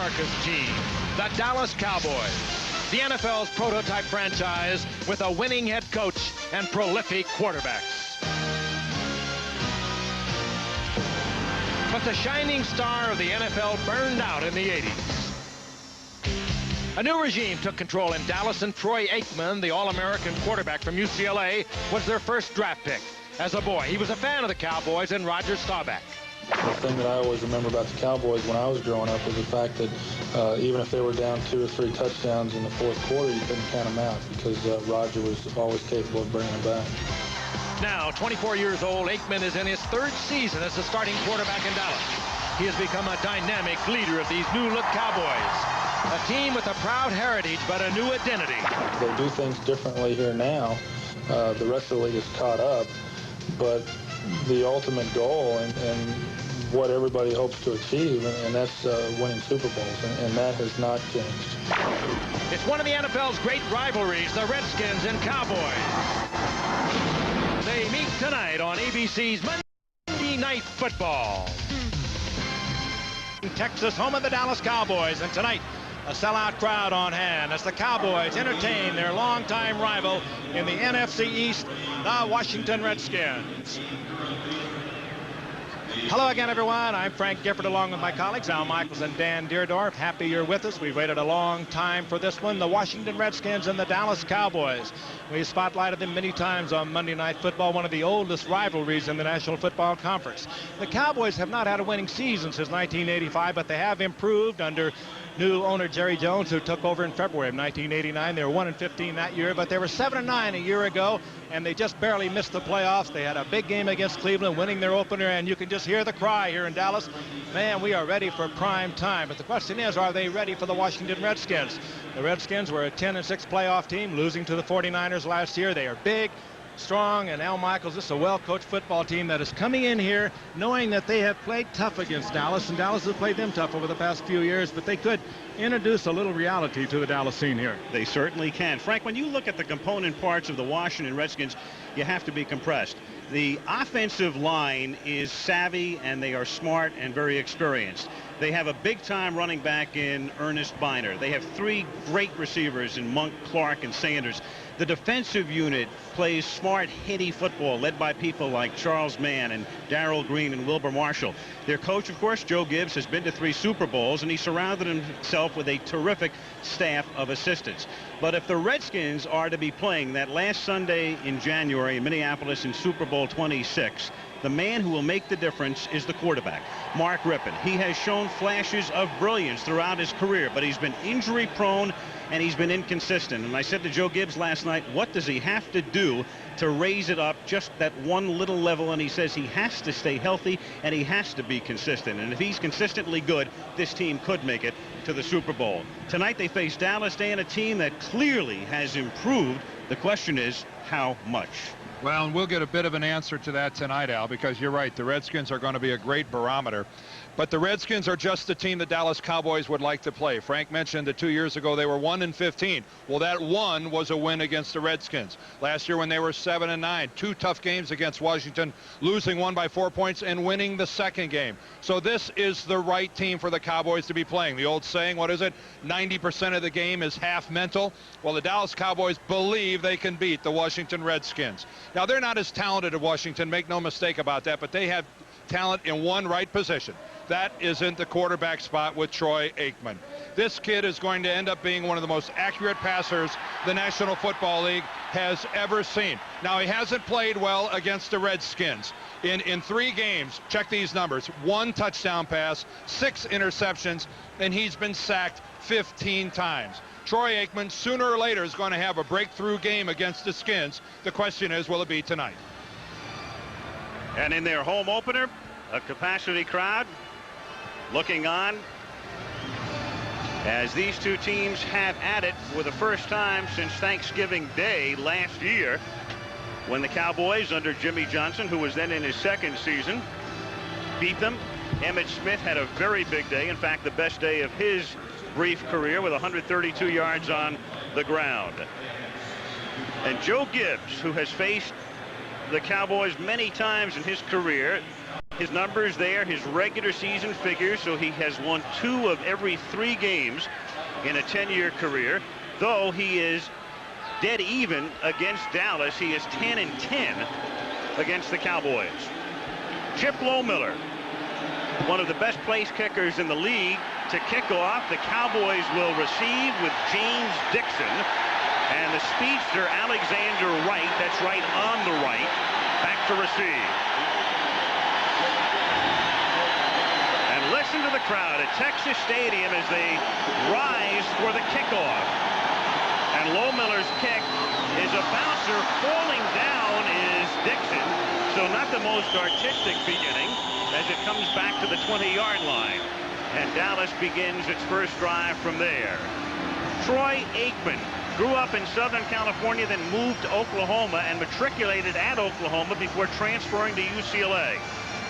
America's team, the Dallas Cowboys, the NFL's prototype franchise with a winning head coach and prolific quarterbacks. But the shining star of the NFL burned out in the 80s. A new regime took control in Dallas, and Troy Aikman, the All-American quarterback from UCLA, was their first draft pick. As a boy, he was a fan of the Cowboys and Roger Staubach. The thing that I always remember about the Cowboys when I was growing up was the fact that even if they were down 2 or 3 touchdowns in the fourth quarter, you couldn't count them out because Roger was always capable of bringing them back. Now, 24 years old, Aikman is in his 3rd season as a starting quarterback in Dallas. He has become a dynamic leader of these new-look Cowboys, a team with a proud heritage but a new identity. They do things differently here now. The rest of the league is caught up, but the ultimate goal and what everybody hopes to achieve, and that's winning Super Bowls, and that has not changed. It's one of the NFL's great rivalries, the Redskins and Cowboys. They meet tonight on ABC's Monday Night Football. Texas, home of the Dallas Cowboys, and tonight a sellout crowd on hand as the Cowboys entertain their longtime rival in the NFC East, the Washington Redskins. Hello again, everyone. I'm Frank Gifford, along with my colleagues Al Michaels and Dan Deerdorf. Happy you're with us. We've waited a long time for this one, the Washington Redskins and the Dallas Cowboys. We spotlighted them many times on Monday Night Football, one of the oldest rivalries in the National Football Conference. The Cowboys have not had a winning season since 1985, but they have improved under new owner Jerry Jones, who took over in February of 1989. They were 1-15 that year, but they were 7-9 a year ago, and they just barely missed the playoffs. They had a big game against Cleveland, winning their opener, and you can just hear the cry here in Dallas. Man, we are ready for prime time. But the question is, are they ready for the Washington Redskins? The Redskins were a 10-6 playoff team, losing to the 49ers last year. They are big, strong, and Al Michaels, this is a well-coached football team that is coming in here knowing that they have played tough against Dallas, and Dallas has played them tough over the past few years, but they could introduce a little reality to the Dallas scene here. They certainly can. Frank, when you look at the component parts of the Washington Redskins, you have to be impressed. The offensive line is savvy, and they are smart and very experienced. They have a big-time running back in Ernest Biner. They have 3 great receivers in Monk, Clark, and Sanders. The defensive unit plays smart, hitty football, led by people like Charles Mann and Darrell Green and Wilbur Marshall. Their coach, of course, Joe Gibbs, has been to 3 Super Bowls, and he surrounded himself with a terrific staff of assistants. But if the Redskins are to be playing that last Sunday in January in Minneapolis in Super Bowl 26, the man who will make the difference is the quarterback, Mark Rippon. He has shown flashes of brilliance throughout his career, but he's been injury-prone and he's been inconsistent. And I said to Joe Gibbs last night, what does he have to do to raise it up just that one little level? And he says he has to stay healthy and he has to be consistent. And if he's consistently good, this team could make it to the Super Bowl. Tonight they face Dallas, and a team that clearly has improved. The question is, how much? Well, and we'll get a bit of an answer to that tonight, Al, because you're right. The Redskins are going to be a great barometer. But the Redskins are just the team the Dallas Cowboys would like to play. Frank mentioned that 2 years ago they were 1-15. Well, that one was a win against the Redskins. Last year when they were 7-9, 2 tough games against Washington, losing 1 by 4 points and winning the second game. So this is the right team for the Cowboys to be playing. The old saying, what is it? 90% of the game is half mental. Well, the Dallas Cowboys believe they can beat the Washington Redskins. Now, they're not as talented as Washington, make no mistake about that, but they have talent in one right position. That isn't the quarterback spot with Troy Aikman. This kid is going to end up being one of the most accurate passers the National Football League has ever seen. Now, he hasn't played well against the Redskins. In 3 games, check these numbers, 1 touchdown pass, 6 interceptions, and he's been sacked 15 times. Troy Aikman, sooner or later, is going to have a breakthrough game against the Skins. The question is, will it be tonight? And in their home opener, a capacity crowd looking on as these two teams have at it for the first time since Thanksgiving Day last year, when the Cowboys, under Jimmy Johnson, who was then in his 2nd season, beat them. Emmitt Smith had a very big day, in fact the best day of his brief career, with 132 yards on the ground. And Joe Gibbs, who has faced the Cowboys many times in his career, His numbers there, his regular season figures, so he has won 2 of every 3 games in a 10-year career. Though he is dead even against Dallas, he is 10-10 against the Cowboys. Chip Lohmiller, one of the best place kickers in the league. To kick off, the Cowboys will receive with James Dixon and the speedster Alexander Wright, that's right on the right, back to receive. And listen to the crowd at Texas Stadium as they rise for the kickoff. And Lohmiller's kick is a bouncer. Falling down is Dixon, so not the most artistic beginning as it comes back to the 20-yard line. And Dallas begins its first drive from there. Troy Aikman grew up in Southern California, then moved to Oklahoma and matriculated at Oklahoma before transferring to UCLA.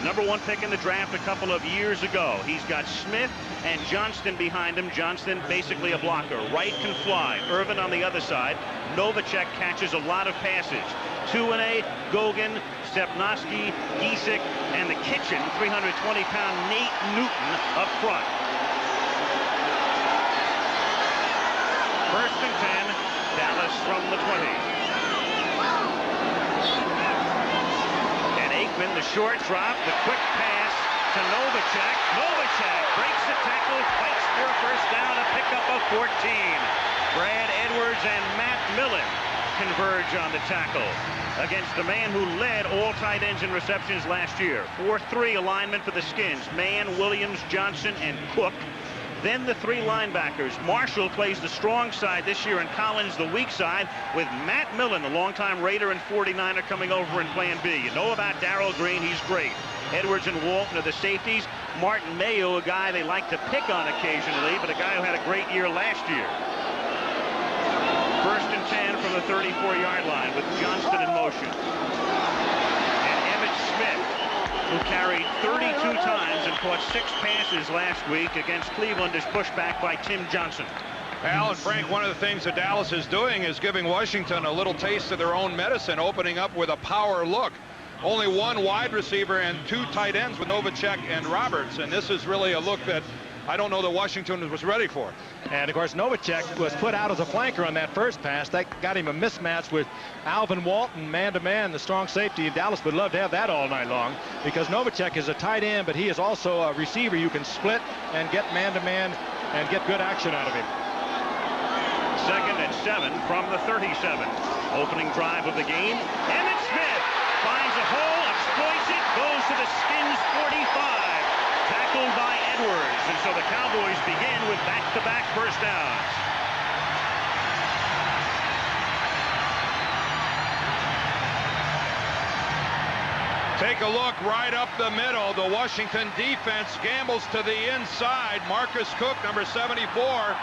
#1 pick in the draft a couple of years ago. He's got Smith and Johnston behind him. Johnston basically a blocker. Wright can fly. Irvin on the other side. Novacek catches a lot of passes. 2-8, Gogan, Stepnoski, Giesick, and the kitchen, 320-pound Nate Newton up front. 1st and 10, Dallas from the 20. And Aikman, the short drop, the quick pass to Novacek. Novacek breaks the tackle, fights for a first down, a pickup of 14. Brad Edwards and Matt Millen converge on the tackle against the man who led all tight ends in receptions last year. 4-3 alignment for the Skins. Mann, Williams, Johnson, and Cook. Then the 3 linebackers. Marshall plays the strong side this year and Collins the weak side, with Matt Millen, the longtime Raider and 49er, coming over and playing B. You know about Darrell Green, he's great. Edwards and Walton are the safeties. Martin Mayo, a guy they like to pick on occasionally, but a guy who had a great year last year. 1st and 10 from the 34-yard line with Johnston in motion. And Emmitt Smith, who carried 32 times and caught 6 passes last week against Cleveland, is pushed back by Tim Johnson. Al and Frank, one of the things that Dallas is doing is giving Washington a little taste of their own medicine, opening up with a power look. Only 1 wide receiver and 2 tight ends with Novacek and Roberts, and this is really a look that I don't know that Washington was ready for. And of course Novacek was put out as a flanker on that first pass. That got him a mismatch with Alvin Walton, man-to-man, the strong safety. Dallas would love to have that all night long, because Novacek is a tight end, but he is also a receiver. You can split and get man-to-man and get good action out of him. 2nd and 7 from the 37. Opening drive of the game. Emmitt Smith finds a hole, exploits it, goes to the Skins 45. Tackled by Edwards, and so the Cowboys begin with back-to-back first downs. Take a look right up the middle. The Washington defense gambles to the inside. Marcus Cook, number 74,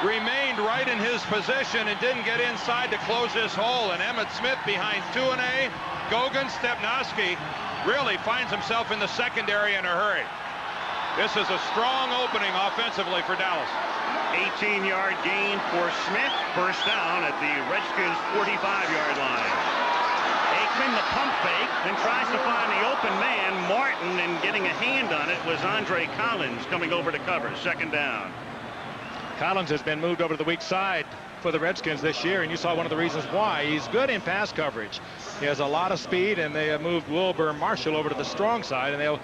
remained right in his position and didn't get inside to close this hole. And Emmitt Smith behind 2-A. Gogan, Stepnoski really finds himself in the secondary in a hurry. This is a strong opening offensively for Dallas. 18-yard gain for Smith. First down at the Redskins 45-yard line. Aikman, the pump fake, and tries to find the open man, Martin, and getting a hand on it was Andre Collins coming over to cover. 2nd down. Collins has been moved over to the weak side for the Redskins this year, and you saw one of the reasons why. He's good in pass coverage. He has a lot of speed, and they have moved Wilbur Marshall over to the strong side, and they'll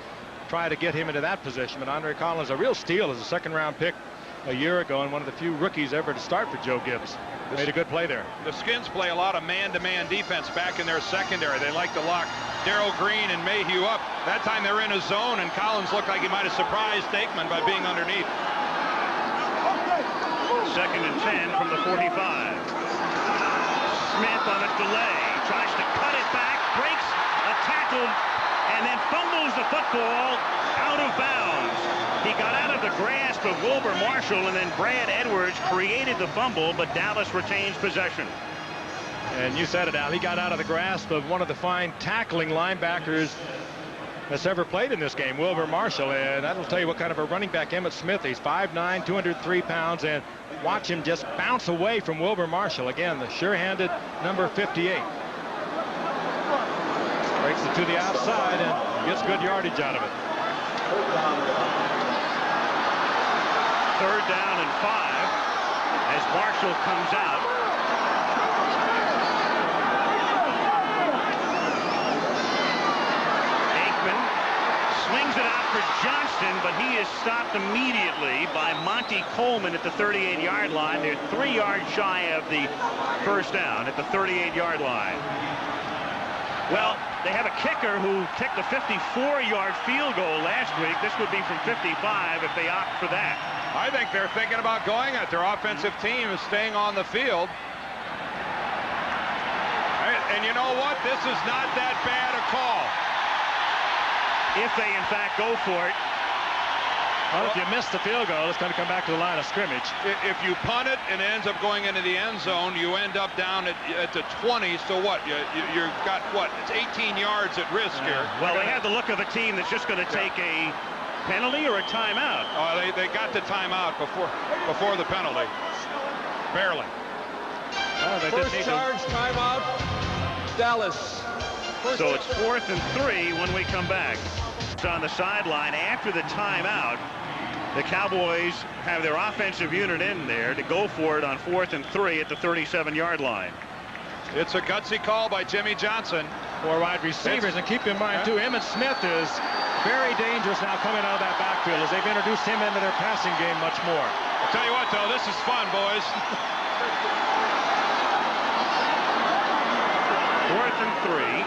try to get him into that position. But Andre Collins, a real steal, as a 2nd-round pick a year ago, and one of the few rookies ever to start for Joe Gibbs. Made a good play there. The Skins play a lot of man-to-man defense back in their secondary. They like to lock Darrell Green and Mayhew up. That time they're in a zone, and Collins looked like he might have surprised Aikman by being underneath. 2nd and 10 from the 45. Smith on a delay, tries to cut it back, breaks a tackle, and then fumbles the football out of bounds. He got out of the grasp of Wilbur Marshall, and then Brad Edwards created the fumble, but Dallas retains possession. And you said it, Al. He got out of the grasp of one of the fine tackling linebackers that's ever played in this game, Wilbur Marshall, and that'll tell you what kind of a running back Emmitt Smith. He's 5'9", 203 pounds, and watch him just bounce away from Wilbur Marshall. Again, the sure-handed number 58. Takes it to the outside and gets good yardage out of it. 3rd down and 5 as Marshall comes out. Aikman swings it out for Johnston, but he is stopped immediately by Monty Coleman at the 38-yard line. They're 3 yards shy of the first down at the 38-yard line. Well, they have a kicker who kicked a 54-yard field goal last week. This would be from 55 if they opt for that. I think they're thinking about going at their offensive team is staying on the field. And you know what? This is not that bad a call. If they, in fact, go for it. Well, if you miss the field goal, it's going to come back to the line of scrimmage. If you punt it and it ends up going into the end zone, you end up down at the 20. So what? You've got, what? It's 18 yards at risk here. Well, they have the look of a team that's just going to take a penalty or a timeout. Oh, they got the timeout before the penalty. Barely. Oh, First charge, timeout, Dallas. So it's 4th and 3 when we come back. It's on the sideline after the timeout. The Cowboys have their offensive unit in there to go for it on 4th and 3 at the 37-yard line. It's a gutsy call by Jimmy Johnson. 4 wide receivers, and keep in mind too, Emmitt Smith is very dangerous now coming out of that backfield as they've introduced him into their passing game much more. I'll tell you what, though, this is fun, boys. 4th and 3.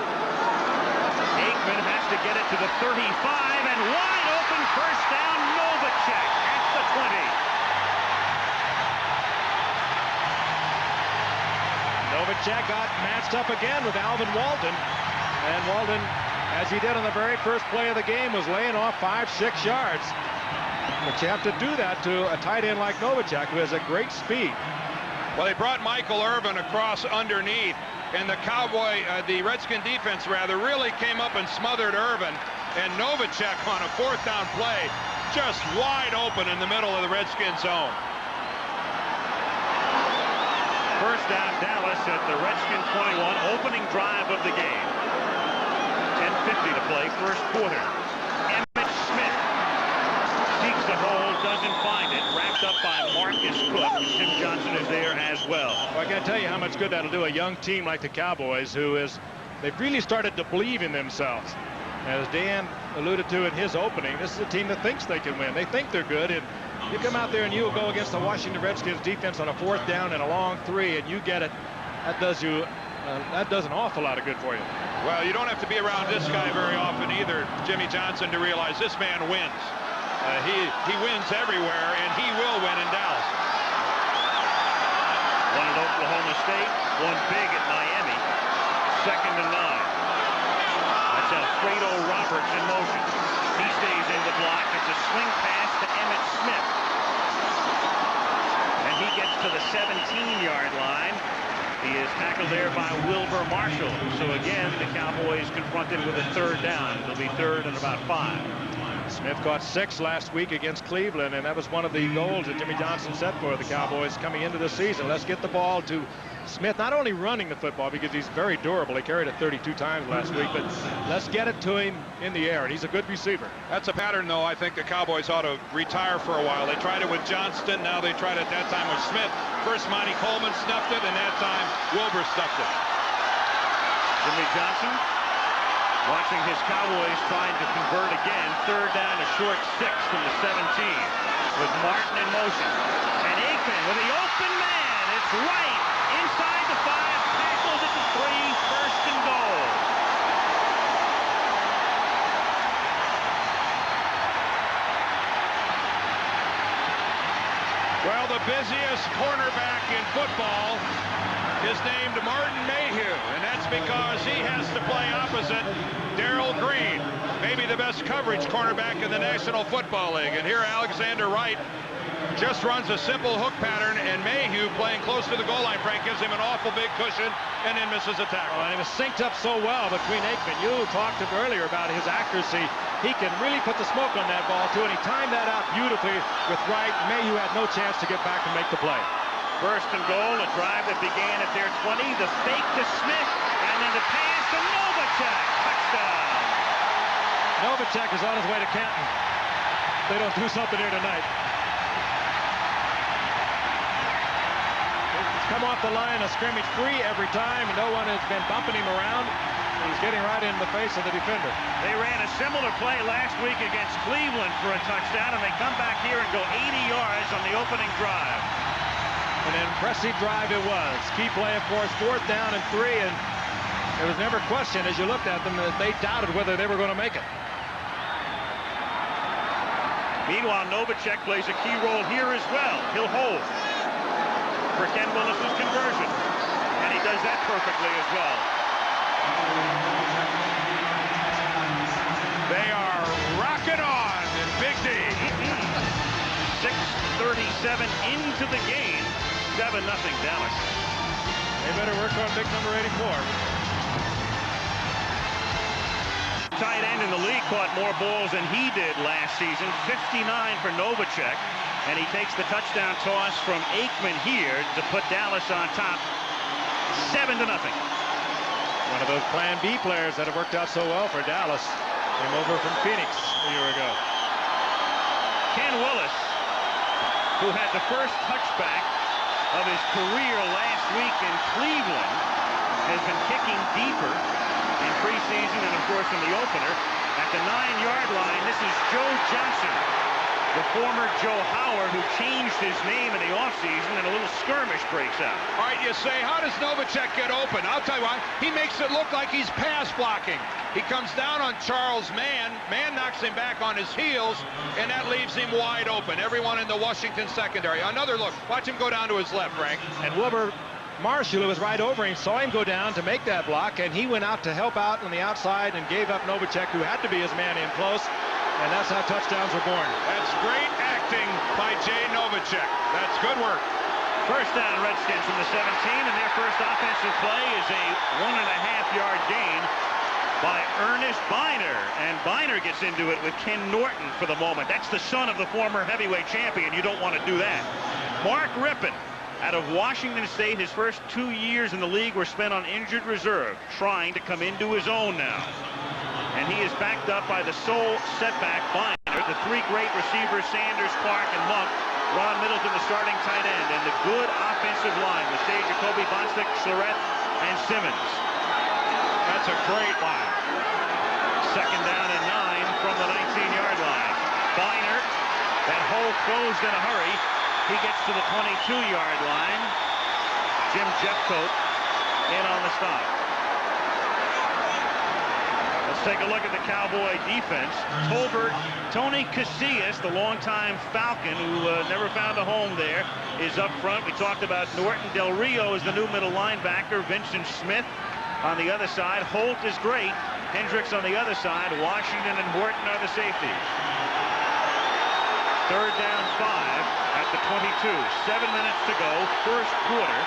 Aikman has to get it to the 35, and wide open first down, Novacek at the 20. Novacek got matched up again with Alvin Walton, and Walton, as he did on the very first play of the game, was laying off 5-6 yards. But you have to do that to a tight end like Novacek, who has a great speed. Well, they brought Michael Irvin across underneath, and the Redskin defense really came up and smothered Irvin, and Novacek on a 4th down play, just wide open in the middle of the Redskin zone. First down, Dallas at the Redskin 21, opening drive of the game. 10:50 to play, first quarter. Emmitt Smith seeks the hole, doesn't find it. Wrapped up by Marcus Cook. Jim Johnson is there as well. Well, I got to tell you how much good that'll do a young team like the Cowboys, they've really started to believe in themselves. As Dan alluded to in his opening, this is a team that thinks they can win. They think they're good, and you come out there and you go against the Washington Redskins defense on a 4th down and a long 3, and you get it. That does an awful lot of good for you. Well, you don't have to be around this guy very often either, Jimmy Johnson, to realize this man wins. He wins everywhere, and he will win in Dallas. One at Oklahoma State, one big at Miami. 2nd and 9. That's Alfredo Roberts in motion. He stays in the block. It's a swing pass to Emmitt Smith. And he gets to the 17-yard line. He is tackled there by Wilbur Marshall. So again, the Cowboys confronted with a 3rd down. It'll be 3rd and about 5. Smith caught 6 last week against Cleveland, and that was one of the goals that Jimmy Johnson set for the Cowboys coming into the season. Let's get the ball to Smith, not only running the football because he's very durable. He carried it 32 times last week, but let's get it to him in the air, and he's a good receiver. That's a pattern, though, I think the Cowboys ought to retire for a while. They tried it with Johnston. Now they tried it that time with Smith. First, Monty Coleman snuffed it, and that time Wilbur stuffed it. Jimmy Johnson watching his Cowboys trying to convert again. 3rd down, a short 6 from the 17 with Martin in motion. And Aikman with the open man. It's right inside the 5, tackles at the 3, 1st and goal. Well, the busiest cornerback in football is named Martin Mayhew, and that's because he has to play opposite Darrell Green, maybe the best coverage cornerback in the National Football League. And here Alexander Wright just runs a simple hook pattern, and Mayhew, playing close to the goal line, Frank, gives him an awful big cushion and then misses a tackle. Oh, and it was synced up so well between Aikman. You talked earlier about his accuracy. He can really put the smoke on that ball, too, and he timed that out beautifully with Wright. Mayhew had no chance to get back and make the play. 1st and goal, a drive that began at their 20, the fake to Smith, and then the pass to Novacek. Novacek, touchdown. Novacek is on his way to Canton. They don't do something here tonight. He's come off the line of scrimmage free every time. No one has been bumping him around. He's getting right in the face of the defender. They ran a similar play last week against Cleveland for a touchdown, and they come back here and go 80 yards on the opening drive. An impressive drive it was. Key play, of course, 4th down and 3, and there was never a question as you looked at them that they doubted whether they were going to make it. Meanwhile, Novacek plays a key role here as well. He'll hold for Ken Willis's conversion, and he does that perfectly as well. They are rocking on in Big D. 6:37 into the game. 7-0 Dallas. They better work on big number 84. Tight end in the league caught more balls than he did last season. 59 for Novacek. And he takes the touchdown toss from Aikman here to put Dallas on top. 7-0. One of those Plan B players that have worked out so well for Dallas. Came over from Phoenix a year ago. Ken Willis, who had the first touchback of his career last week in Cleveland, has been kicking deeper in preseason and, of course, in the opener. At the 9-yard line, this is Joe Johnson, the former Joe Howard, who changed his name in the offseason, and a little skirmish breaks out. All right, you say, how does Novacek get open? I'll tell you why. He makes it look like he's pass blocking. He comes down on Charles Mann. Mann knocks him back on his heels, and that leaves him wide open. Everyone in the Washington secondary. Another look. Watch him go down to his left, Frank. And Wilbur Marshall, who was right over him, saw him go down to make that block, and he went out to help out on the outside and gave up Novacek, who had to be his man in close. And that's how touchdowns are born. That's great acting by Jay Novacek. That's good work. First down, Redskins from the 17, and their first offensive play is a 1.5-yard gain by Ernest Biner. And Biner gets into it with Ken Norton for the moment. That's the son of the former heavyweight champion. You don't want to do that. Mark Rippon out of Washington State. His first 2 years in the league were spent on injured reserve, trying to come into his own now. And he is backed up by the sole setback Biner. The 3 great receivers, Sanders, Clark, and Monk. Ron Middleton, the starting tight end. And the good offensive line with Sage, Jacoby, Bonstick, Charette, and Simmons. That's a great line. Second down and 9 from the 19-yard line. Biner, that hole closed in a hurry. He gets to the 22-yard line. Jim Jeffcoat in on the stop. Let's take a look at the Cowboy defense. Tolbert, Tony Casillas, the longtime Falcon who never found a home there, is up front. We talked about Norton. Del Rio is the new middle linebacker. Vincent Smith on the other side. Holt is great. Hendricks on the other side. Washington and Horton are the safeties. Third down 5 at the 22. 7 minutes to go. First quarter.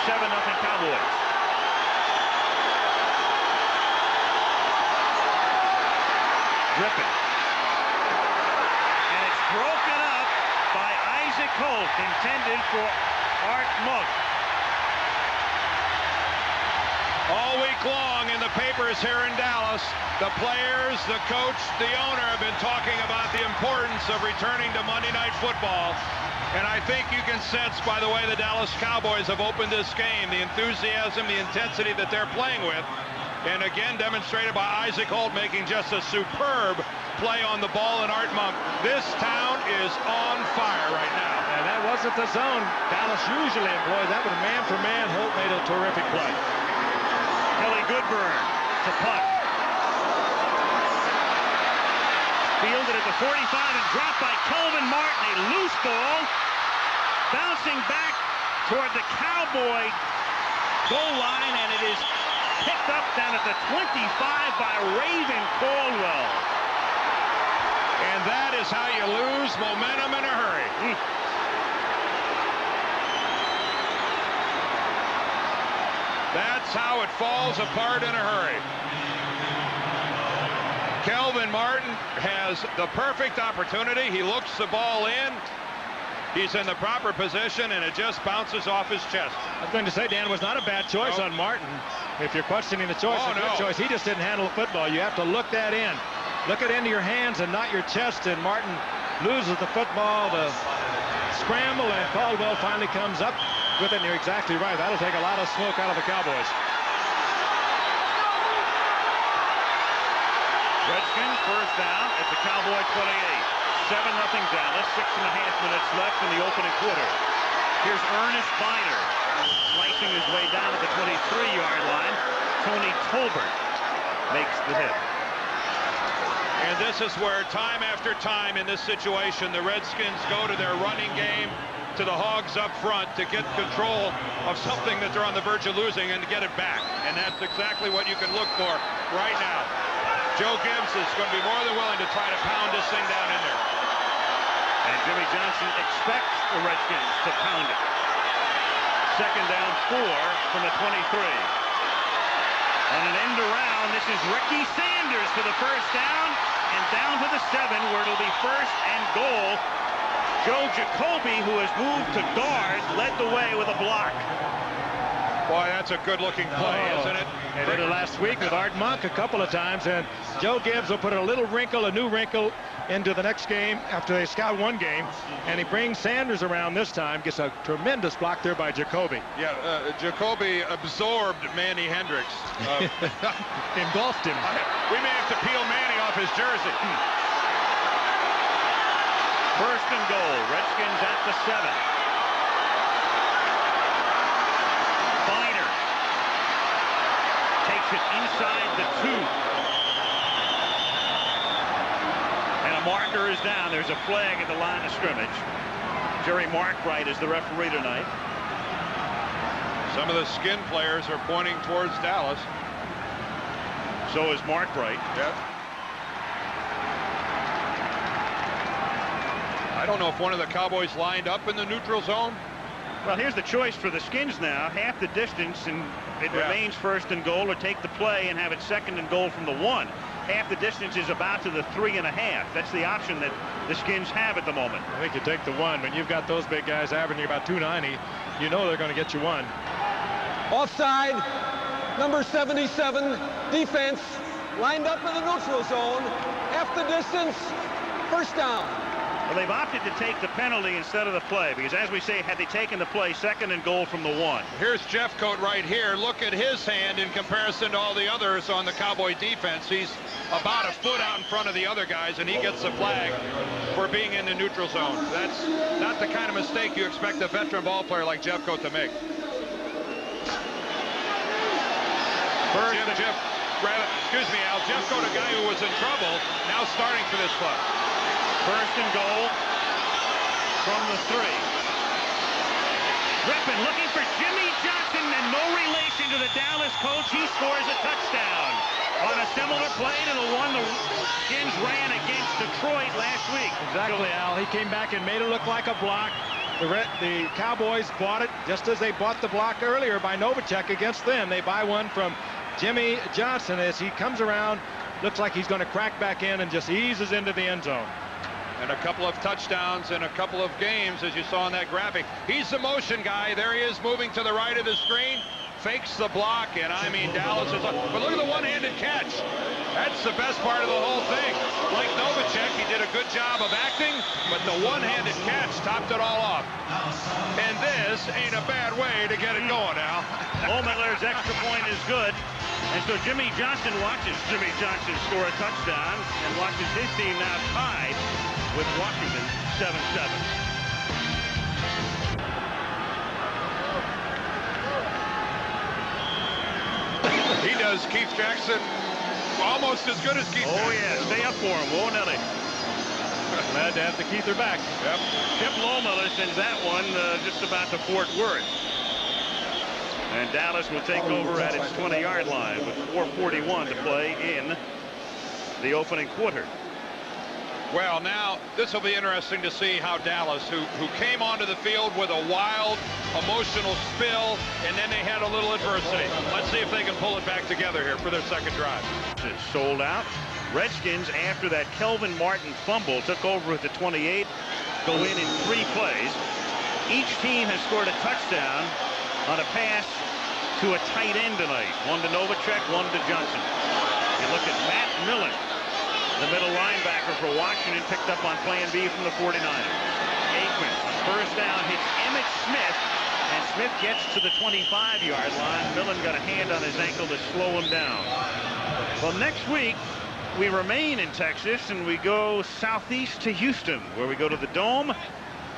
7-0 Cowboys. Rippon. And it's broken up by Isaac Holt, intended for Art Monk. All week long in the papers here in Dallas, the players, the coach, the owner have been talking about the importance of returning to Monday Night Football. And I think you can sense by the way the Dallas Cowboys have opened this game, the enthusiasm, the intensity that they're playing with. And again, demonstrated by Isaac Holt making just a superb play on the ball, and Art Monk. This town is on fire right now. And that wasn't the zone Dallas usually employs. That was man for man. Holt made a terrific play. Kelly Goodburn to punt. Fielded at the 45 and dropped by Coleman Martin. A loose ball. Bouncing back toward the Cowboy goal line, and it is picked up down at the 25 by Raven Caldwell. And that is how you lose momentum in a hurry. That's how it falls apart in a hurry. Kelvin Martin has the perfect opportunity. He looks the ball in. He's in the proper position, and it just bounces off his chest. I was going to say, Dan, it was not a bad choice on Martin. If you're questioning the choice, Oh, a good no. choice. He just didn't handle the football. You have to look that in. Look it into your hands and not your chest. And Martin loses the football. The scramble, and Caldwell finally comes up with it. And you're exactly right. That'll take a lot of smoke out of the Cowboys. Redskins first down at the Cowboy 28. 7-0 Dallas. 6.5 minutes left in the opening quarter. Here's Ernest Biner slicing his way down to the 23-yard line. Tony Tolbert makes the hit. And this is where time after time in this situation, the Redskins go to their running game, to the Hogs up front to get control of something that they're on the verge of losing and to get it back. And that's exactly what you can look for right now. Joe Gibbs is going to be more than willing to try to pound this thing down in there. And Jimmy Johnson expects the Redskins to pound it. Second down 4 from the 23. On an end around, this is Ricky Sanders for the first down, and down to the 7 where it'll be first and goal. Joe Jacoby, who has moved to guard, led the way with a block. Boy, that's a good-looking play, isn't it? They did it last week with Art Monk a couple of times, and Joe Gibbs will put a little wrinkle, a new wrinkle, into the next game after they scout one game, and he brings Sanders around this time, gets a tremendous block there by Jacoby. Yeah, Jacoby absorbed Manny Hendricks. Engulfed him. We may have to peel Manny off his jersey. First and goal, Redskins at the 7. Biner takes it inside the 2. And a marker is down. There's a flag at the line of scrimmage. Jerry Markwright is the referee tonight. Some of the skin players are pointing towards Dallas. So is Markwright. Yep. I don't know if one of the Cowboys lined up in the neutral zone. Well, here's the choice for the Skins now. Half the distance, and it remains first and goal, or take the play and have it second and goal from the 1. Half the distance is about to the 3.5. That's the option that the Skins have at the moment. I think you take the 1. When you've got those big guys averaging about 290, you know they're going to get you 1. Offside, number 77, defense, lined up in the neutral zone. Half the distance, first down. Well, they've opted to take the penalty instead of the play, because as we say, had they taken the play, second and goal from the 1. Here's Jeffcoat right here. Look at his hand in comparison to all the others on the Cowboy defense. He's about a foot out in front of the other guys, and he gets the flag for being in the neutral zone. That's not the kind of mistake you expect a veteran ball player like Jeffcoat to make. Al, Jeffcoat, a guy who was in trouble, now starting for this club. First and goal from the 3. Rippon looking for Jimmy Johnson, and no relation to the Dallas coach. He scores a touchdown on a similar play to the one the Skins ran against Detroit last week. Exactly, Al. He came back and made it look like a block. The Cowboys bought it just as they bought the block earlier by Novacek against them. They buy one from Jimmy Johnson as he comes around. Looks like he's going to crack back in and just eases into the end zone. And a couple of touchdowns in a couple of games, as you saw in that graphic. He's the motion guy. There he is moving to the right of the screen. Fakes the block, and I mean, Dallas is up. But look at the one-handed catch. That's the best part of the whole thing. Like Novacek, he did a good job of acting, but the one-handed catch topped it all off. And this ain't a bad way to get it going, Al. Lohmiller's extra point is good. And so Jimmy Johnson watches Jimmy Johnson score a touchdown and watches his team now tied with Washington 7-7. He does Keith Jackson almost as good as Keith Jackson. Oh, yeah. Stay up for him. Whoa, Nelly. Glad to have the Keither back. Yep. Chip Lohmiller sends that one just about to Fort Worth. And Dallas will take over at its 20-yard line with 4:41 to play in the opening quarter. Well, now this will be interesting to see how Dallas, who came onto the field with a wild, emotional spill, and then they had a little adversity. Let's see if they can pull it back together here for their second drive. It's sold out. Redskins, after that Kelvin Martin fumble, took over at the 28, go in 3 plays. Each team has scored a touchdown on a pass to a tight end tonight. One to Novacek, one to Johnson. You look at Matt Millen, the middle linebacker for Washington, picked up on plan B from the 49ers. Aikman, on first down, hits Emmitt Smith, and Smith gets to the 25-yard line. Millen got a hand on his ankle to slow him down. Well, next week, we remain in Texas, and we go southeast to Houston, where we go to the Dome.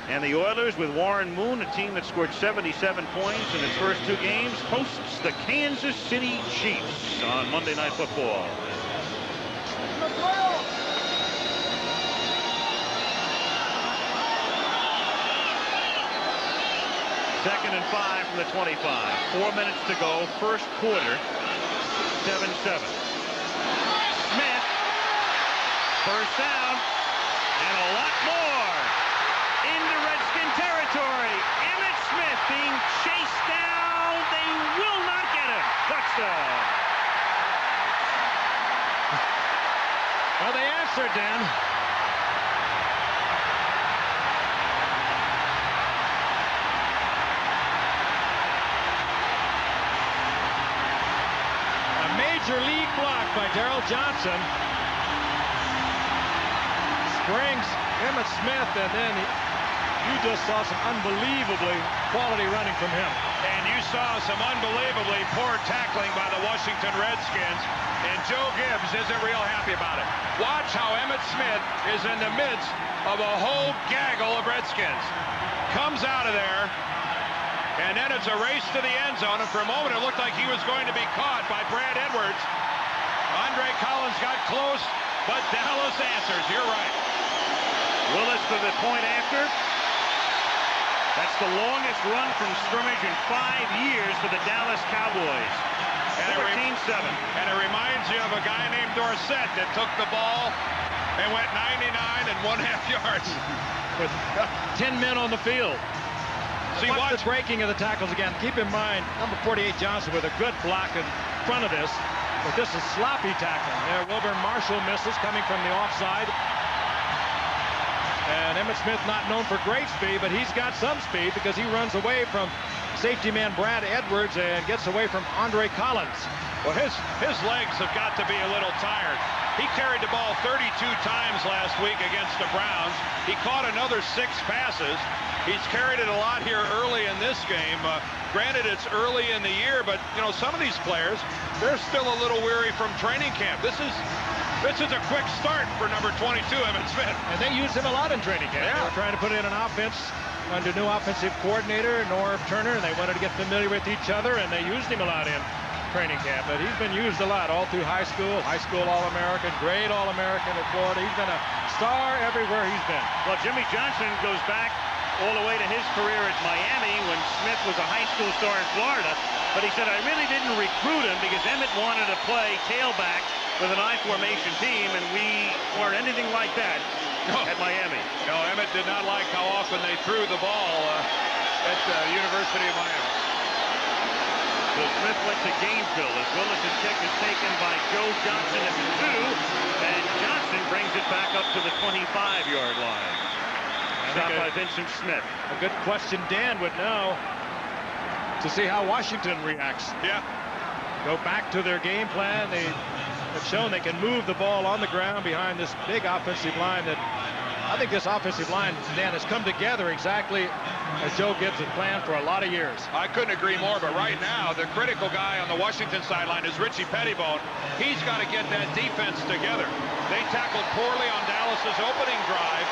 And the Oilers, with Warren Moon, a team that scored 77 points in its first 2 games, hosts the Kansas City Chiefs on Monday Night Football. Second and 5 from the 25. 4 minutes to go, first quarter, 7-7. Smith, first down, and a lot more into Redskin territory. Emmitt Smith being chased down. They will not get him. Touchdown. Well, they answered, Dan. A major league block by Darrell Johnson. Springs Emmitt Smith, and then you just saw some unbelievably quality running from him. And you saw some unbelievably poor tackling by the Washington Redskins, and Joe Gibbs isn't real happy about it. Watch how Emmitt Smith is in the midst of a whole gaggle of Redskins. Comes out of there, and then it's a race to the end zone, and for a moment it looked like he was going to be caught by Brad Edwards. Andre Collins got close, but Dallas answers. You're right. Willis for the point after. That's the longest run from scrimmage in 5 years for the Dallas Cowboys. 14-7. And it reminds you of a guy named Dorsett that took the ball and went 99 1/2 yards. With 10 men on the field. See, watch the breaking of the tackles again. Keep in mind, number 48 Johnson with a good block in front of this. But this is sloppy tackling. There, Wilburn Marshall misses coming from the offside. And Emmitt Smith not known for great speed, but he's got some speed because he runs away from safety man Brad Edwards and gets away from Andre Collins. Well, his legs have got to be a little tired. He carried the ball 32 times last week against the Browns. He caught another 6 passes. He's carried it a lot here early in this game. Granted, it's early in the year, but, you know, some of these players, they're still a little weary from training camp. This is a quick start for number 22, Emmitt Smith. And they used him a lot in training camp. Yeah. They were trying to put in an offense under new offensive coordinator, Norv Turner, and they wanted to get familiar with each other, and they used him a lot in training camp. But he's been used a lot all through high school All-American, great All-American at Florida. He's been a star everywhere he's been. Well, Jimmy Johnson goes back all the way to his career at Miami when Smith was a high school star in Florida. But he said, I really didn't recruit him because Emmitt wanted to play tailback with an I formation team, and we weren't anything like that at Miami. No, Emmitt did not like how often they threw the ball at the University of Miami. So Smith went to Gainesville as Willis's kick is taken by Joe Johnson at the 2, and Johnson brings it back up to the 25-yard line. Shot by Vincent Smith. A good question Dan would know to see how Washington reacts. Yeah. Go back to their game plan. They have shown they can move the ball on the ground behind this big offensive line that I think this offensive line, Dan, has come together exactly as Joe Gibbs had planned for a lot of years. I couldn't agree more, but right now the critical guy on the Washington sideline is Richie Pettibone. He's got to get that defense together. They tackled poorly on Dallas's opening drive.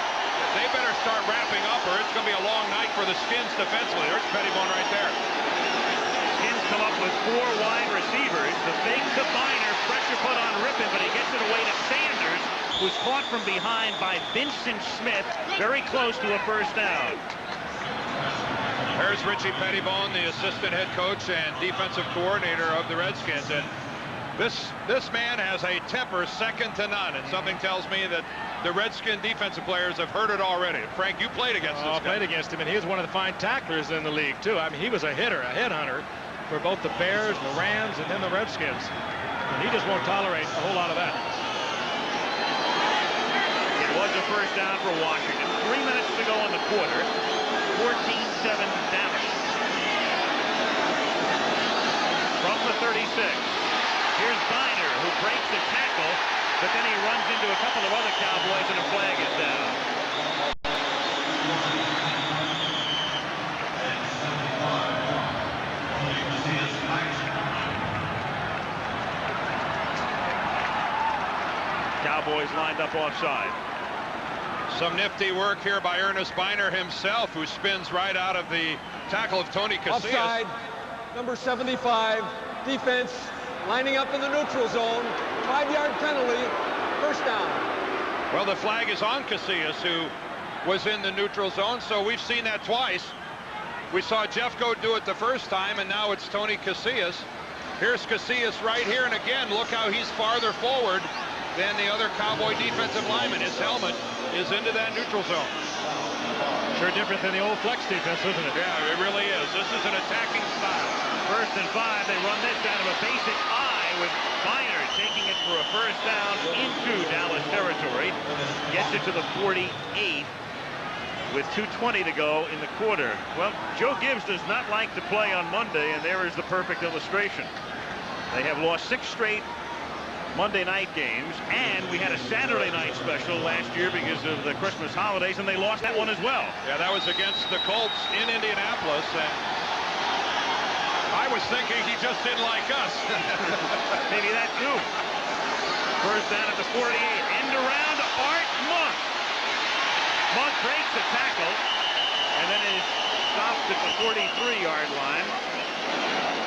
They better start wrapping up or it's going to be a long night for the Skins defensively. There's Pettibone right there. Skins come up with 4 wide receivers. The fake to Biner, pressure put on Rippon, but he gets it away to Sanders, who's caught from behind by Vincent Smith, very close to a first down. There's Richie Pettibone, the assistant head coach and defensive coordinator of the Redskins. And this man has a temper second to none, and something tells me that the Redskin defensive players have heard it already. Frank, you played against this guy. I played against him, and he was one of the fine tacklers in the league, too. I mean, he was a hitter, a headhunter for both the Bears, the Rams, and then the Redskins. And he just won't tolerate a whole lot of that. It was a first down for Washington. 3 minutes to go in the quarter. 14-7 Dallas. the 36. Here's Biner, who breaks the tackle, but then he runs into a couple of other Cowboys, and a flag is down. Cowboys lined up offside. Some nifty work here by Ernest Biner himself, who spins right out of the tackle of Tony Casillas. Offside, number 75, defense, lining up in the neutral zone. 5-yard penalty, first down. Well, the flag is on Casillas, who was in the neutral zone, so we've seen that twice. We saw Jeffcoat do it the first time, and now it's Tony Casillas. Here's Casillas right here, and again, look how he's farther forward than the other Cowboy defensive lineman. His helmet is into that neutral zone. Sure different than the old flex defense, isn't it? Yeah, it really is. This is an attacking style. 1st and 5. They run this down to a basic eye with Biner taking it for a first down into Dallas territory. Gets it to the 48 with 2:20 to go in the quarter. Well, Joe Gibbs does not like to play on Monday, and there is the perfect illustration. They have lost 6 straight Monday night games, and we had a Saturday night special last year because of the Christmas holidays, and they lost that one as well. Yeah, that was against the Colts in Indianapolis, and I was thinking he just didn't like us. Maybe that too. First down at the 48. End around Art Monk. Monk breaks the tackle, and then is stopped at the 43-yard line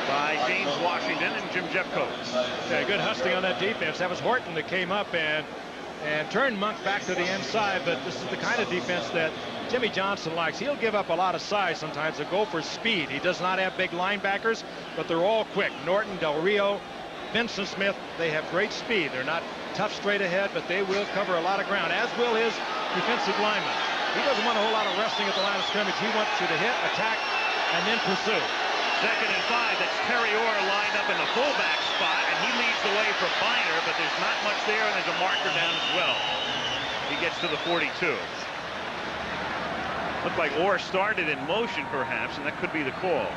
by James Washington and Jim Jeffcoat. Yeah, good hustling on that defense. That was Horton that came up and turned Monk back to the inside, but this is the kind of defense that Jimmy Johnson likes. He'll give up a lot of size sometimes to go for speed. He does not have big linebackers, but they're all quick. Norton, Del Rio, Vincent Smith, they have great speed. They're not tough straight ahead, but they will cover a lot of ground, as will his defensive lineman. He doesn't want a whole lot of wrestling at the line of scrimmage. He wants you to hit, attack, and then pursue. 2nd and 5. That's Terry Orr lined up in the fullback spot, and he leads the way for Biner, but there's not much there, and there's a marker down as well. He gets to the 42. Looked like Orr started in motion, perhaps, and that could be the call.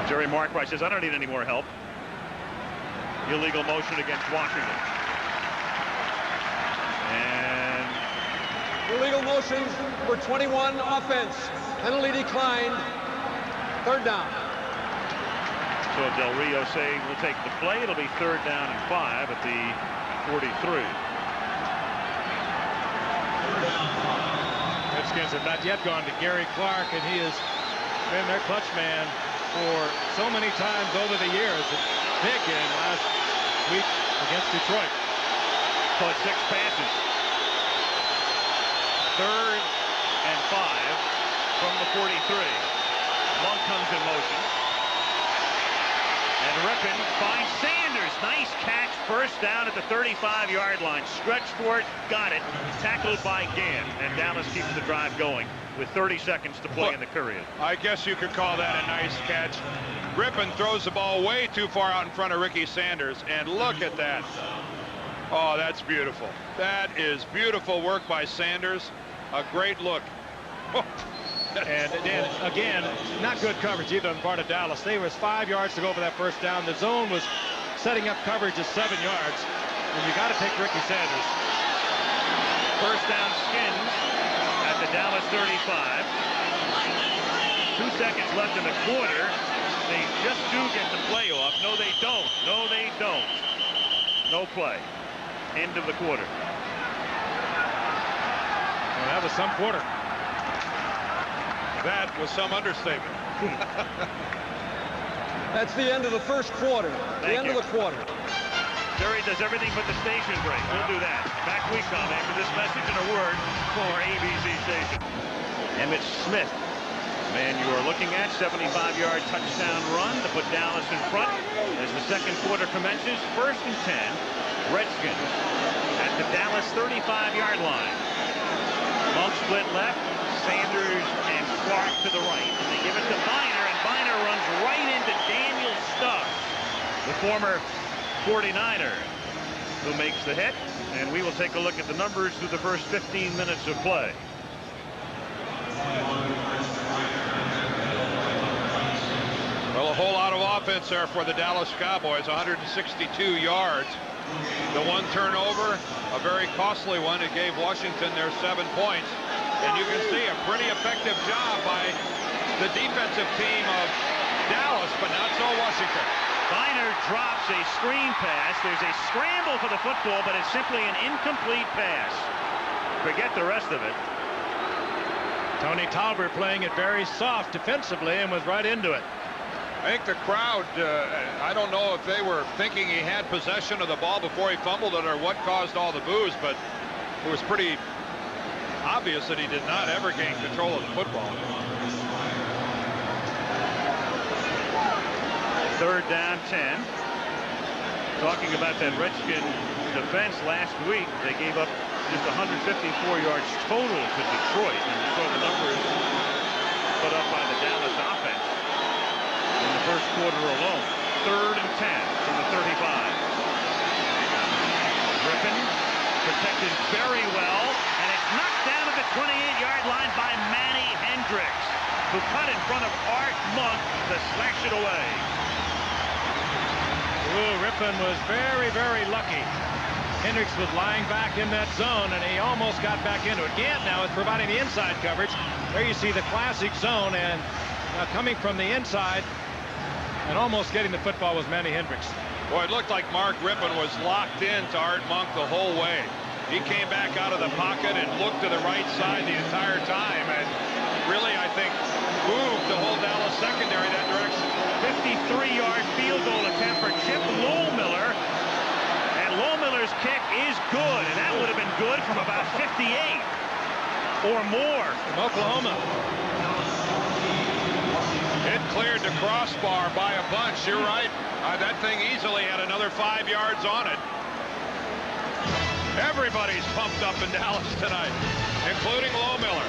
Jerry Markwright says, I don't need any more help. Illegal motion against Washington. And Illegal motion for 21 offense. Penalty declined. 3rd down. so Del Rio saying we'll take the play. It'll be 3rd down and 5 at the 43. Redskins have not yet gone to Gary Clark, and he has been their clutch man for so many times over the years. A big game last week against Detroit. Caught 6 passes. 3rd and 5 from the 43. Monk comes in motion. And Rippon finds Sanders. Nice catch. First down at the 35-yard line. Stretch for it. Got it. Tackled by Gann. And Dallas keeps the drive going with 30 seconds to play in the period. I guess you could call that a nice catch. Rippon throws the ball way too far out in front of Ricky Sanders. And look at that. Oh, that's beautiful. That is beautiful work by Sanders. A great look. And then, again, not good coverage either on the part of Dallas. They was 5 yards to go for that first down. The zone was setting up coverage at 7 yards. And you got to take Ricky Sanders. First down Skins at the Dallas 35. 2 seconds left in the quarter. They just do get the play off. No, they don't. No, they don't. No play. End of the quarter. Well, that was some quarter. That was some understatement. That's the end of the first quarter. The end of the quarter. Jerry does everything but the station break. We'll do that. Back we come after this message and a word for ABC station. Emmett Smith, man you are looking at, 75-yard touchdown run to put Dallas in front as the second quarter commences. 1st and 10. Redskins at the Dallas 35-yard line. Monk split left. Sanders and Clark to the right. And they give it to Biner, and Biner runs right into Daniel Stubbs, the former 49er, who makes the hit. And we will take a look at the numbers through the first 15 minutes of play. Well, a whole lot of offense there for the Dallas Cowboys, 162 yards. The one turnover, a very costly one. It gave Washington their 7 points. And you can see a pretty effective job by the defensive team of Dallas, but not so Washington. Biner drops a screen pass. There's a scramble for the football, but it's simply an incomplete pass. Forget the rest of it. Tony Talbert playing it very soft defensively and was right into it. I think the crowd, I don't know if they were thinking he had possession of the ball before he fumbled it or what caused all the boos, but it was pretty obvious that he did not ever gain control of the football. 3rd down 10. Talking about that Redskin defense last week, they gave up just 154 yards total to Detroit, and you saw the numbers put up by the Dallas offense in the first quarter alone. 3rd and 10 from the 35. Griffin protected very well, and it's knocked down to the 28-yard line by Manny Hendricks, who cut in front of Art Monk to slash it away. Ooh, Rippon was very, very lucky. Hendricks was lying back in that zone, and he almost got back into it. Gant now is providing the inside coverage. There you see the classic zone, and coming from the inside and almost getting the football was Manny Hendricks. Boy, it looked like Mark Rippon was locked in to Art Monk the whole way. He came back out of the pocket and looked to the right side the entire time, and really, I think, moved the whole Dallas secondary that direction. 53-yard field goal attempt for Chip Lohmiller, and Lohmiller's kick is good, and that would have been good from about 58 or more. From Oklahoma. It cleared the crossbar by a bunch. You're right. That thing easily had another 5 yards on it. Everybody's pumped up in Dallas tonight, including Lohmiller.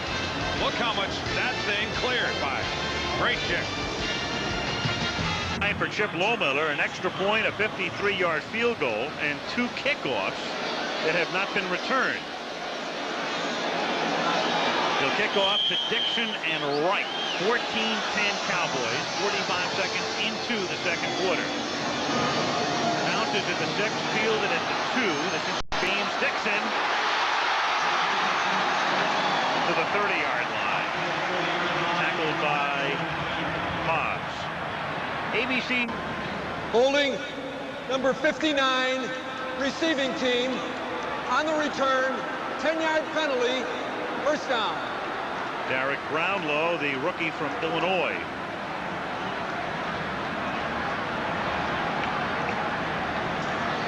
Look how much that thing cleared by. Great kick. For Chip Lohmiller, an extra point, a 53-yard field goal, and 2 kickoffs that have not been returned. He'll kick off to Dixon and Wright. 14-10 Cowboys, 45 seconds into the second quarter. Bounces at the 6, fielded at the 2. This is James Dixon to the 30-yard line. Tackled by Hobbs. ABC Holding number 59, receiving team. On the return, 10-yard penalty, first down. Derek Brownlow, the rookie from Illinois.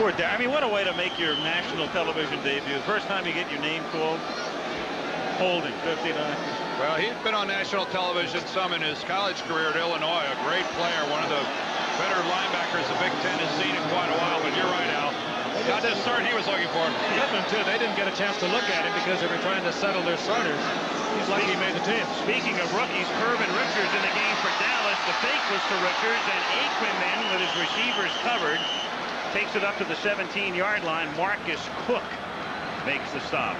Poor Derek. I mean, what a way to make your national television debut. First time you get your name called. Holding, 59. Well, he's been on national television some in his college career at Illinois. A great player, one of the better linebackers the Big Ten has seen in quite a while. But you're right, Al. Got the start he was looking for. Griffin, too. They didn't get a chance to look at him because they were trying to settle their starters. He's lucky he made the team. Speaking of rookies, Irvin Richards in the game for Dallas. The fake was to Richards, and Aikman then, with his receivers covered, takes it up to the 17-yard line. Marcus Cook makes the stop.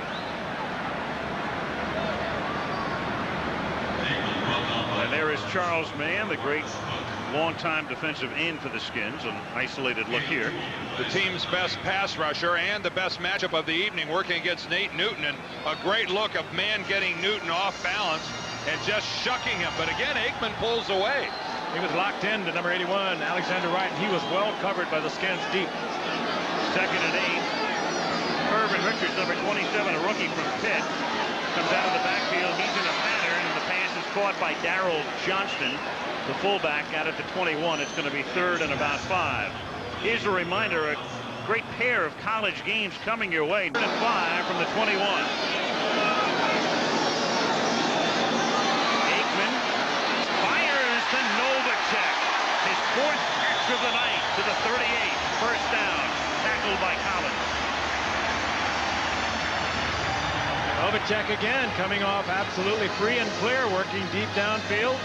And there is Charles Mann, the great longtime defensive end for the Skins. An isolated look here. The team's best pass rusher and the best matchup of the evening, working against Nate Newton, and a great look of Mann getting Newton off balance and just shucking him. But again, Aikman pulls away. He was locked in to number 81, Alexander Wright, and he was well covered by the Skins deep. 2nd and 8. Irvin Richards, number 27, a rookie from Pitt, comes out of the backfield. He's in a pattern, and the pass is caught by Darrell Johnston, the fullback, out at the 21. It's going to be 3rd and about 5. Here's a reminder, a great pair of college games coming your way. 3rd and 5 from the 21. Aikman fires to Novacek. His 4th catch of the night to the 38. First down, tackled by Collins. Novacek again coming off absolutely free and clear, working deep downfield.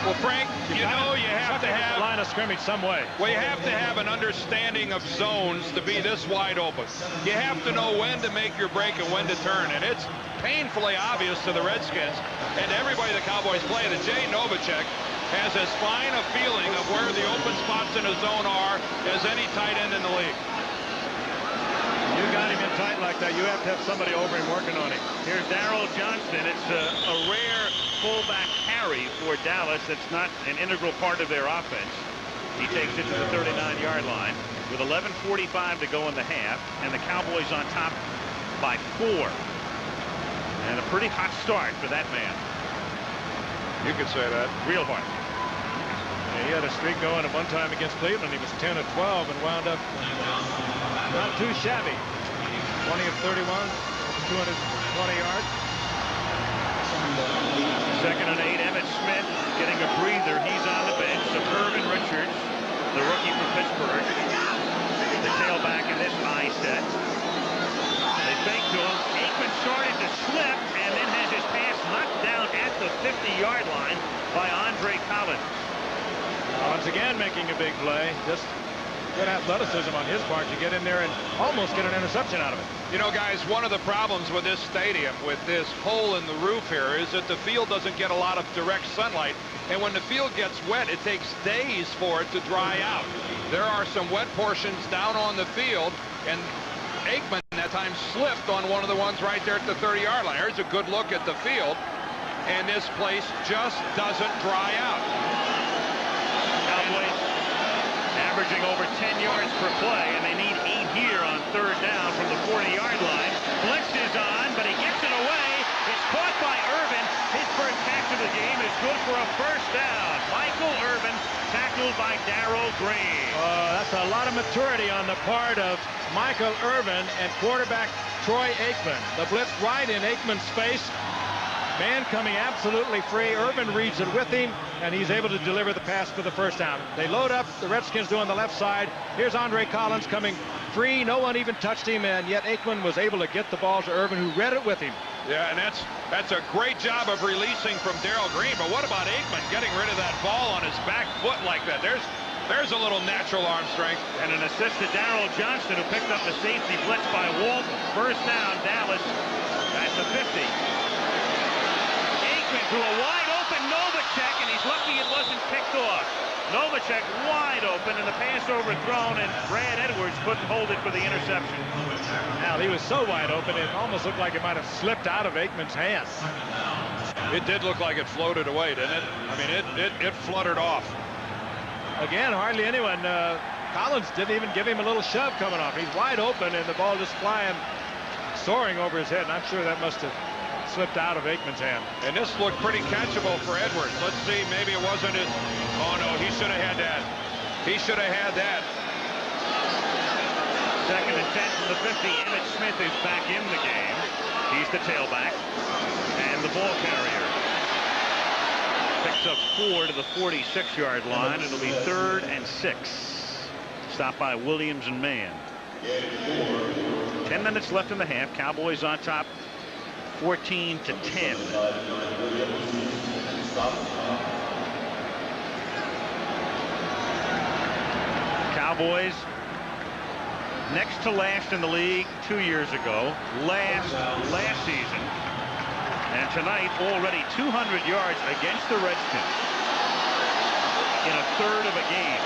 Well, Frank, you know you have to have the line of scrimmage some way. Well, you have to have an understanding of zones to be this wide open. You have to know when to make your break and when to turn, and it's painfully obvious to the Redskins and everybody the Cowboys play that Jay Novacek has as fine a feeling of where the open spots in a zone are as any tight end in the league. You got him in tight like that, you have to have somebody over him working on him. Here's Darrell Johnston. It's a rare fullback carry for Dallas. That's not an integral part of their offense. He takes it to the 39-yard line with 11:45 to go in the half, and the Cowboys on top by 4. And a pretty hot start for that man. You could say that. Real hard. Yeah, he had a streak going at one time against Cleveland. He was 10 of 12 and wound up not too shabby. 20 of 31, 220 yards. 2nd and 8. Emmitt Smith getting a breather. He's on the bench. So Irvin Richards, the rookie from Pittsburgh, the tailback in this high set. They fake to him. Aikman started to slip and then has his pass knocked down at the 50-yard line by Andre Collins. Once again making a big play. Just good athleticism on his part to get in there and almost get an interception out of it. You know, guys, one of the problems with this stadium, with this hole in the roof here, is that the field doesn't get a lot of direct sunlight. And when the field gets wet, it takes days for it to dry out. There are some wet portions down on the field, and Aikman that time slipped on one of the ones right there at the 30-yard line. Here's a good look at the field, and this place just doesn't dry out. Cowboys averaging over 10 yards per play, and they need 8 here on 3rd down from the 40-yard line. Blitz is on, but he gets it away. It's caught by Irvin. His first catch of the game is good for a 1st down. Michael Irvin tackled by Darrell Green. That's a lot of maturity on the part of Michael Irvin and quarterback Troy Aikman. The blitz right in Aikman's face. Man coming absolutely free. Irvin reads it with him, and he's able to deliver the pass for the 1st down. They load up. The Redskins do on the left side. Here's Andre Collins coming free. No one even touched him, and yet Aikman was able to get the ball to Irvin, who read it with him. Yeah, and that's a great job of releasing from Darrell Green. But what about Aikman getting rid of that ball on his back foot like that? There's a little natural arm strength. And an assist to Darrell Johnston, who picked up the safety blitz by Walton. 1st down, Dallas at the 50. To a wide-open Novacek, and he's lucky it wasn't picked off. Novacek wide open, and the pass overthrown, and Brad Edwards couldn't hold it for the interception. Now, he was so wide open, it almost looked like it might have slipped out of Aikman's hands. It did look like it floated away, didn't it? I mean, it fluttered off. Again, hardly anyone. Collins didn't even give him a little shove coming off. He's wide open, and the ball just flying, soaring over his head, and I'm sure that must have slipped out of Aikman's hand. And this looked pretty catchable for Edwards. Let's see, maybe it wasn't his. Oh no, he should have had that. He should have had that. 2nd and 10 from the 50. Emmitt Smith is back in the game. He's the tailback and the ball carrier. Picks up 4 to the 46-yard line. It'll be 3rd and 6. Stopped by Williams and Mann. 10 minutes left in the half. Cowboys on top 14-10. Cowboys next to last in the league 2 years ago, last season, and tonight already 200 yards against the Redskins in a 1/3 of a game.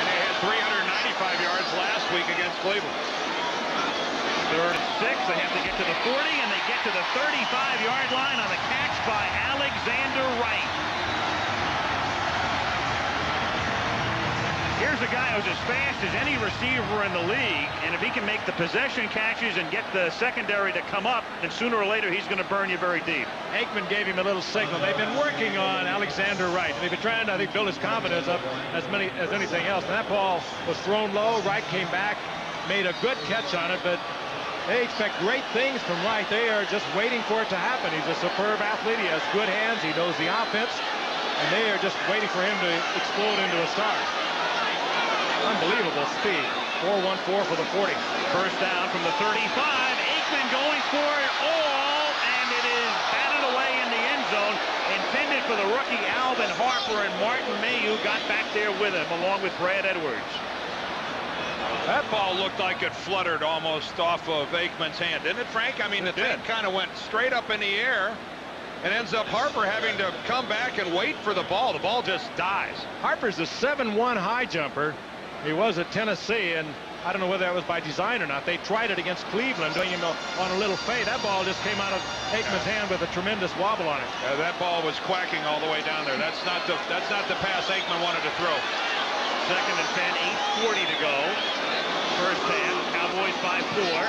And they had 395 yards last week against Cleveland. 3rd and 6. They have to get to the 40, and they get to the 35-yard line on the catch by Alexander Wright. Here's a guy who's as fast as any receiver in the league, and if he can make the possession catches and get the secondary to come up, then sooner or later he's going to burn you very deep. Aikman gave him a little signal. They've been working on Alexander Wright. They've been trying to, I think, build his confidence up as anything else. And that ball was thrown low. Wright came back, made a good catch on it, but they expect great things from Wright. They are just waiting for it to happen. He's a superb athlete. He has good hands. He knows the offense. And they are just waiting for him to explode into a star. Unbelievable speed. 4.14 for the 40. 1st down from the 35. Aikman going for it all, and it is batted away in the end zone. Intended for the rookie Alvin Harper, and Martin Mayhew got back there with him, along with Brad Edwards. That ball looked like it fluttered almost off of Aikman's hand, didn't it, Frank? I mean, the thing kind of went straight up in the air, and ends up Harper having to come back and wait for the ball. The ball just dies. Harper's a 7'1" high jumper. He was at Tennessee, and I don't know whether that was by design or not. They tried it against Cleveland, doing him on a little fade. That ball just came out of Aikman's hand with a tremendous wobble on it. That ball was quacking all the way down there. That's not the pass Aikman wanted to throw. Second and 10, 8:40 to go. First half, Cowboys by 4.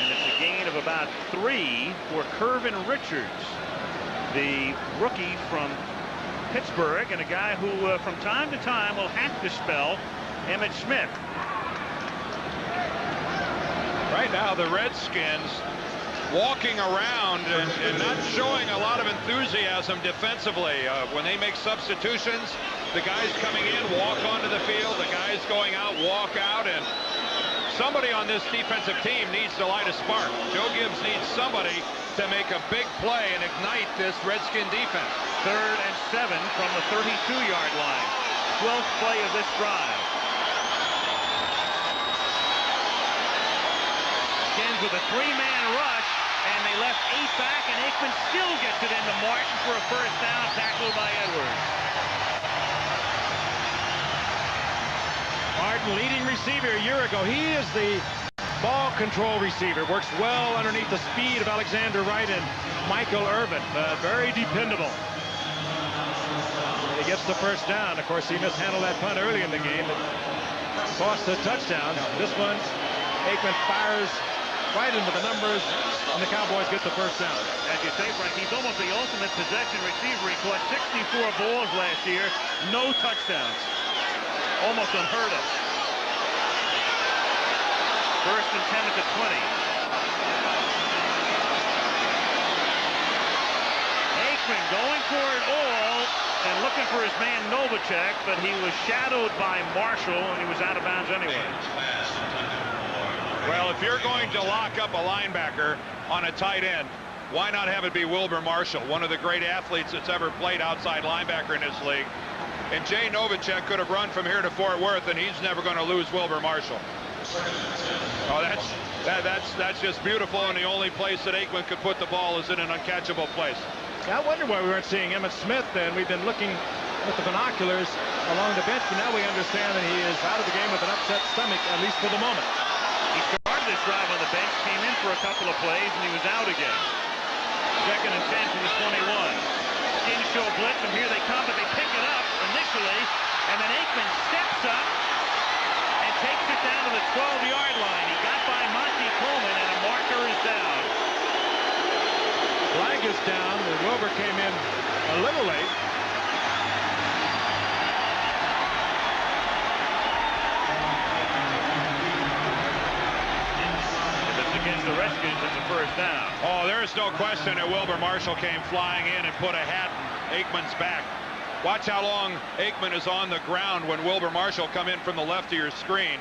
And it's a gain of about 3 for Kervin Richards, the rookie from Pittsburgh, and a guy who from time to time will have to spell Emmitt Smith. Right now, the Redskins walking around and not showing a lot of enthusiasm defensively. When they make substitutions, the guys coming in walk onto the field, the guys going out walk out, and somebody on this defensive team needs to light a spark. Joe Gibbs needs somebody to make a big play and ignite this Redskin defense. 3rd and 7 from the 32-yard line. 12th play of this drive. Skins with a 3-man rush, and they left 8 back, and Aikman still gets it into Martin for a first down, tackled by Edwards. Martin, leading receiver a year ago. He is the ball control receiver. Works well underneath the speed of Alexander Wright and Michael Irvin. Very dependable. He gets the first down. Of course, he mishandled that punt early in the game. It cost a touchdown. This one, Aikman fires right into the numbers, and the Cowboys get the first down. As you say, Frank, he's almost the ultimate possession receiver. He caught 64 balls last year, no touchdowns. Almost unheard of. First and 10 at the 20. Aikman going for it all and looking for his man Novacek, but he was shadowed by Marshall, and he was out of bounds anyway. Well, if you're going to lock up a linebacker on a tight end, why not have it be Wilbur Marshall, one of the great athletes that's ever played outside linebacker in this league? And Jay Novacek could have run from here to Fort Worth, and he's never going to lose Wilbur Marshall. Oh, that's just beautiful, and the only place that Aikman could put the ball is in an uncatchable place. I wonder why we weren't seeing Emmitt Smith then. We've been looking with the binoculars along the bench, but now we understand that he is out of the game with an upset stomach, at least for the moment. He started this drive on the bench, came in for a couple of plays, and he was out again. Second and 10 from the 21. Skins show blitz, and here they come, but they pick it up initially, and then Aikman steps up and takes it down to the 12-yard line. He got by Monty Coleman, and a marker is down. Flag is down. Wilbur came in a little late. If it's against the Redskins, it's a first down. Oh, there's no question that Wilbur Marshall came flying in and put a hat in Aikman's back. Watch how long Aikman is on the ground when Wilbur Marshall come in from the left of your screen.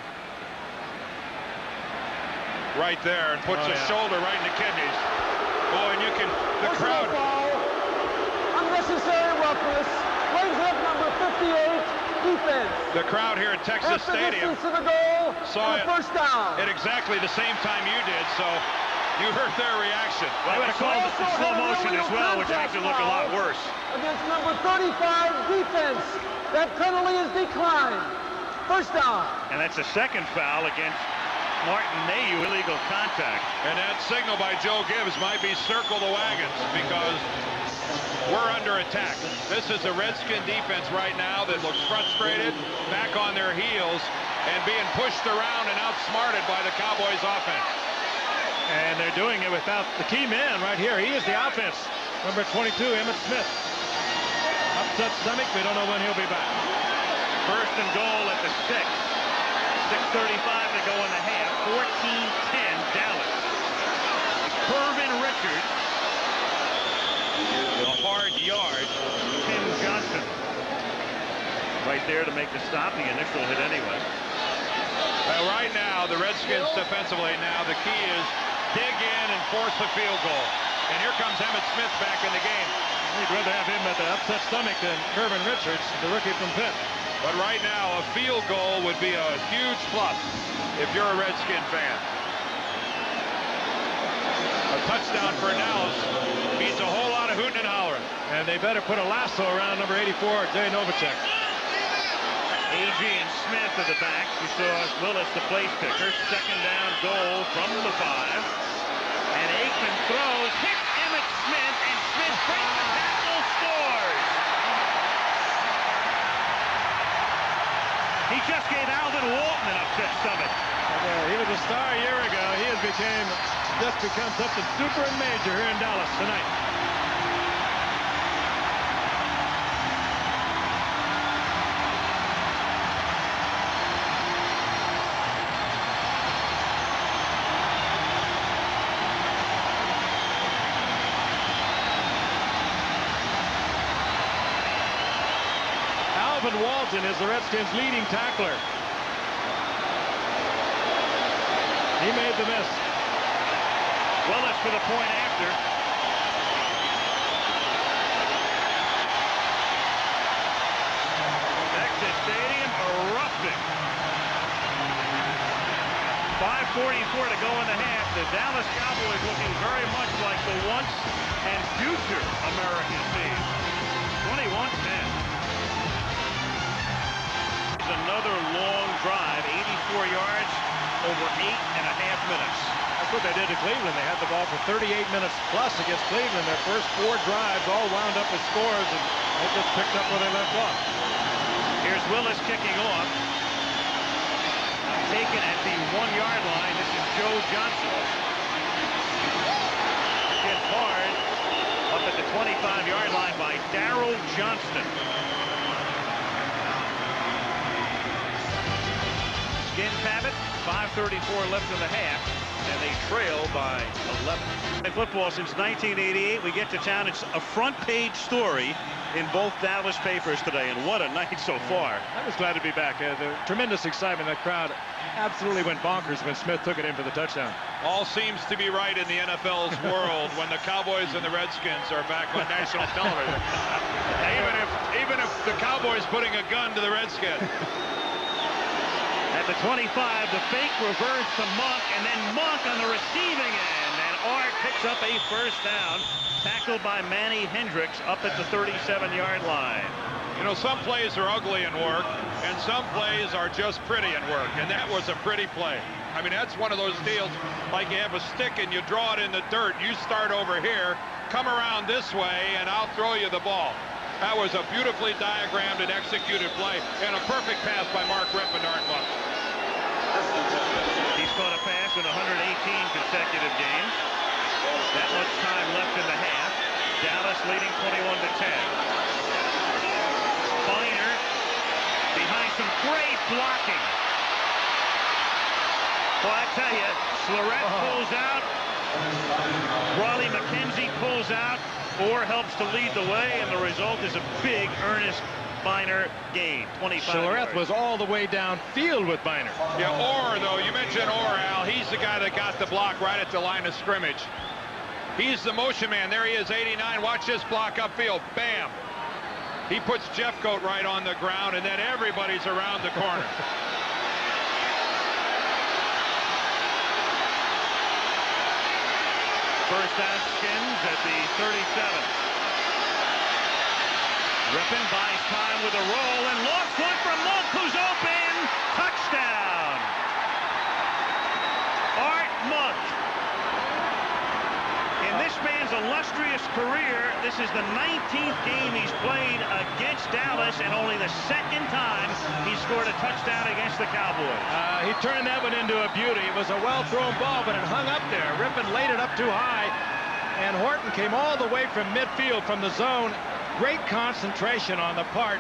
Right there, and puts his shoulder right in the kidneys. Oh, and you can, the crowd. Unnecessary roughness. Brings up number 58, defense. The crowd here at Texas Stadium to the goal, saw it first down. at exactly the same time you did, so you heard their reaction. Well, they called it in slow motion as well, which makes it look a lot worse. Against number 35, defense. That penalty is declined. First down. And that's a second foul against Martin Mayu, illegal contact. And that signal by Joe Gibbs might be circle the wagons, because we're under attack. This is a Redskin defense right now that looks frustrated, back on their heels, and being pushed around and outsmarted by the Cowboys offense. And they're doing it without the key man right here. He is the offense. Number 22, Emmitt Smith. Upset stomach. We don't know when he'll be back. First and goal at the 6. 6:35 to go in the half. 14-10 Dallas. Kervin Richards. A hard yard. Tim Johnson. Right there to make the stop. The initial hit anyway. Well, right now, the Redskins defensively now, the key is dig in and force a field goal. And here comes Emmitt Smith back in the game. We'd rather have him at the upset stomach than Kervin Richards, the rookie from Pitt. But right now, a field goal would be a huge plus if you're a Redskin fan. A touchdown for Dallas means a whole lot of hooting and hollering. And they better put a lasso around number 84, Jay Novacek. A.G. and Smith at the back. We saw Willis, the place kicker. Second down goal from the 5. And Aikman throws, hits Emmitt Smith, and Smith breaks the tackle, scores. He just gave Alvin Walton an upset stomach. He was a star a year ago. He has just become something super and major here in Dallas tonight. Alvin Walton is the Redskins' leading tackler. He made the miss. Willis for the point after. Texas Stadium erupting. 5:44 to go in the half. The Dallas Cowboys looking very much like the once and future American team. 21-10. Another long drive, 84 yards, over 8.5 minutes. That's what they did to Cleveland. They had the ball for 38 minutes plus against Cleveland. Their first 4 drives all wound up with scores, and they just picked up where they left off. Here's Willis kicking off. Taken at the 1-yard line. This is Joe Johnson. Hit hard up at the 25-yard line by Darrell Johnston. Skin Babbitt, 5:34 left in the half, and they trail by 11. In football since 1988, we get to town. It's a front-page story in both Dallas papers today, and what a night so far. I was glad to be back. The tremendous excitement. That crowd absolutely went bonkers when Smith took it in for the touchdown. All seems to be right in the NFL's world when the Cowboys and the Redskins are back on national television. even if the Cowboys putting a gun to the Redskins. At the 25, the fake reverse to Monk, and then Monk on the receiving end. And Art picks up a first down, tackled by Manny Hendricks up at the 37-yard line. You know, some plays are ugly in work, and some plays are just pretty in work, and that was a pretty play. I mean, that's one of those deals, like you have a stick and you draw it in the dirt. You start over here, come around this way, and I'll throw you the ball. That was a beautifully diagrammed and executed play, and a perfect pass by Mark Rippon to Art Monk. He's caught a pass in 118 consecutive games. That much time left in the half. Dallas leading 21-10. Biner behind some great blocking. Well, I tell you, Slurette pulls out. Raleigh McKenzie pulls out. Orr helps to lead the way, and the result is a big Ernest Biner gain. 25 Slurette yards. was all the way downfield with Biner. Yeah, Orr, though, you mentioned Orr, Al. He's the guy that got the block right at the line of scrimmage. He's the motion man. There he is, 89. Watch this block upfield. Bam. He puts Jeffcoat right on the ground, and then everybody's around the corner. First down, Skins at the 37. Rippon buys time with a roll, and long one from Monk, who's open. Touchdown. Art Monk. In this man's illustrious career, this is the 19th game he's played against Dallas, and only the second time he scored a touchdown against the Cowboys. He turned that one into a beauty. It was a well-thrown ball, but it hung up there. Rippon laid it up too high, and Horton came all the way from midfield, from the zone. Great concentration on the part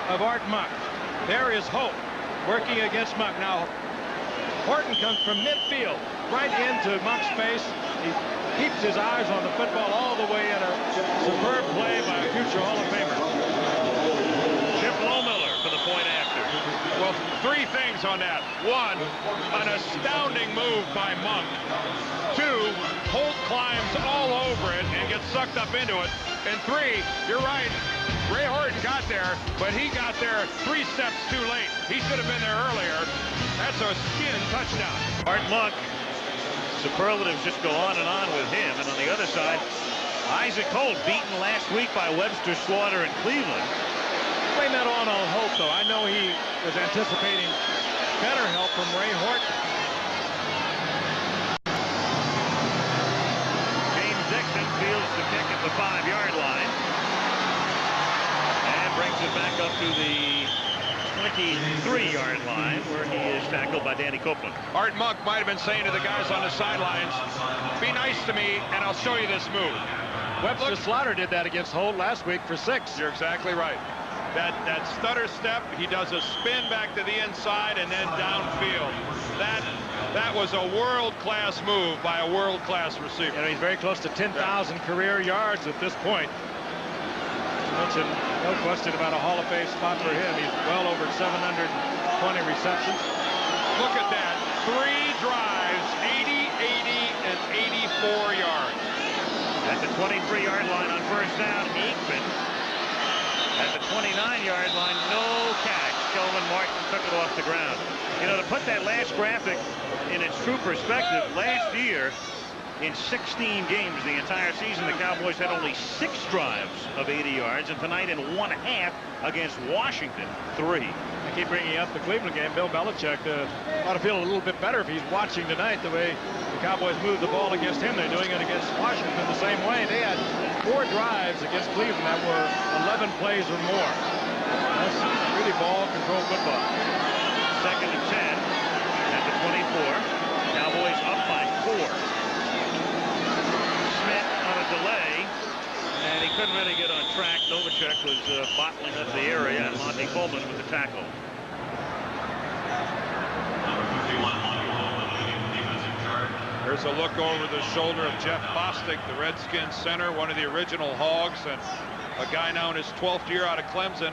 of Art Monk. There is Hope working against Monk. Now, Horton comes from midfield right into Monk's face. He keeps his eyes on the football all the way in a superb play by a future Hall of Famer. Chip Lohmiller for the point after. Well, 3 things on that. 1, an astounding move by Monk. 2, Holt climbs all over it and gets sucked up into it. And 3, you're right, Ray Horton got there, but he got there 3 steps too late. He should have been there earlier. That's a skin touchdown. Art Monk superlatives just go on and on with him. And on the other side, Isaac Holt beaten last week by Webster Slaughter in Cleveland. Blame that on Holt, though. I know he was anticipating better help from Ray Horton. James Dixon fields the kick at the 5-yard line and brings it back up to the 23-yard line, where he is tackled by Danny Copeland. Art Monk might have been saying to the guys on the sidelines, be nice to me and I'll show you this move. Webster Slaughter did that against Holt last week for 6. You're exactly right. That stutter step, he does a spin back to the inside and then downfield. That was a world-class move by a world-class receiver. You know, he's very close to 10,000 career yards at this point. You mentioned, no question about a Hall of Fame spot for him. He's well over 720 receptions. Look at that. 3 drives, 80, 80, and 84 yards. At the 23-yard line on first down, Aikman. At the 29-yard line, no catch. Kelvin Martin took it off the ground. You know, to put that last graphic in its true perspective, last year, in 16 games, the entire season, the Cowboys had only 6 drives of 80 yards, and tonight in 1/2 against Washington, 3. I keep bringing up the Cleveland game. Bill Belichick ought to feel a little bit better if he's watching tonight the way the Cowboys moved the ball against him. They're doing it against Washington the same way. They had 4 drives against Cleveland that were 11 plays or more. That's really ball-controlled football. 2nd and 10 at the 24. Cowboys up by 4. Smith on a delay, and he couldn't really get on track. Novacek was bottling up the area, and Monty Coleman with the tackle. There's a look over the shoulder of Jeff Bostic, the Redskins center, one of the original Hogs, and a guy now in his 12th year out of Clemson.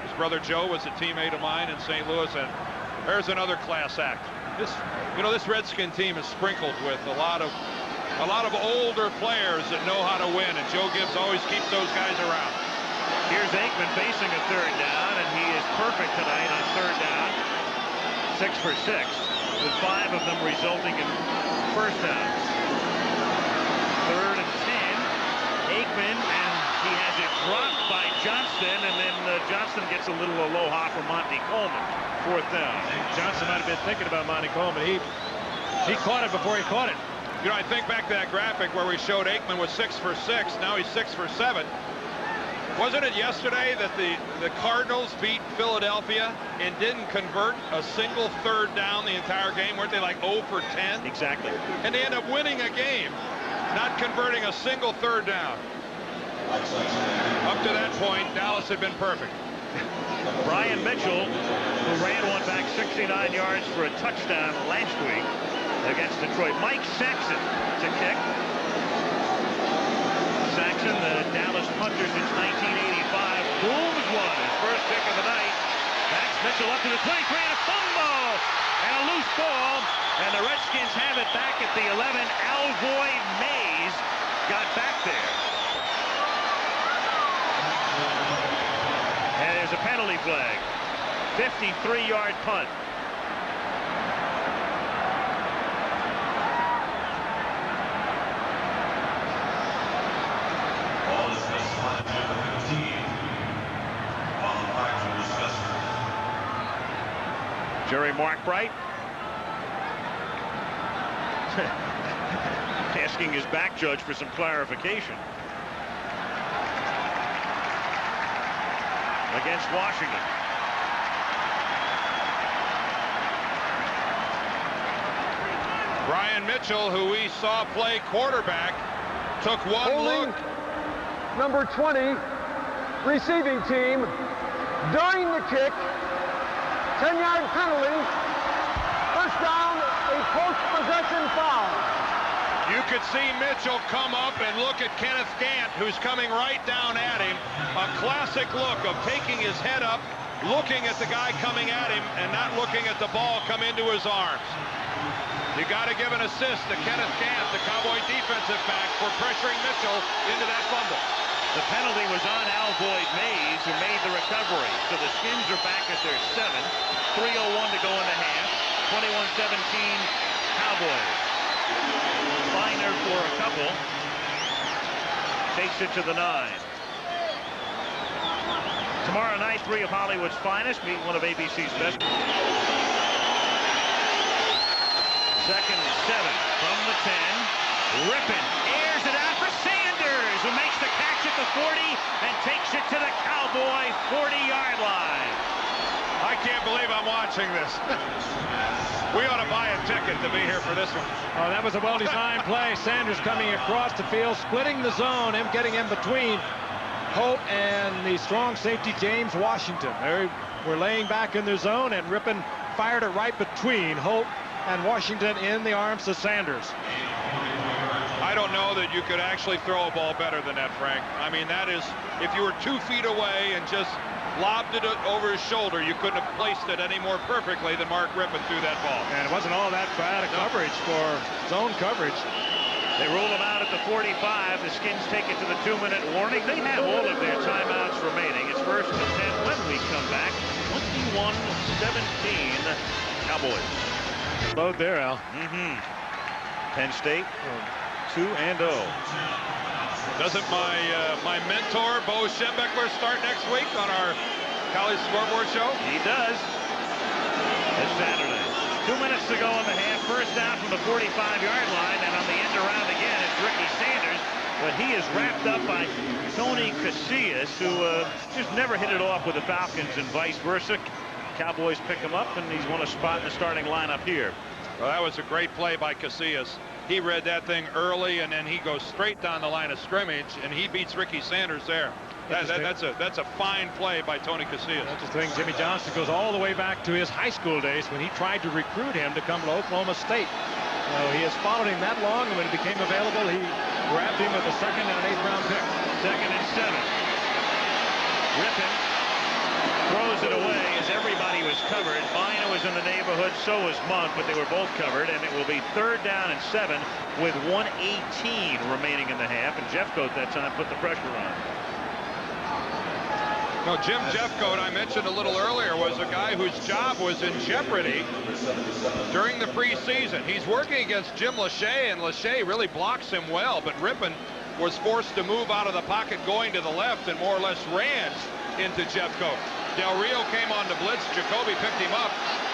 His brother Joe was a teammate of mine in St. Louis, and there's another class act. This Redskin team is sprinkled with a lot of older players that know how to win, and Joe Gibbs always keeps those guys around. Here's Aikman facing a 3rd down, and he is perfect tonight on 3rd down. 6 for 6, with 5 of them resulting in first downs. 3rd and 10. Aikman, and he has it dropped by Johnston, and then Johnston gets a little aloha from Monty Coleman. 4th down. Johnson might have been thinking about Monty Coleman. He caught it before he caught it. You know, I think back to that graphic where we showed Aikman was 6 for 6. Now he's 6 for 7. Wasn't it yesterday that the Cardinals beat Philadelphia and didn't convert a single 3rd down the entire game? Weren't they like 0 for 10? Exactly. And they end up winning a game, not converting a single 3rd down. Up to that point, Dallas had been perfect. Brian Mitchell, who ran one back 69 yards for a touchdown last week against Detroit. Mike Saxon to kick. Saxon, the Dallas punter since 1985, booms one. His first kick of the night. Backs Mitchell up to the 23 and a fumble. And a loose ball. And the Redskins have it back at the 11. Alvoy Mays got back there. And there's a penalty flag. 53-yard punt. Jerry Markbright asking his back judge for some clarification against Washington. Brian Mitchell, who we saw play quarterback, took one Holding look. number 20, receiving team, during the kick, 10-yard penalty, first down, a post-possession foul. You could see Mitchell come up and look at Kenneth Gant, who's coming right down at him. A classic look of taking his head up, looking at the guy coming at him, and not looking at the ball come into his arms. You got to give an assist to Kenneth Gant, the Cowboy defensive back, for pressuring Mitchell into that fumble. The penalty was on Alvoy Mays, who made the recovery. So the Skins are back at their 7. 3:01 to go in the half. 21-17 Cowboys. Biner for a couple. Takes it to the 9. Tomorrow night, 3 of Hollywood's finest meet one of ABC's best. 2nd and 7 from the 10. Rippon airs it out for Sanders, who makes the catch at the 40 and takes it to the Cowboy 40-yard line. I can't believe I'm watching this. We ought to buy a ticket to be here for this one. Oh, that was a well-designed play. Sanders coming across the field, splitting the zone, him getting in between Hope and the strong safety James Washington. They were laying back in their zone, and Rippon fired it right between Hope and Washington in the arms of Sanders. I don't know that you could actually throw a ball better than that, Frank. I mean, that is, if you were 2 feet away and just lobbed it over his shoulder, you couldn't have placed it any more perfectly than Mark Rippon threw that ball. And it wasn't all that bad a coverage for zone coverage. They roll him out at the 45. The Skins take it to the 2-minute warning. They have all of their timeouts remaining. It's 1st and 10 when we come back. 21-17 Cowboys. Load there, Al. Penn State 2-0. Doesn't my mentor, Bo Schembechler, start next week on our college scoreboard show? He does. This Saturday. 2 minutes to go in the half. First down from the 45-yard line, and on the end around again, it's Ricky Sanders. But he is wrapped up by Tony Casillas, who just never hit it off with the Falcons and vice versa. Cowboys pick him up, and he's won a spot in the starting lineup here. Well, that was a great play by Casillas. He read that thing early, and then he goes straight down the line of scrimmage, and he beats Ricky Sanders there. That's a fine play by Tony Casillas. Interesting. Jimmy Johnson goes all the way back to his high school days when he tried to recruit him to come to Oklahoma State. He has followed him that long, and when he became available, he grabbed him with a 2nd and an 8th round pick. 2nd and 7. Rippon throws it away as everybody was covered. Biner was in the neighborhood, so was Monk, but they were both covered, and it will be 3rd down and 7 with 1:18 remaining in the half, and Jeffcoat that time put the pressure on. No, Jim Jeffcoat, I mentioned a little earlier, was a guy whose job was in jeopardy during the preseason. He's working against Jim Lachey, and Lachey really blocks him well, but Rippon was forced to move out of the pocket going to the left and more or less ran into Jeffcoat. Del Rio came on the blitz. Jacoby picked him up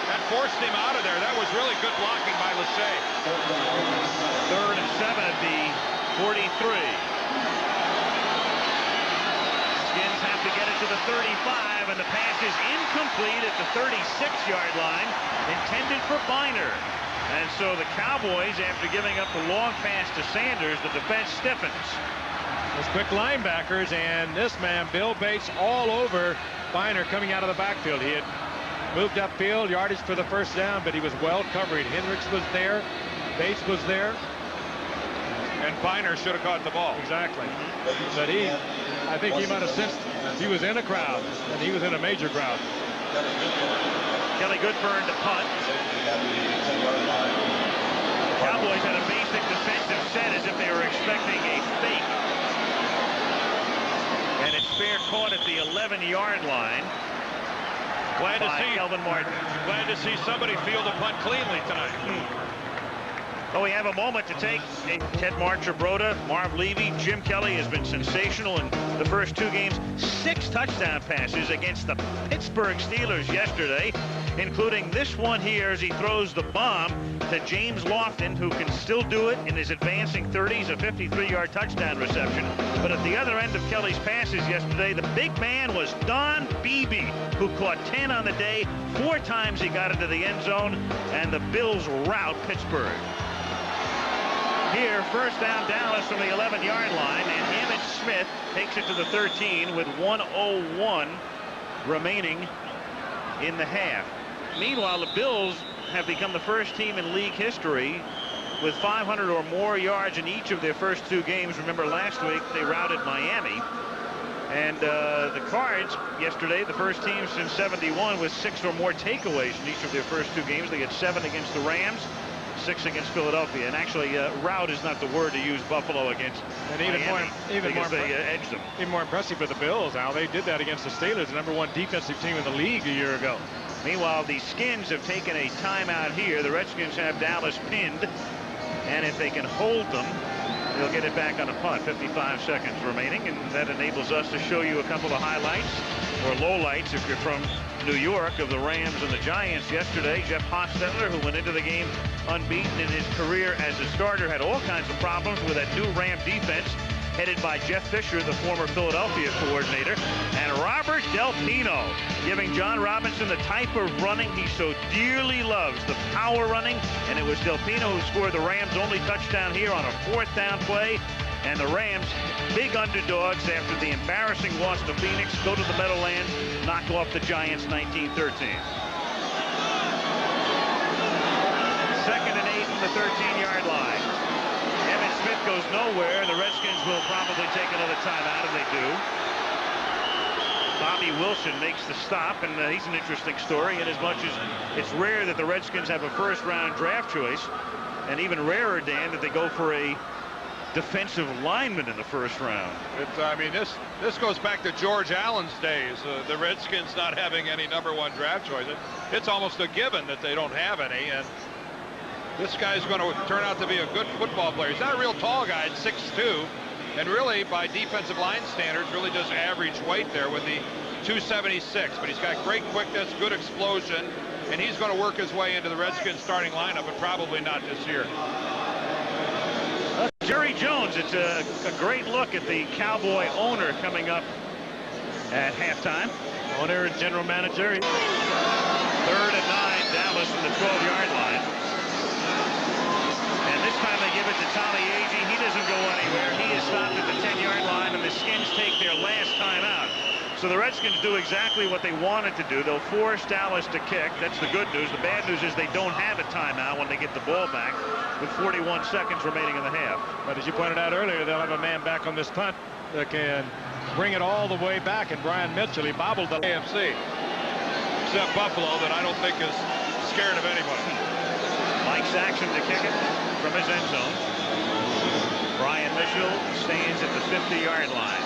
and forced him out of there. That was really good blocking by Lachey. 3rd and 7 at the 43. Skins have to get it to the 35, and the pass is incomplete at the 36-yard line, intended for Biner. And so the Cowboys, after giving up the long pass to Sanders, the defense stiffens. Those quick linebackers, and this man, Bill Bates, all over Biner coming out of the backfield. He had moved upfield, yardage for the 1st down, but he was well covered. Hendricks was there. Bates was there. And Biner should have caught the ball. Exactly. But I think he might have sensed he was in a crowd, and he was in a major crowd. Kelly Goodburn to punt. The Cowboys had a basic defensive set as if they were expecting a fake. And it's fair caught at the 11-yard line. Glad to see Kelvin Martin. Glad to see somebody field a punt cleanly tonight. Well, we have a moment to take. Ted Marchibroda, Marv Levy, Jim Kelly has been sensational in the first 2 games. 6 touchdown passes against the Pittsburgh Steelers yesterday, including this one here as he throws the bomb to James Lofton, who can still do it in his advancing 30s, a 53-yard touchdown reception. But at the other end of Kelly's passes yesterday, the big man was Don Beebe, who caught 10 on the day. 4 times he got into the end zone, and the Bills rout Pittsburgh. Here, 1st down Dallas from the 11-yard line, and Emmitt Smith takes it to the 13 with 1:01 remaining in the half. Meanwhile, the Bills have become the first team in league history with 500 or more yards in each of their first 2 games. Remember, last week they routed Miami. And the Cards yesterday, the first team since '71 with 6 or more takeaways in each of their first 2 games. They had 7 against the Rams, 6 against Philadelphia, and actually rout is not the word to use Buffalo against Miami, because they edged them. Even more impressive for the Bills, Al. They did that against the Steelers, the #1 defensive team in the league a year ago. Meanwhile, the Skins have taken a timeout here. The Redskins have Dallas pinned And if they can hold them, they'll get it back on a punt. 55 seconds remaining, and that enables us to show you a couple of highlights or lowlights if you're from New York of the Rams and the Giants yesterday. Jeff Hostetler, who went into the game unbeaten in his career as a starter, had all kinds of problems with that new Ram defense headed by Jeff Fisher, the former Philadelphia coordinator, and Robert Del Pino, giving John Robinson the type of running he so dearly loves, the power running, and it was Del Pino who scored the Rams' only touchdown here on a 4th down play. And the Rams, big underdogs after the embarrassing loss to Phoenix, go to the Meadowlands, knock off the Giants 19-13. 2nd and 8 from the 13-yard line. Evan Smith goes nowhere. The Redskins will probably take another timeout, and they do. Bobby Wilson makes the stop, and he's an interesting story in as much as it's rare that the Redskins have a first-round draft choice, and even rarer, Dan, that they go for a defensive lineman in the first round. I mean, this goes back to George Allen's days. The Redskins not having any #1 draft choice. It's almost a given that they don't have any, and this guy's going to turn out to be a good football player. He's not a real tall guy at 6'2", and really, by defensive line standards, really just average weight there with the 276. But he's got great quickness, good explosion, and he's going to work his way into the Redskins starting lineup, but probably not this year. Jerry Jones, it's a great look at the Cowboy owner coming up at halftime. Owner and general manager. 3rd and 9, Dallas from the 12-yard line. And this time they give it to Tommy Agee. He doesn't go anywhere. He is stopped at the 10-yard line, and the Skins take their last time out. So the Redskins do exactly what they wanted to do. They'll force Dallas to kick. That's the good news. The bad news is they don't have a timeout when they get the ball back with 41 seconds remaining in the half. But as you pointed out earlier, they'll have a man back on this punt that can bring it all the way back. And Brian Mitchell, he bobbled the AFC, except Buffalo, that I don't think is scared of anybody. Mike Saxon to kick it from his end zone. Brian Mitchell stands at the 50-yard line.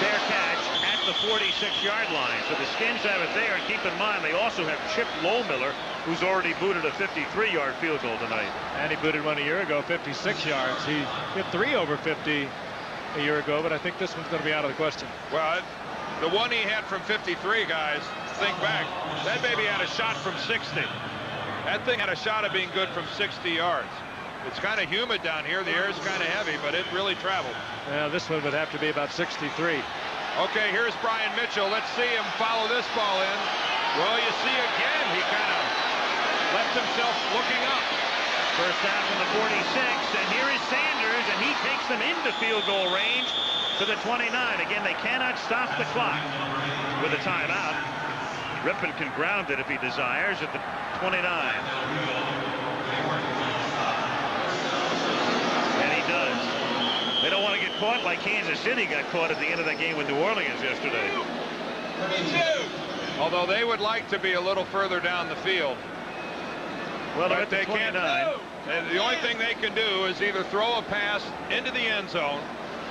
Fair catch at the 46-yard line. So the Skins have it there, and keep in mind they also have Chip Lohmiller, who's already booted a 53-yard field goal tonight. And he booted one a year ago, 56 yards. He hit 3 over 50 a year ago, but I think this one's going to be out of the question. Well, the one he had from 53, guys, think back, that baby had a shot from 60. That thing had a shot of being good from 60 yards. It's kind of humid down here. The air is kind of heavy, but it really traveled. Yeah, this one would have to be about 63. Okay, here's Brian Mitchell. Let's see him follow this ball in. Well, you see again, he kind of left himself looking up. First down from the 46, and here is Sanders, and he takes them into field goal range to the 29. Again, they cannot stop the clock with a timeout. Rippon can ground it if he desires at the 29. And he does. They don't want to get caught like Kansas City got caught at the end of that game with New Orleans yesterday. Although they would like to be a little further down the field. Well, but they can't. The only thing they can do is either throw a pass into the end zone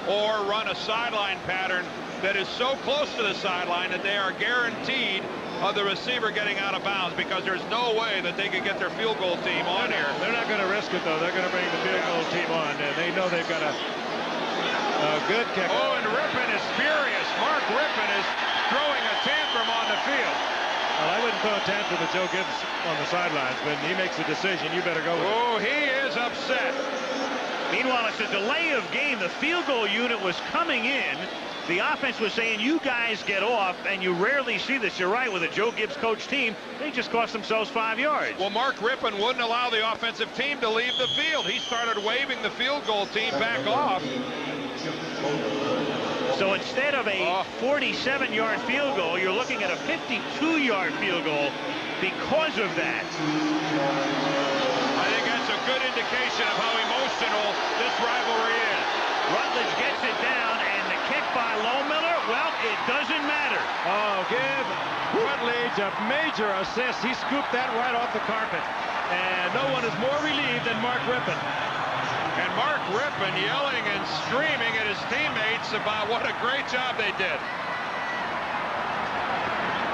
or run a sideline pattern that is so close to the sideline that they are guaranteed of the receiver getting out of bounds, because there's no way that they can get their field goal team on here. They're not going to risk it, though. They're going to bring the field goal team on, and they know they've got a good kicker. Oh, and Rippon is furious. Mark Rippon is throwing a tantrum on the field. Well, I wouldn't throw a tantrum with Joe Gibbs on the sidelines. When he makes a decision, you better go with it. Oh, he is upset. Meanwhile, it's a delay of game. The field goal unit was coming in. The offense was saying, you guys get off, and you rarely see this. You're right, with a Joe Gibbs coach team, they just cost themselves 5 yards. Well, Mark Rippon wouldn't allow the offensive team to leave the field. He started waving the field goal team back off. So instead of a 47-yard field goal, you're looking at a 52-yard field goal because of that. I think that's a good indication of how emotional this rivalry is. Rutledge gets it down, and the kick by Lohmiller, well, it doesn't matter. Oh, give Rutledge a major assist. He scooped that right off the carpet. And no one is more relieved than Mark Rippon. And Mark Rippon yelling and screaming at his teammates about what a great job they did.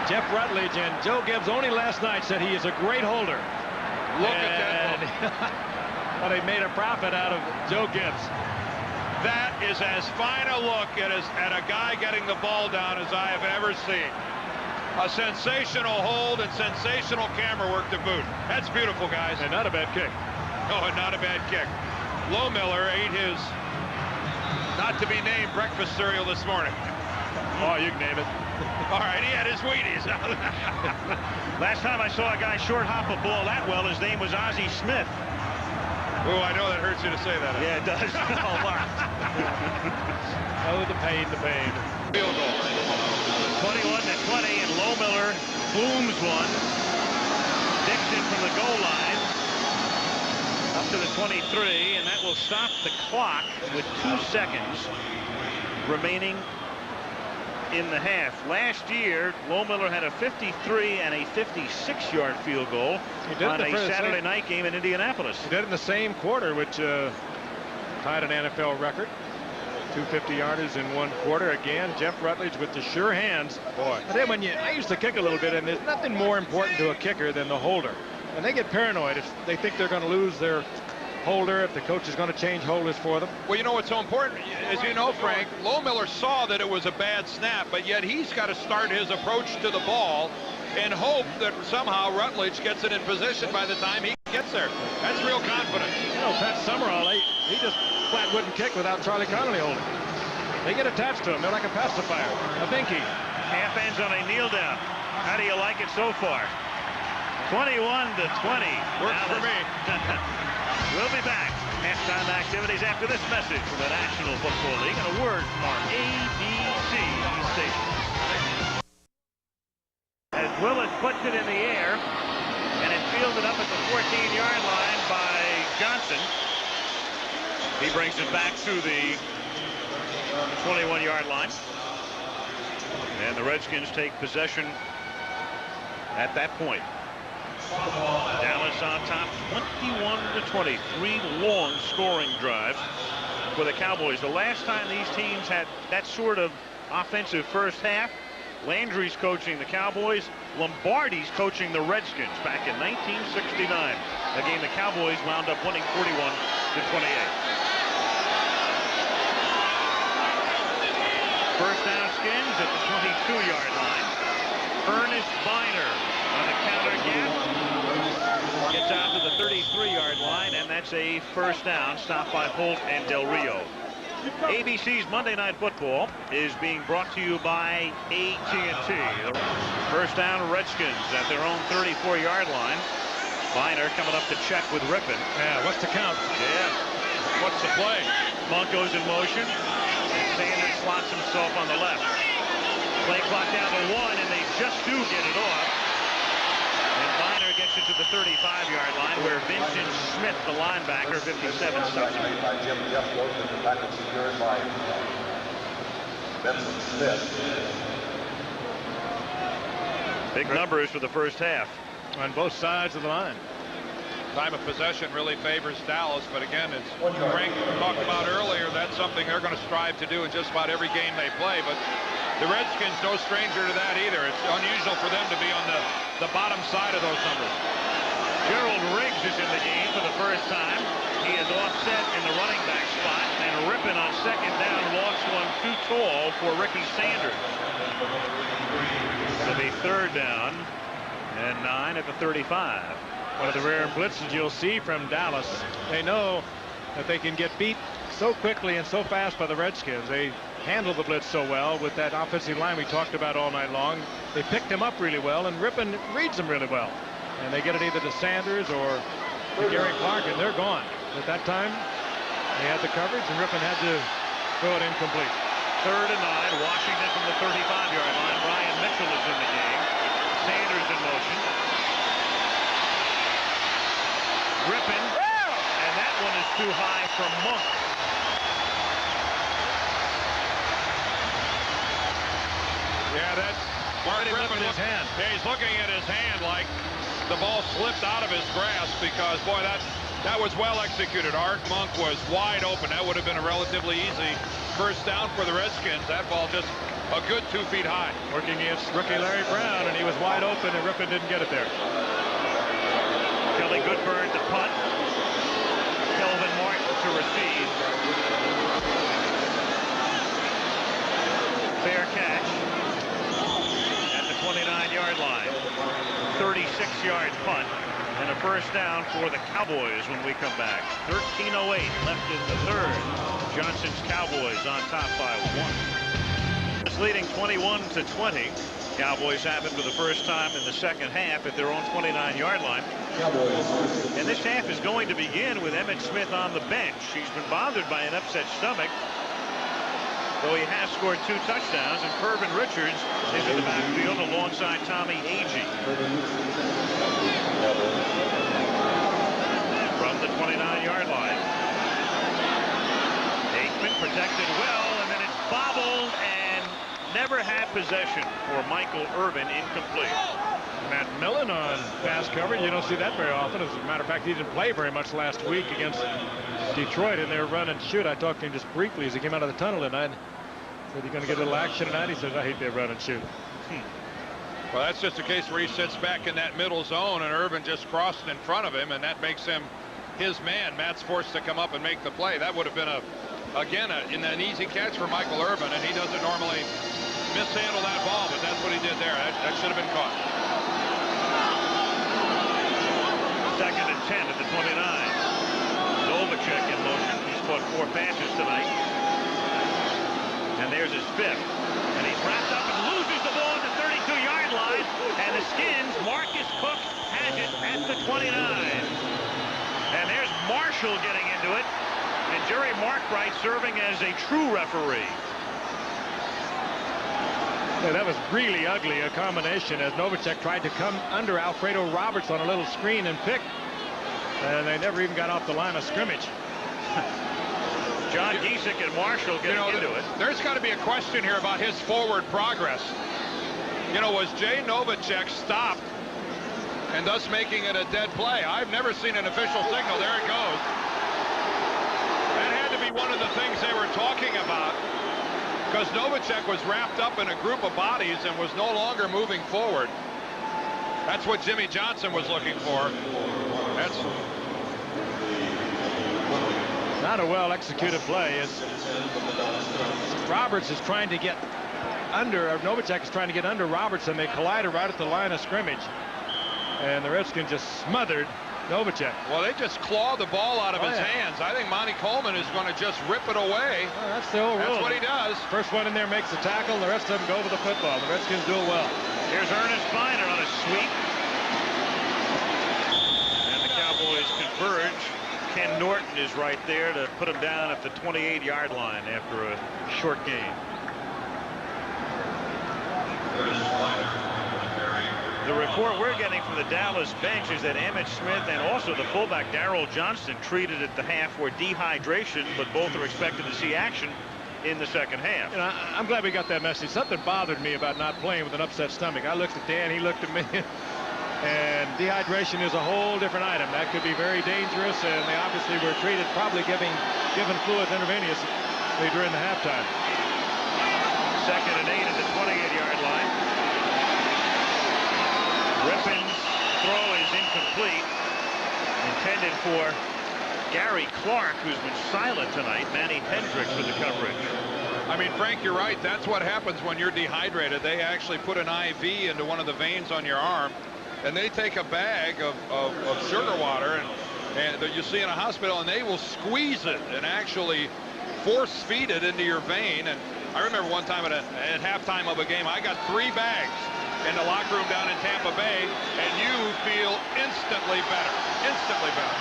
Jeff Rutledge and Joe Gibbs only last night said he is a great holder. Look at that. Well, they made a profit out of Joe Gibbs. That is as fine a look at a guy getting the ball down as I have ever seen. A sensational hold and sensational camera work to boot. That's beautiful, guys. And not a bad kick. Oh, and not a bad kick. Lohmiller ate his not-to-be-named breakfast cereal this morning. Oh, you can name it. All right, he had his Wheaties. Last time I saw a guy short hop a ball that well, his name was Ozzie Smith. Oh, I know that hurts you to say that. Yeah, it does. A lot. Oh, the pain, the pain. Field goal. 21-20, and Lohmiller booms one. Dixon from the goal line up to the 23, and that will stop the clock with 2 seconds remaining in the half. Last year, Lohmiller had a 53 and a 56-yard field goal on a Saturday night game in Indianapolis. He did it in the same quarter, which tied an NFL record. 250-yarders in one quarter. Again, Jeff Rutledge with the sure hands. Boy, I used to kick a little bit, and there's nothing more important to a kicker than the holder. And they get paranoid if they think they're going to lose their holder, if the coach is going to change holders for them. Well, you know what's so important? As you know, Frank, Lohmiller saw that it was a bad snap, but yet he's got to start his approach to the ball and hope that somehow Rutledge gets it in position by the time he gets there. That's real confidence. You know, Pat Summerall, he just flat wouldn't kick without Charlie Connolly holding. They get attached to him. They're like a pacifier, a binky. Half ends on a kneel down. How do you like it so far? 21-20. Works for me. We'll be back. Halftime activities after this message from the National Football League and a word from our ABC station. As Willett puts it in the air, and it's fielded up at the 14-yard line by Johnson. He brings it back to the 21-yard line. And the Redskins take possession at that point. Dallas on top 21-20. 3 long scoring drives for the Cowboys. The last time these teams had that sort of offensive first half, Landry's coaching the Cowboys, Lombardi's coaching the Redskins back in 1969. A game the Cowboys wound up winning 41-28. First down, Skins at the 22-yard line. Ernest Biner on the counter gap. Gets out to the 33-yard line, and that's a first down. Stopped by Holt and Del Rio. ABC's Monday Night Football is being brought to you by AT&T. First down, Redskins at their own 34-yard line. Biner coming up to check with Rippon. Yeah, what's the count? Yeah. What's the play? Monk goes in motion. And Sanders slots himself on the left. Play clock down to 1, and they just do get it off. And Biner gets it to the 35-yard line, where Vincent Smith, the linebacker, 57, stops him. Big numbers for the first half On both sides of the line. Time of possession really favors Dallas, but again, as Frank talked about earlier, that's something they're going to strive to do in just about every game they play. But the Redskins, no stranger to that either. It's unusual for them to be on the bottom side of those numbers. Gerald Riggs is in the game for the first time. He is offset in the running back spot, and Rippon on second down lost one too tall for Ricky Sanders. It'll be third down and 9 at the 35. One of the rare blitzes you'll see from Dallas. They know that they can get beat so quickly and so fast by the Redskins. They handle the blitz so well with that offensive line we talked about all night long. They picked him up really well, and Rippon reads them really well. And they get it either to Sanders or to Gary Clark, and they're gone. At that time, they had the coverage, and Rippon had to throw it incomplete. Third and 9, Washington from the 35-yard line. Brian Mitchell is in the game. Sanders in motion. Rippon, and that one is too high for Monk. Yeah, that's Mark Rippon his hand. Yeah, he's looking at his hand like the ball slipped out of his grasp, because boy, That was well executed. Art Monk was wide open. That would have been a relatively easy first down for the Redskins. That ball just a good 2 feet high. Working against rookie Larry Brown, and he was wide open, and Rippon didn't get it there. Kelly Goodburn to punt. Kelvin Martin to receive. Fair catch at the 29-yard line. 36-yard punt and a first down for the Cowboys when we come back. 13:08 left in the third. Johnson's Cowboys on top by 1. It's leading 21-20. Cowboys have it for the first time in the second half at their own 29-yard line. And this half is going to begin with Emmitt Smith on the bench. He's been bothered by an upset stomach, though he has scored 2 touchdowns, and Pervin Richards is in the backfield alongside Tommy Agee. From the 29-yard line. Aikman protected well, and then it's bobbled and never had possession for Michael Irvin, incomplete. Matt Millen on pass coverage. You don't see that very often. As a matter of fact, he didn't play very much last week against Detroit in their run and shoot. I talked to him just briefly as he came out of the tunnel tonight. Said he's going to get a little action tonight. He says, I hate their run and shoot. Well, that's just a case where he sits back in that middle zone and Irvin just crossing in front of him, and that makes him his man. Matt's forced to come up and make the play. That would have been an easy catch for Michael Irvin, and he doesn't normally mishandle that ball, but that's what he did there. That should have been caught. 2nd and 10 at the 29. Novacek in motion. He's caught 4 passes tonight. And there's his 5th. And he's wrapped up and loses the ball at the 32-yard line. And the Skins, Marcus Cook has it at the 29. And there's Marshall getting into it. And Jerry Markwright serving as a true referee. Yeah, that was really ugly, a combination, as Novacek tried to come under Alfredo Roberts on a little screen and pick. And they never even got off the line of scrimmage. John Giesick and Marshall getting into it. There's got to be a question here about his forward progress. Was Jay Novacek stopped and thus making it a dead play? I've never seen an official signal. There it goes. That had to be one of the things they were talking about, because Novacek was wrapped up in a group of bodies and was no longer moving forward. That's what Jimmy Johnson was looking for. That's not a well executed play. Roberts is trying to get under, or Novacek is trying to get under Roberts, and they collided right at the line of scrimmage. And the Redskins just smothered Novacek. Well, they just claw the ball out of his hands. I think Monty Coleman is going to just rip it away. Well, that's the old rule. That's what he does. First one in there makes the tackle. The rest of them go for the football. The Redskins do it well. Here's Ernest Finer on a sweep. And the Cowboys converge. Ken Norton is right there to put him down at the 28-yard line after a short gain. The report we're getting from the Dallas bench is that Emmitt Smith and also the fullback Darrell Johnston treated at the half for dehydration, but both are expected to see action in the second half. I'm glad we got that message. Something bothered me about not playing with an upset stomach. I looked at Dan, he looked at me, and dehydration is a whole different item. That could be very dangerous, and they obviously were treated, probably given fluids intravenously during the halftime. 2nd and 8 at the 28-yard line. Rippon's throw is incomplete. Intended for Gary Clark, who's been silent tonight. Manny Hendricks with the coverage. I mean, Frank, you're right. That's what happens when you're dehydrated. They actually put an IV into one of the veins on your arm, and they take a bag of sugar water and that you see in a hospital, and they will squeeze it and actually force feed it into your vein. And I remember one time at halftime of a game, I got 3 bags in the locker room down in Tampa Bay, and you feel instantly better. Instantly better.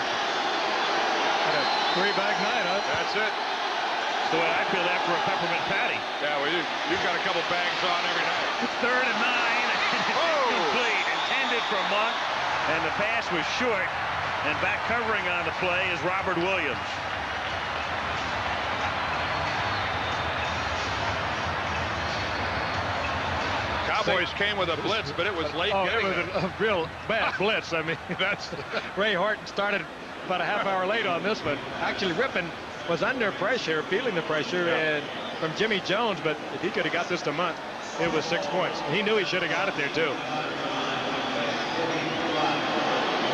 Had a 3-bag night, huh? That's it. That's the way I feel after a peppermint patty. Yeah, well, you've got a couple bags on every night. 3rd and 9. Incomplete. Intended for Monk, and the pass was short. And back covering on the play is Robert Williams. Cowboys came with a blitz, but it was late getting it was a real bad blitz. I mean, that's Ray Horton started about a half hour late on this one. Actually, Rippon was under pressure, feeling the pressure, and from Jimmy Jones, but if he could have got this to Munt, it was 6 points. He knew he should have got it there, too.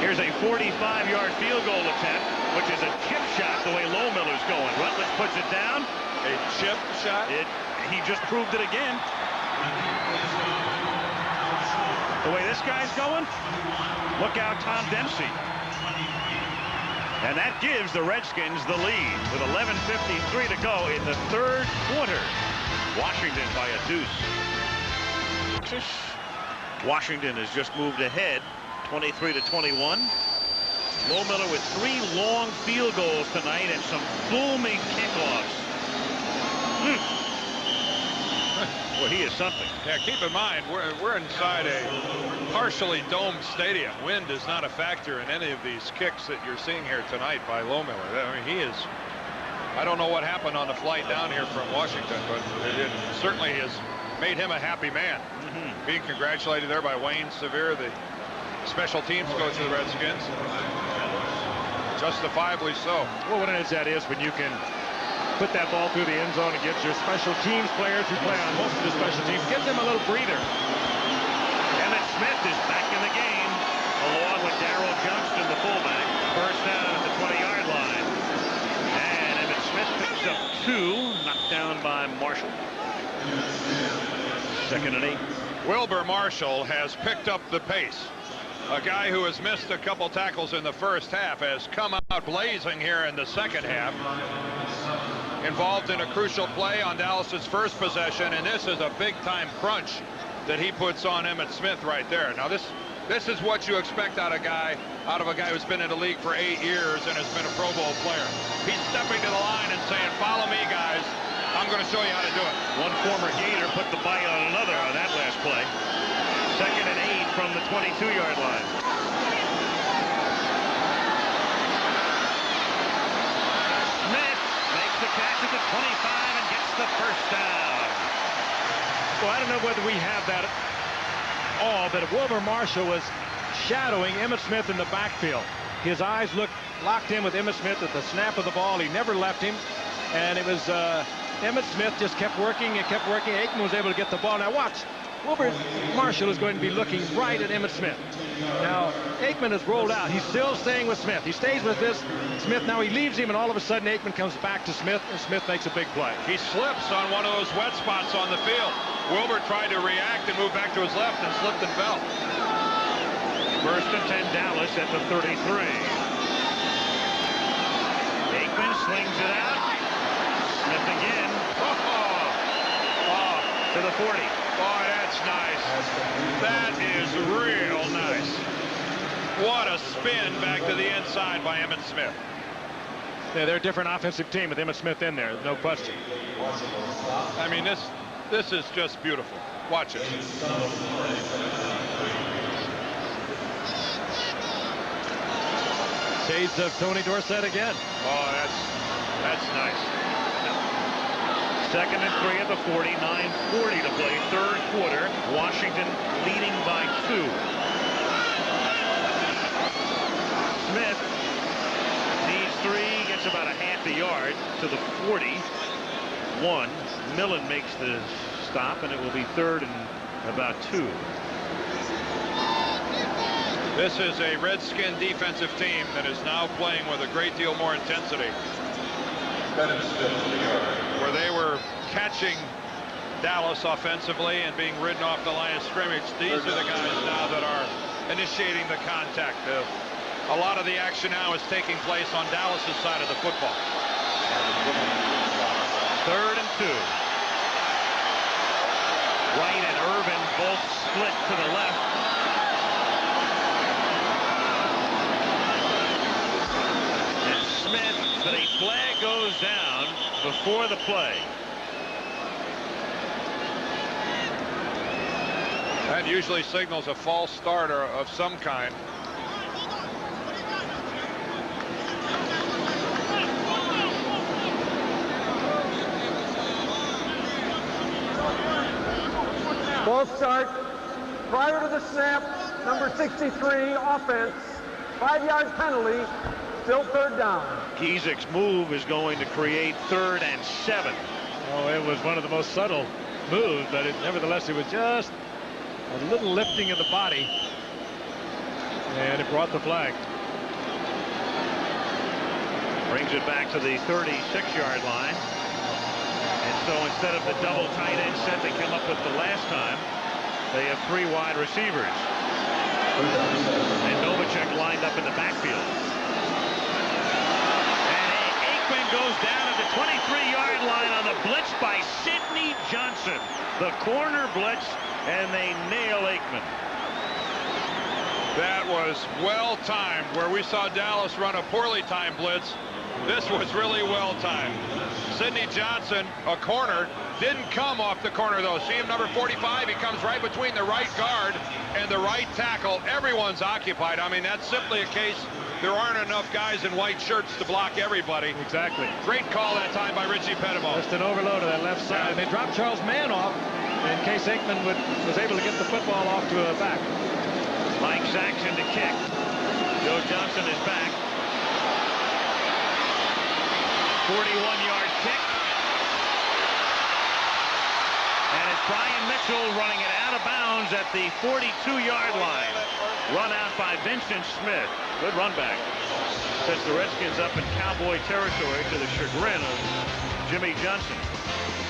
Here's a 45-yard field goal attempt, which is a chip shot the way Lohmiller's going. Rutledge puts it down. A chip shot? He just proved it again. The way this guy's going, look out Tom Dempsey. And that gives the Redskins the lead with 11:53 to go in the third quarter. Washington by a deuce. Washington has just moved ahead 23-21. Lohmiller with 3 long field goals tonight and some booming kickoffs. Well, he is something. Yeah, keep in mind, we're inside a partially domed stadium. Wind is not a factor in any of these kicks that you're seeing here tonight by Lohmiller. I mean, he is, I don't know what happened on the flight down here from Washington, but it certainly has made him a happy man. Being congratulated there by Wayne Sevier, the special teams coach of the Redskins. Justifiably so. Well, what an edge that is when you can put that ball through the end zone and get your special teams players who play on most of the special teams, gives them a little breather. Emmett Smith is back in the game, along with Darrell Johnston, the fullback. First down at the 20-yard line. And Emmett Smith picks up 2, knocked down by Marshall. 2nd and 8. Wilbur Marshall has picked up the pace. A guy who has missed a couple tackles in the first half has come out blazing here in the second half. Involved in a crucial play on Dallas's first possession, and this is a big-time crunch that he puts on Emmitt Smith right there. Now this is what you expect out of a guy who's been in the league for 8 years and has been a Pro Bowl player. He's stepping to the line and saying, "Follow me, guys. I'm going to show you how to do it." One former Gator put the bite on another on that last play. 2nd and 8 from the 22-yard line. Smith makes the catch at the 25 and gets the first down. Well, I don't know whether we have that at all, but Wilbur Marshall was shadowing Emmitt Smith in the backfield. His eyes looked locked in with Emmitt Smith at the snap of the ball. He never left him, and it was Emmitt Smith just kept working and kept working. Aikman was able to get the ball. Now watch. Wilbur Marshall is going to be looking right at Emmitt Smith. Now, Aikman has rolled out. He's still staying with Smith. He stays with this Smith. Now he leaves him, and all of a sudden Aikman comes back to Smith, and Smith makes a big play. He slips on one of those wet spots on the field. Wilbur tried to react and move back to his left and slipped and fell. 1st and 10 Dallas at the 33. Aikman slings it out. Smith again. To the 40. Boy, that's nice. That is real nice. What a spin back to the inside by Emmitt Smith. Yeah, they're a different offensive team with Emmitt Smith in there, no question. I mean, this is just beautiful. Watch it. Shades of Tony Dorsett again. Oh, that's nice. 2nd and 3 at the 40, 9:40 to play, third quarter. Washington leading by 2. Smith needs 3, gets about a half a yard to the 41. Millen makes the stop, and it will be 3rd and about 2. This is a Redskin defensive team that is now playing with a great deal more intensity. Where they were catching Dallas offensively and being ridden off the line of scrimmage, these are the guys now that are initiating the contact. A lot of the action now is taking place on Dallas's side of the football. 3rd and 2. White and Irvin both split to the left. And Smith, but a flag goes down before the play. That usually signals a false start of some kind. False start. Prior to the snap, number 63 offense, 5-yard penalty to still third down. Giesecke's move is going to create 3rd and 7. Oh, it was one of the most subtle moves, but nevertheless, it was just a little lifting of the body, and it brought the flag. Brings it back to the 36-yard line. And so instead of the double tight end set they came up with the last time, they have 3 wide receivers. And Novacek lined up in the backfield. And Aikman goes down at the 23-yard line on the blitz by Sidney Johnson. The corner blitz, and they nail Aikman. That was well timed. Where we saw Dallas run a poorly timed blitz, this was really well timed. Sidney Johnson, a corner, didn't come off the corner though. See him, number 45, he comes right between the right guard and the right tackle. Everyone's occupied. I mean, that's simply a case there aren't enough guys in white shirts to block everybody. Exactly. Great call that time by Richie Petitbon. Just an overload of that left side. They dropped Charles Mann off in case Aikman was able to get the football off to a back. Mike Saxon to kick. Joe Johnson is back. 41-yard kick. And it's Brian Mitchell running it out of bounds at the 42-yard line. Run out by Vincent Smith. Good run back. Sets the Redskins up in Cowboy territory to the chagrin of Jimmy Johnson.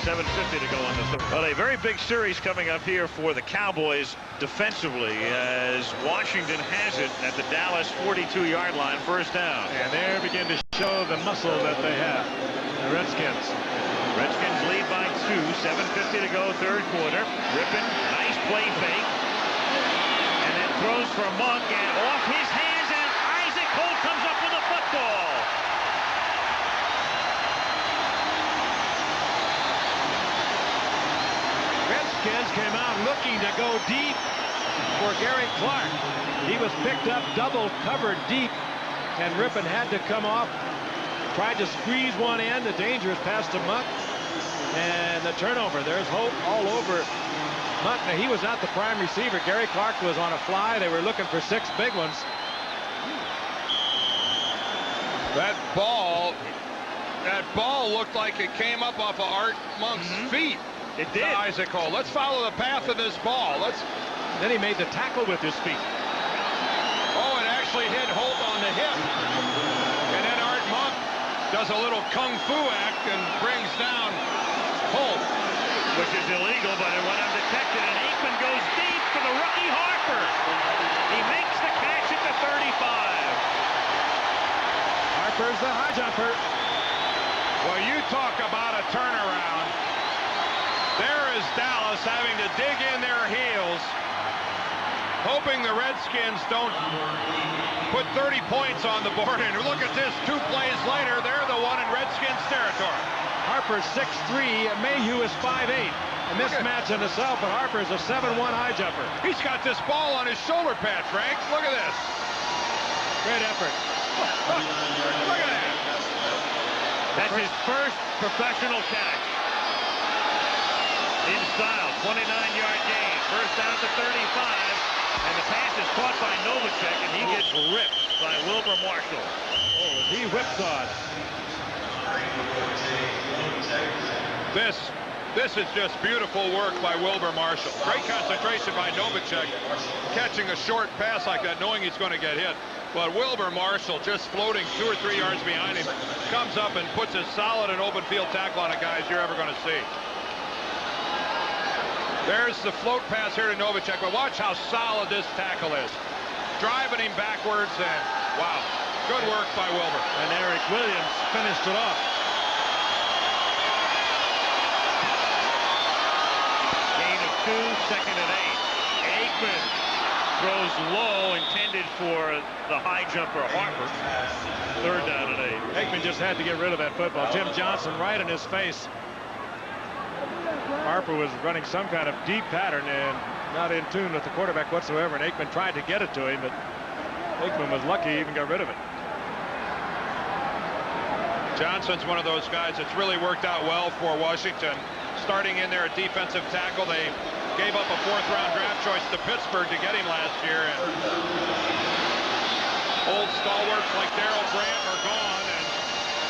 7:50 to go on the third. Well, a very big series coming up here for the Cowboys defensively as Washington has it at the Dallas 42-yard line, 1st down. And they begin to show the muscle that they have, the Redskins. Redskins lead by 2, 7:50 to go, 3rd quarter. Rippon, nice play fake. And then throws for Monk, and off his hands, and Isaac Holt comes up with a football. Redskins came out looking to go deep for Gary Clark. He was picked up double covered deep, and Rippon had to come off. Tried to squeeze one in. The dangerous pass to Monk, and the turnover. There's Holt all over Monk. Now, he was not the prime receiver. Gary Clark was on a fly. They were looking for 6 big ones. That ball looked like it came up off of Art Monk's feet. It did. Isaac Holt. Let's follow the path of this ball. Then he made the tackle with his feet. Oh, it actually hit Holt on the hip. And then Art Monk does a little kung fu act and brings down Holt. Which is illegal, but it went undetected, and Aikman goes deep for the rookie Harper. He makes the catch at the 35. Harper's the high jumper. Well, you talk about a turnaround. There is Dallas having to dig in their heels, hoping the Redskins don't put 30 points on the board. And look at this, 2 plays later, they're the one in Redskins territory. Harper's 6'3", Mayhew is 5'8". A mismatch in itself, but Harper's a 7'1" high jumper. He's got this ball on his shoulder pad, Frank. Look at this. Great effort. Look at that. That's his first professional catch. In style, 29-yard gain. 1st down to 35. And the pass is caught by Novacek, and he gets ripped by Wilbur Marshall. Oh, he whipsawed. This is just beautiful work by Wilbur Marshall. Great concentration by Novacek, catching a short pass like that, knowing he's going to get hit. But Wilbur Marshall, just floating 2 or 3 yards behind him, comes up and puts as solid an open field tackle on a guy as you're ever going to see. There's the float pass here to Novacek, but watch how solid this tackle is. Driving him backwards, and wow, good work by Wilbur. And Eric Williams finished it off. Gain of 2, 2nd and 8. Aikman throws low, intended for the high jumper Harper. 3rd down and 8. Aikman just had to get rid of that football. Jim Johnson right in his face. Harper was running some kind of deep pattern and not in tune with the quarterback whatsoever, and Aikman tried to get it to him, but Aikman was lucky he even got rid of it. Johnson's one of those guys that's really worked out well for Washington. Starting in there at defensive tackle, they gave up a 4th-round draft choice to Pittsburgh to get him last year. And Old stalwarts like Darrell Grant are gone, and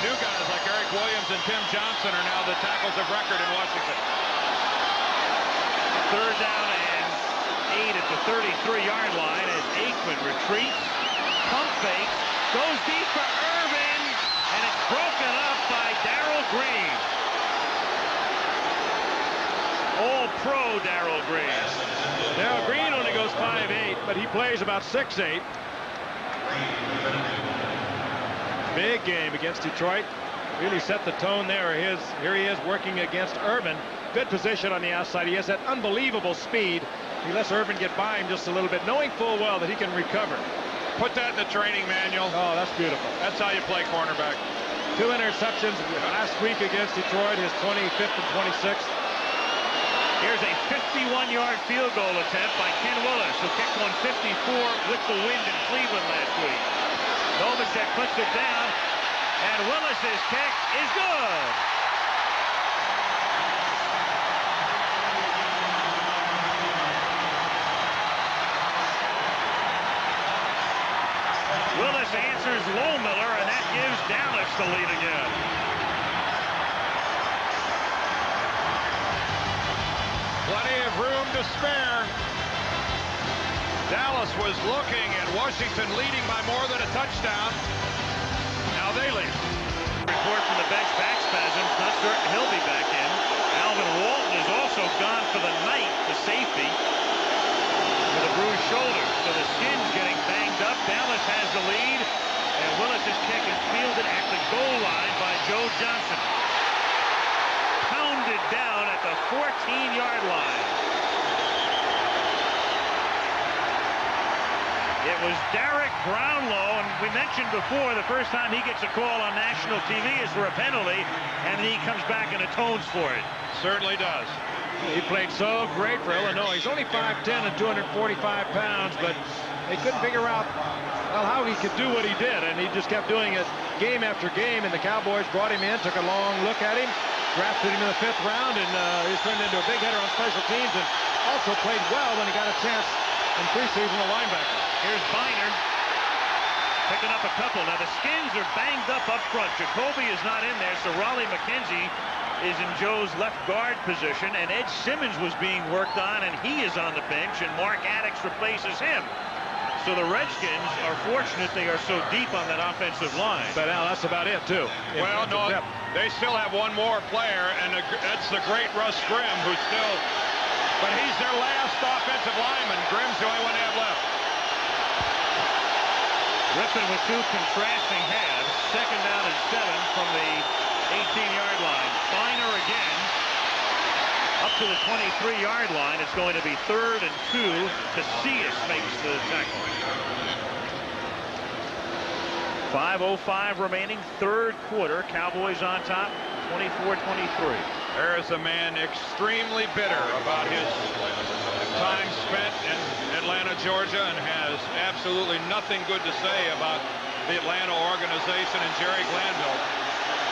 new guys like Eric Williams and Tim Johnson are now the tackles of record in Washington. Third down and 8 at the 33-yard line as Aikman retreats. Pump fake. Goes deep for Irvin. And it's broken up by Darrell Green. All-pro Darrell Green. Darrell Green only goes 5'8", but he plays about 6'8". Big game against Detroit. Really set the tone there. Here he is working against Irvin. Good position on the outside. He has that unbelievable speed. He lets Irvin get by him just a little bit, knowing full well that he can recover. Put that in the training manual. Oh, that's beautiful. That's how you play cornerback. 2 interceptions last week against Detroit, his 25th and 26th. Here's a 51-yard field goal attempt by Ken Willis, who kicked 154 with the wind in Cleveland last week. Novacek puts it down, and Willis's kick is good. Willis answers Lohmiller, and that gives Dallas the lead again. Plenty of room to spare. Dallas was looking at Washington leading by more than a touchdown. Now they lead. Report from the bench, back spasms. Not certain he'll be back in. Alvin Walton is also gone for the night, the safety, with a bruised shoulder. So the Skins getting banged up. Dallas has the lead, and Willis's kick is fielded at the goal line by Joe Johnson. Pounded down at the 14-yard line. It was Derek Brownlow, and we mentioned before the first time he gets a call on national TV is for a penalty, and he comes back and atones for it. Certainly does. He played so great for Illinois. He's only 5'10" and 245 pounds, but they couldn't figure out, well, how he could do what he did, and he just kept doing it game after game, and the Cowboys brought him in, took a long look at him, drafted him in the 5th round, and he's turned into a big hitter on special teams, and also played well when he got a chance in preseason a linebacker. Here's Biner picking up a couple. Now the Skins are banged up front. Jacoby is not in there, so Raleigh McKenzie is in Joe's left guard position, and Ed Simmons was being worked on, and he is on the bench, and Mark Addix replaces him. So the Redskins are fortunate they are so deep on that offensive line. But Al, that's about it, too. Well, no, they still have one more player, and that's the great Russ Grimm, who's still, but he's their last offensive lineman. Grimm's the only one they have left. Rippon with 2 contrasting halves. 2nd down and 7 from the 18-yard line. Biner again up to the 23-yard line. It's going to be 3rd and 2. Casillas makes the tackle. 5:05 remaining, 3rd quarter. Cowboys on top, 24-23. There is a man extremely bitter about his time spent in Atlanta, Georgia, and has absolutely nothing good to say about the Atlanta organization and Jerry Glanville.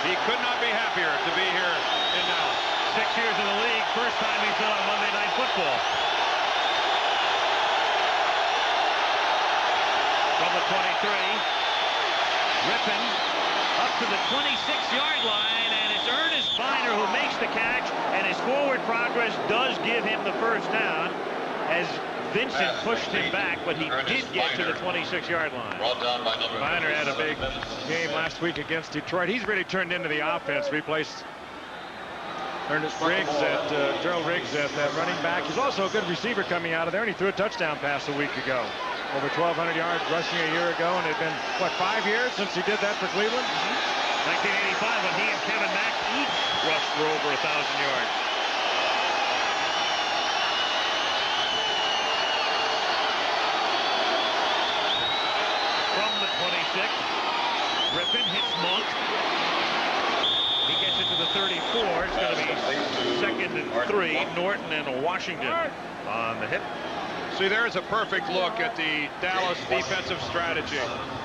He could not be happier to be here in Dallas. 6 years in the league, first time he's been on Monday Night Football. From the 23, Rippon up to the 26-yard line, and it's Ernest Biner who makes the catch, and his forward progress does give him the first down as Vincent pushed him back, but he did get to the 26-yard line. Biner had a big game last week against Detroit. He's really turned into the offense, replaced Ernest Riggs Gerald Riggs at that running back. He's also a good receiver coming out of there, and he threw a touchdown pass a week ago. Over 1,200 yards rushing a year ago, and it's been, what, 5 years since he did that for Cleveland? 1985, when he and Kevin Mack each rushed for over 1,000 yards. From the 26, Rippon hits Monk. He gets it to the 34. It's going to be 2nd and 3. Norton and Washington on the hit. See, there's a perfect look at the Dallas defensive strategy.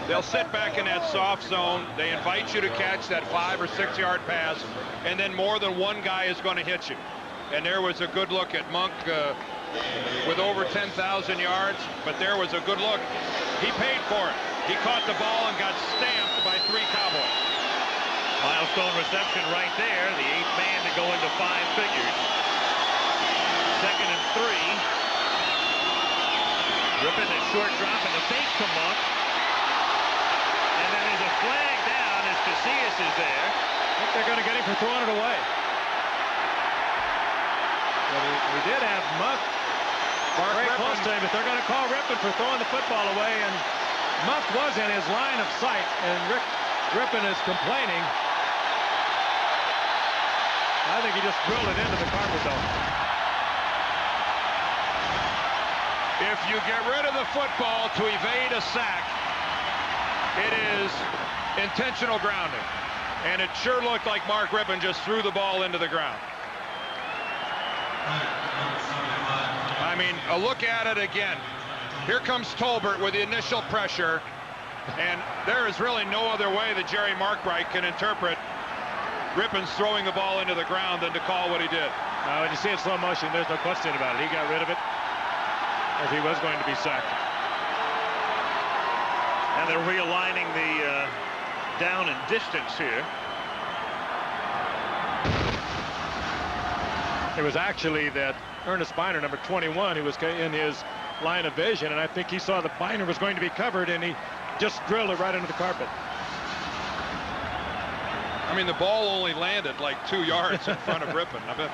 They'll sit back in that soft zone. They invite you to catch that 5 or 6 yard pass, and then more than one guy is going to hit you. And there was a good look at Monk with over 10,000 yards, but there was a good look. He paid for it. He caught the ball and got stamped by 3 Cowboys. Milestone reception right there. The 8th man to go into 5 figures. 2nd and 3. Rippon a short drop and a fake to Monk. And then there's a flag down as Casillas is there. I think they're going to get him for throwing it away. But we did have Monk very close to him, but they're going to call Rippon for throwing the football away. And Monk was in his line of sight, and Rippon is complaining. I think he just drilled it into the carpet, though. If you get rid of the football to evade a sack, it is intentional grounding. And it sure looked like Mark Rippon just threw the ball into the ground. I mean, a look at it again. Here comes Tolbert with the initial pressure. And there is really no other way that Jerry Markbright can interpret Rippon's throwing the ball into the ground than to call what he did. When you see it slow motion, there's no question about it. He got rid of it if he was going to be sacked. And they're realigning the down and distance here. It was actually that Ernest Biner, number 21, who was in his line of vision, and I think he saw that Biner was going to be covered, and he just drilled it right into the carpet. I mean, the ball only landed like 2 yards in front of Rippon. I bet.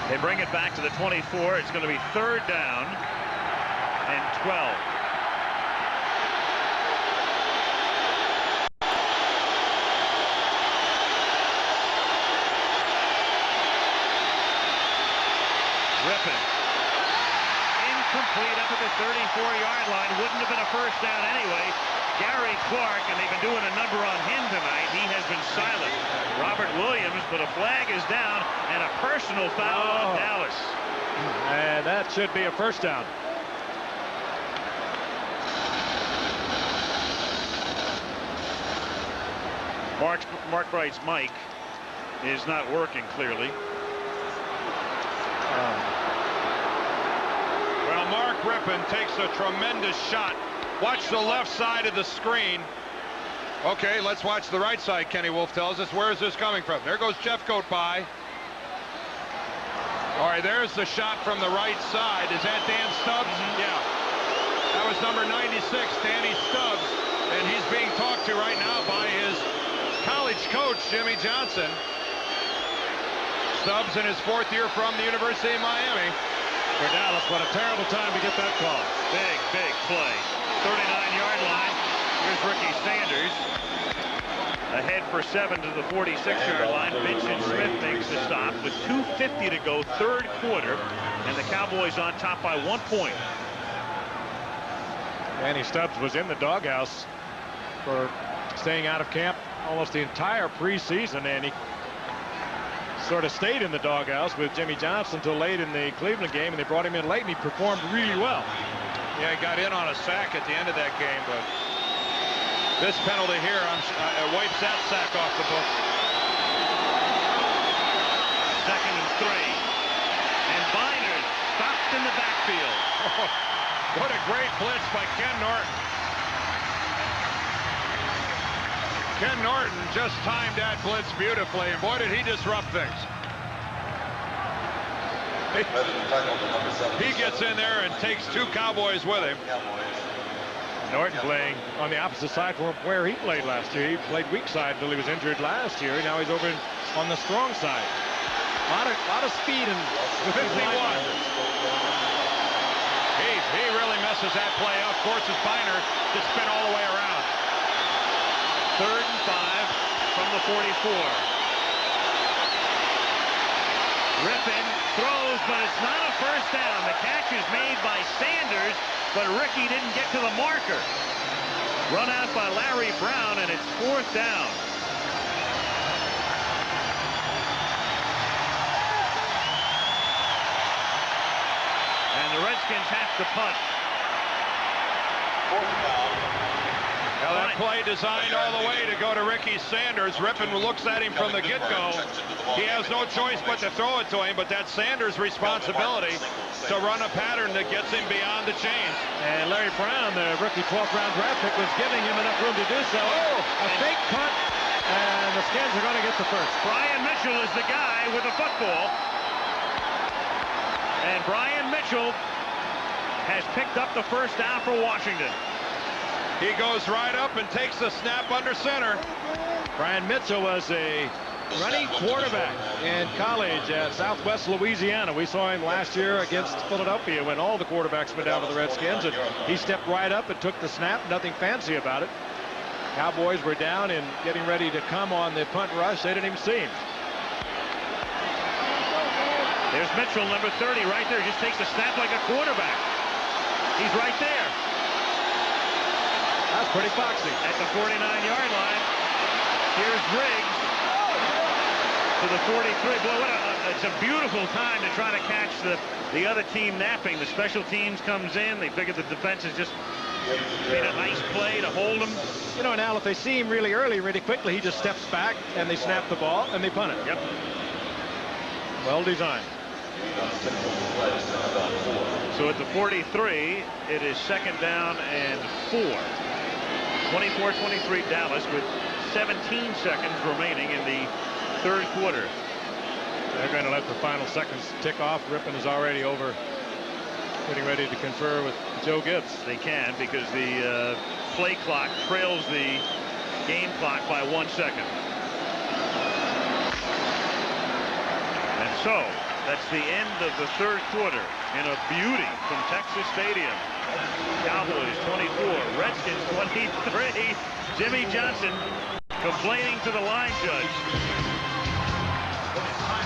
They bring it back to the 24. It's going to be 3rd down and 12. Rippon. Incomplete up at the 34-yard line. Wouldn't have been a first down anyway. Gary Clark, and they've been doing a number on him tonight. He has been silent. Robert Williams, but a flag is down and a personal foul on Dallas. And that should be a first down. Markbright's mic is not working clearly. Well, Mark Rippon takes a tremendous shot. Watch the left side of the screen. Okay, let's watch the right side, Kenny Wolf tells us. Where is this coming from? There goes Jeffcoat by. All right, there's the shot from the right side. Is that Dan Stubbs? Yeah. That was number 96, Danny Stubbs. And he's being talked to right now by his college coach, Jimmy Johnson. Stubbs in his 4th year from the University of Miami. For Dallas, what a terrible time to get that call. Big play. 39-yard line. Here's Ricky Sanders. Ahead for 7 to the 46-yard line. Vincent Smith makes the stop with 2:50 to go, 3rd quarter, and the Cowboys on top by 1 point. Danny Stubbs was in the doghouse for staying out of camp almost the entire preseason, and he sort of stayed in the doghouse with Jimmy Johnson until late in the Cleveland game, and they brought him in late, and he performed really well. Yeah, he got in on a sack at the end of that game, but this penalty here wipes that sack off the book. 2nd and 3. And Biner stopped in the backfield. What a great blitz by Ken Norton. Ken Norton just timed that blitz beautifully, and boy, did he disrupt things. He gets in there and takes 2 Cowboys with him. Norton playing on the opposite side from where he played last year. He played weak side until he was injured last year. Now he's over on the strong side. A lot of speed and 51. He really messes that play up. Forces Biner to spin all the way around. 3rd and 5 from the 44. Rippon throws, but it's not a first down. The catch is made by Sanders, but Ricky didn't get to the marker. Run out by Larry Brown, and it's 4th down. And the Redskins have to punt. 4th down. Now that play designed all the way to go to Ricky Sanders. Rippon looks at him from the get-go. He has no choice but to throw it to him, but that's Sanders' responsibility. to run a pattern that gets him beyond the chains. And Larry Brown, the rookie 12th round draft pick, was giving him enough room to do so. A fake punt, and the Skins are going to get the first. Brian Mitchell is the guy with the football. And Brian Mitchell has picked up the first down for Washington. He goes right up and takes the snap under center. Brian Mitchell was a running quarterback in college at Southwest Louisiana. We saw him last year against Philadelphia when all the quarterbacks went down to the Redskins, and he stepped right up and took the snap. Nothing fancy about it. Cowboys were down and getting ready to come on the punt rush. They didn't even see him. There's Mitchell, number 30, right there. Just takes the snap like a quarterback. He's right there. That's pretty foxy. At the 49-yard line. Here's Riggs to the 43. Boy, it's a beautiful time to try to catch the other team napping. The special teams comes in. They figure the defense has just made a nice play to hold them. You know, now if they see him really early, really quickly, he just steps back and they snap the ball and they punt it. Yep. Well designed. So at the 43, it is second down and 4. 24-23 Dallas with 17 seconds remaining in the third quarter. They're going to let the final seconds tick off. Rippon is already over, getting ready to confer with Joe Gibbs. They can, because the play clock trails the game clock by 1 second. And so that's the end of the third quarter in a beauty from Texas Stadium. Cowboys 24, Redskins 23. Jimmy Johnson complaining to the line judge.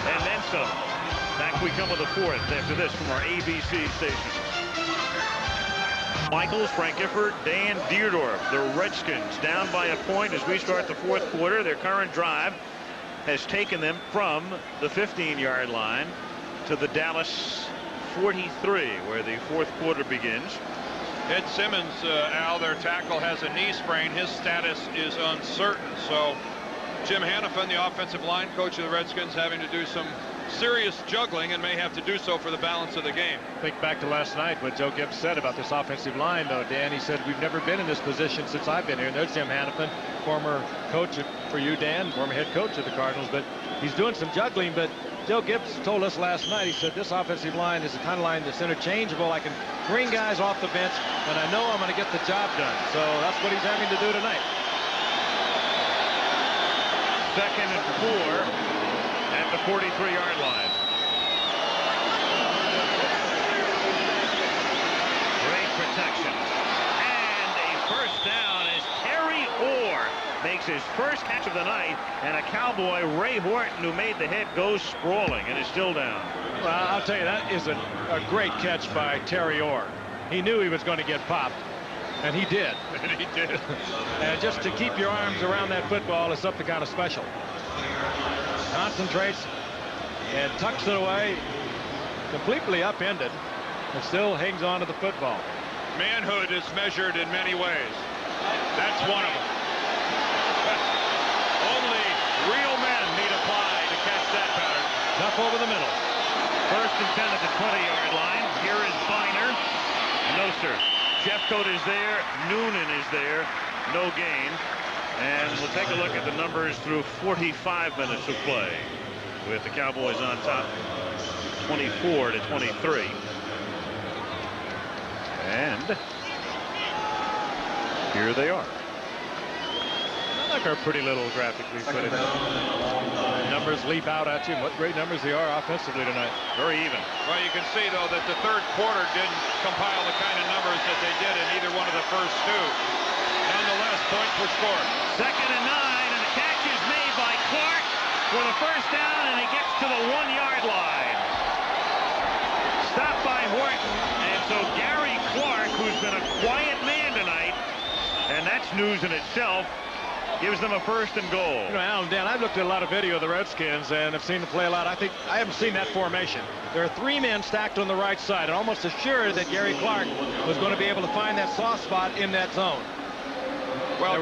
And then some. Back we come with the fourth after this from our ABC station. Michaels, Frank Gifford, Dan Dierdorf. The Redskins down by a point as we start the fourth quarter. Their current drive has taken them from the 15-yard line to the Dallas 43, where the fourth quarter begins. Ed Simmons, Al, their tackle, has a knee sprain. His status is uncertain. So Jim Hannafin, the offensive line coach of the Redskins, having to do some serious juggling and may have to do so for the balance of the game. Think back to last night, what Joe Gibbs said about this offensive line, though, Dan. He said, we've never been in this position since I've been here. And there's Jim Hannafin, former coach for you, Dan, former head coach of the Cardinals. But he's doing some juggling. But Joe Gibbs told us last night, he said, this offensive line is the kind of line that's interchangeable. I can bring guys off the bench, and I know I'm going to get the job done. So that's what he's having to do tonight. Second and 4 at the 43-yard line. Great protection. And a first down as Terry Orr makes his first catch of the night, and a Cowboy, Ray Horton, who made the hit, goes sprawling and is still down. Well, I'll tell you, that is a great catch by Terry Orr. He knew he was going to get popped, and he did. And he did. And just to keep your arms around that football is something kind of special. Concentrates and tucks it away, completely upended, and still hangs on to the football. Manhood is measured in many ways. That's one of them. Only real men need apply to catch that pattern. Tough over the middle. First and 10 at the 20-yard line. Here is Biner. No, sir. Jeffcoat is there. Noonan is there. No gain. And we'll take a look at the numbers through 45 minutes of play, with the Cowboys on top 24-23. And here they are. I like our pretty little graphic we put in. Numbers leap out at you. What great numbers they are offensively tonight. Very even. Well, you can see, though, that the third quarter didn't compile the kind of numbers that they did in either one of the first two. Nonetheless, points were scored. Second and 9, and the catch is made by Clark for the first down, and he gets to the 1-yard line. Stopped by Horton, and so Gary Clark, who's been a quiet man tonight, and that's news in itself, gives them a first and goal. You know, Alan, Dan, I've looked at a lot of video of the Redskins and I've seen them play a lot. I think I haven't seen that formation. There are 3 men stacked on the right side, and almost assured that Gary Clark was going to be able to find that soft spot in that zone. Well,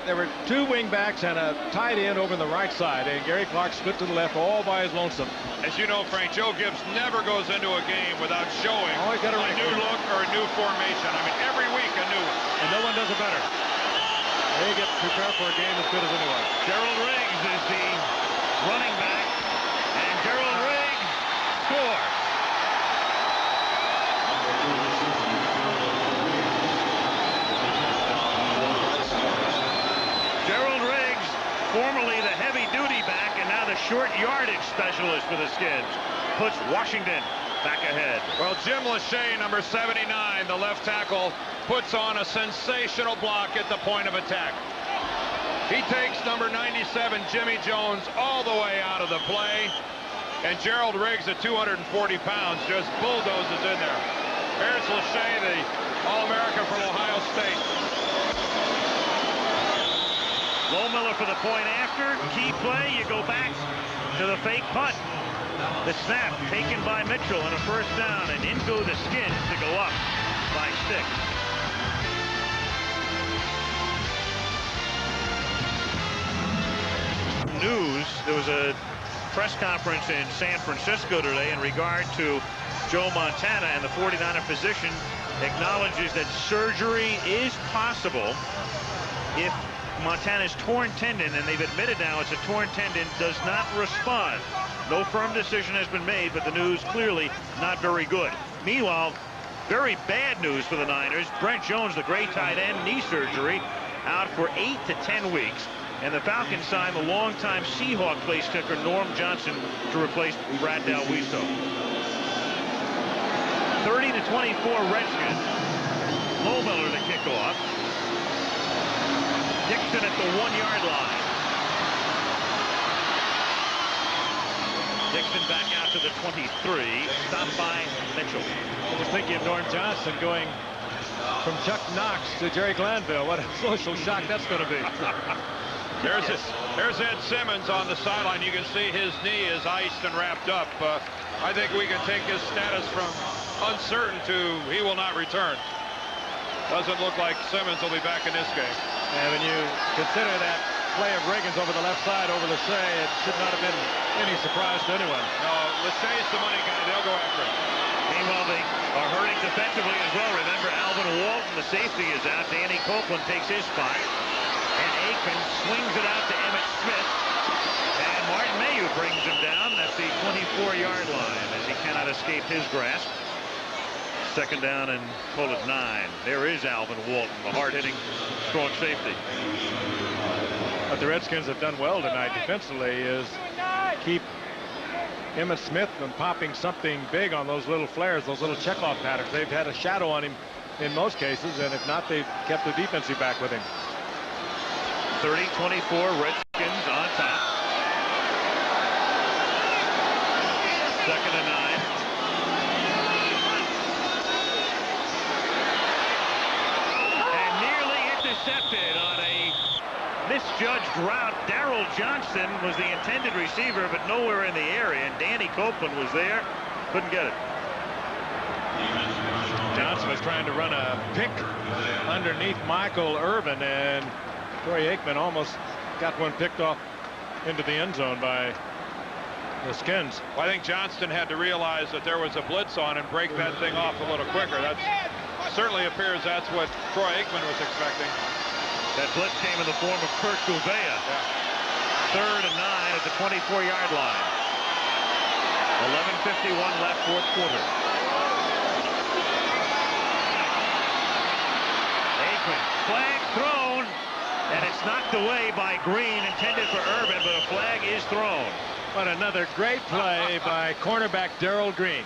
there were two wing backs and a tight end over on the right side, and Gary Clark split to the left all by his lonesome. As you know, Frank, Joe Gibbs never goes into a game without showing Always got a new look or a new formation. I mean, every week a new one. And no one does it better. They get prepared for a game as good as anyone. Gerald Riggs is the running back, and Gerald Riggs scores. Gerald Riggs, formerly the heavy-duty back, and now the short yardage specialist for the Skins, puts Washington back ahead. Well, Jim Lachey, number 79, the left tackle, puts on a sensational block at the point of attack. He takes number 97, Jimmy Jones, all the way out of the play. And Gerald Riggs, at 240 pounds, just bulldozes in there. Here's Lachey, the All-American from Ohio State. Lohmiller for the point after. Key play, you go back to the fake punt. The snap taken by Mitchell and a first down, and in go the Skins to go up by 6. News, there was a press conference in San Francisco today in regard to Joe Montana, and the 49er physician acknowledges that surgery is possible if Montana's torn tendon, and they've admitted now it's a torn tendon, does not respond. No firm decision has been made, but the news clearly not very good. Meanwhile, very bad news for the Niners. Brent Jones, the great tight end, knee surgery, out for 8 to 10 weeks. And the Falcons signed the longtime Seahawk place kicker Norm Johnson to replace Brad Dalwiso. 30 to 24 Redskins. Lohmiller to kick off. Dixon at the 1-yard line. Dixon back out to the 23, stopped by Mitchell. I was thinking of Norm Johnson going from Chuck Knox to Jerry Glanville. What a social shock that's going to be. There's Ed Simmons on the sideline. You can see his knee is iced and wrapped up. I think we can take his status from uncertain to he will not return. Doesn't look like Simmons will be back in this game. And when you consider that play of Reagan's over the left side over Lachey, it should not have been any surprise to anyone. No, Lachey's the money guy. They'll go after him. Meanwhile, they are hurting defensively as well. Remember, Alvin Walton, the safety, is out. Danny Copeland takes his spot. And Aikman swings it out to Emmitt Smith. And Martin Mayhew brings him down. That's the 24-yard line as he cannot escape his grasp. Second down and call it 9. There is Alvin Walton, the hard-hitting, strong safety. What the Redskins have done well tonight defensively is keep Emmitt Smith from popping something big on those little flares, those little checkoff patterns. They've had a shadow on him in most cases, and if not, they've kept the defensive back with him. 30-24, Redskins on top. Second and 9. And nearly intercepted on a misjudged route. Darrell Johnson was the intended receiver, but nowhere in the area, and Danny Copeland was there. Couldn't get it. Johnson was trying to run a pick underneath Michael Irvin, and Troy Aikman almost got one picked off into the end zone by the Skins. Well, I think Johnston had to realize that there was a blitz on and break that thing off a little quicker. That certainly appears that's what Troy Aikman was expecting. That blitz came in the form of Kurt Gouveia. Yeah. Third and 9 at the 24-yard line. 11:51 left, fourth quarter. Aikman, flag thrown, and it's knocked away by Green, intended for Irvin, but a flag is thrown. But another great play by cornerback Darrell Green.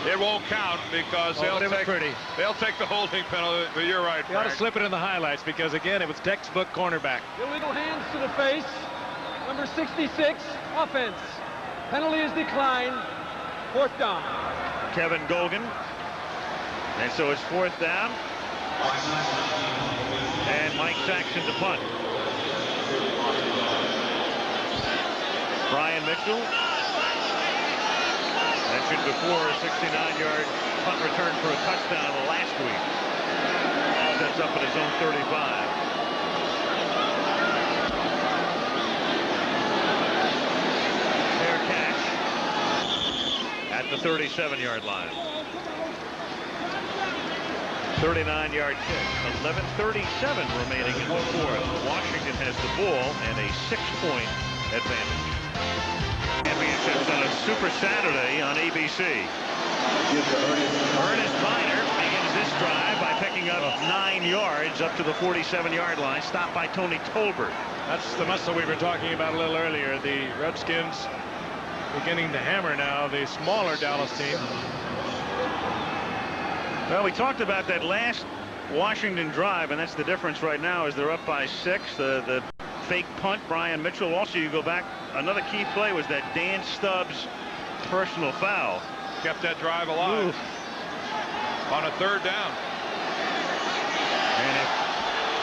It won't count because they'll take the holding penalty, but you're right, You ought to Frank. slip it in the highlights because, again, it was textbook cornerback. Illegal hands to the face. Number 66, offense. Penalty is declined. Fourth down. Kevin Gogan. And so it's fourth down. And Mike Saxon to punt. Brian Mitchell. Mentioned before, a 69-yard punt return for a touchdown last week. sets up at his own 35. Fair catch at the 37-yard line. 39-yard kick. 11:37 remaining in the fourth. Washington has the ball and a 6-point advantage. Championships on a Super Saturday on ABC. Ernest Miner begins this drive by picking up 9 yards up to the 47-yard line, stopped by Tony Tolbert. That's the muscle we were talking about a little earlier. The Redskins beginning to hammer now the smaller Dallas team. Well, we talked about that last Washington drive, and that's the difference right now is they're up by 6. The fake punt, Brian Mitchell. Also, you go back, another key play was that Dan Stubbs personal foul. Kept that drive alive. On a 3rd down. And if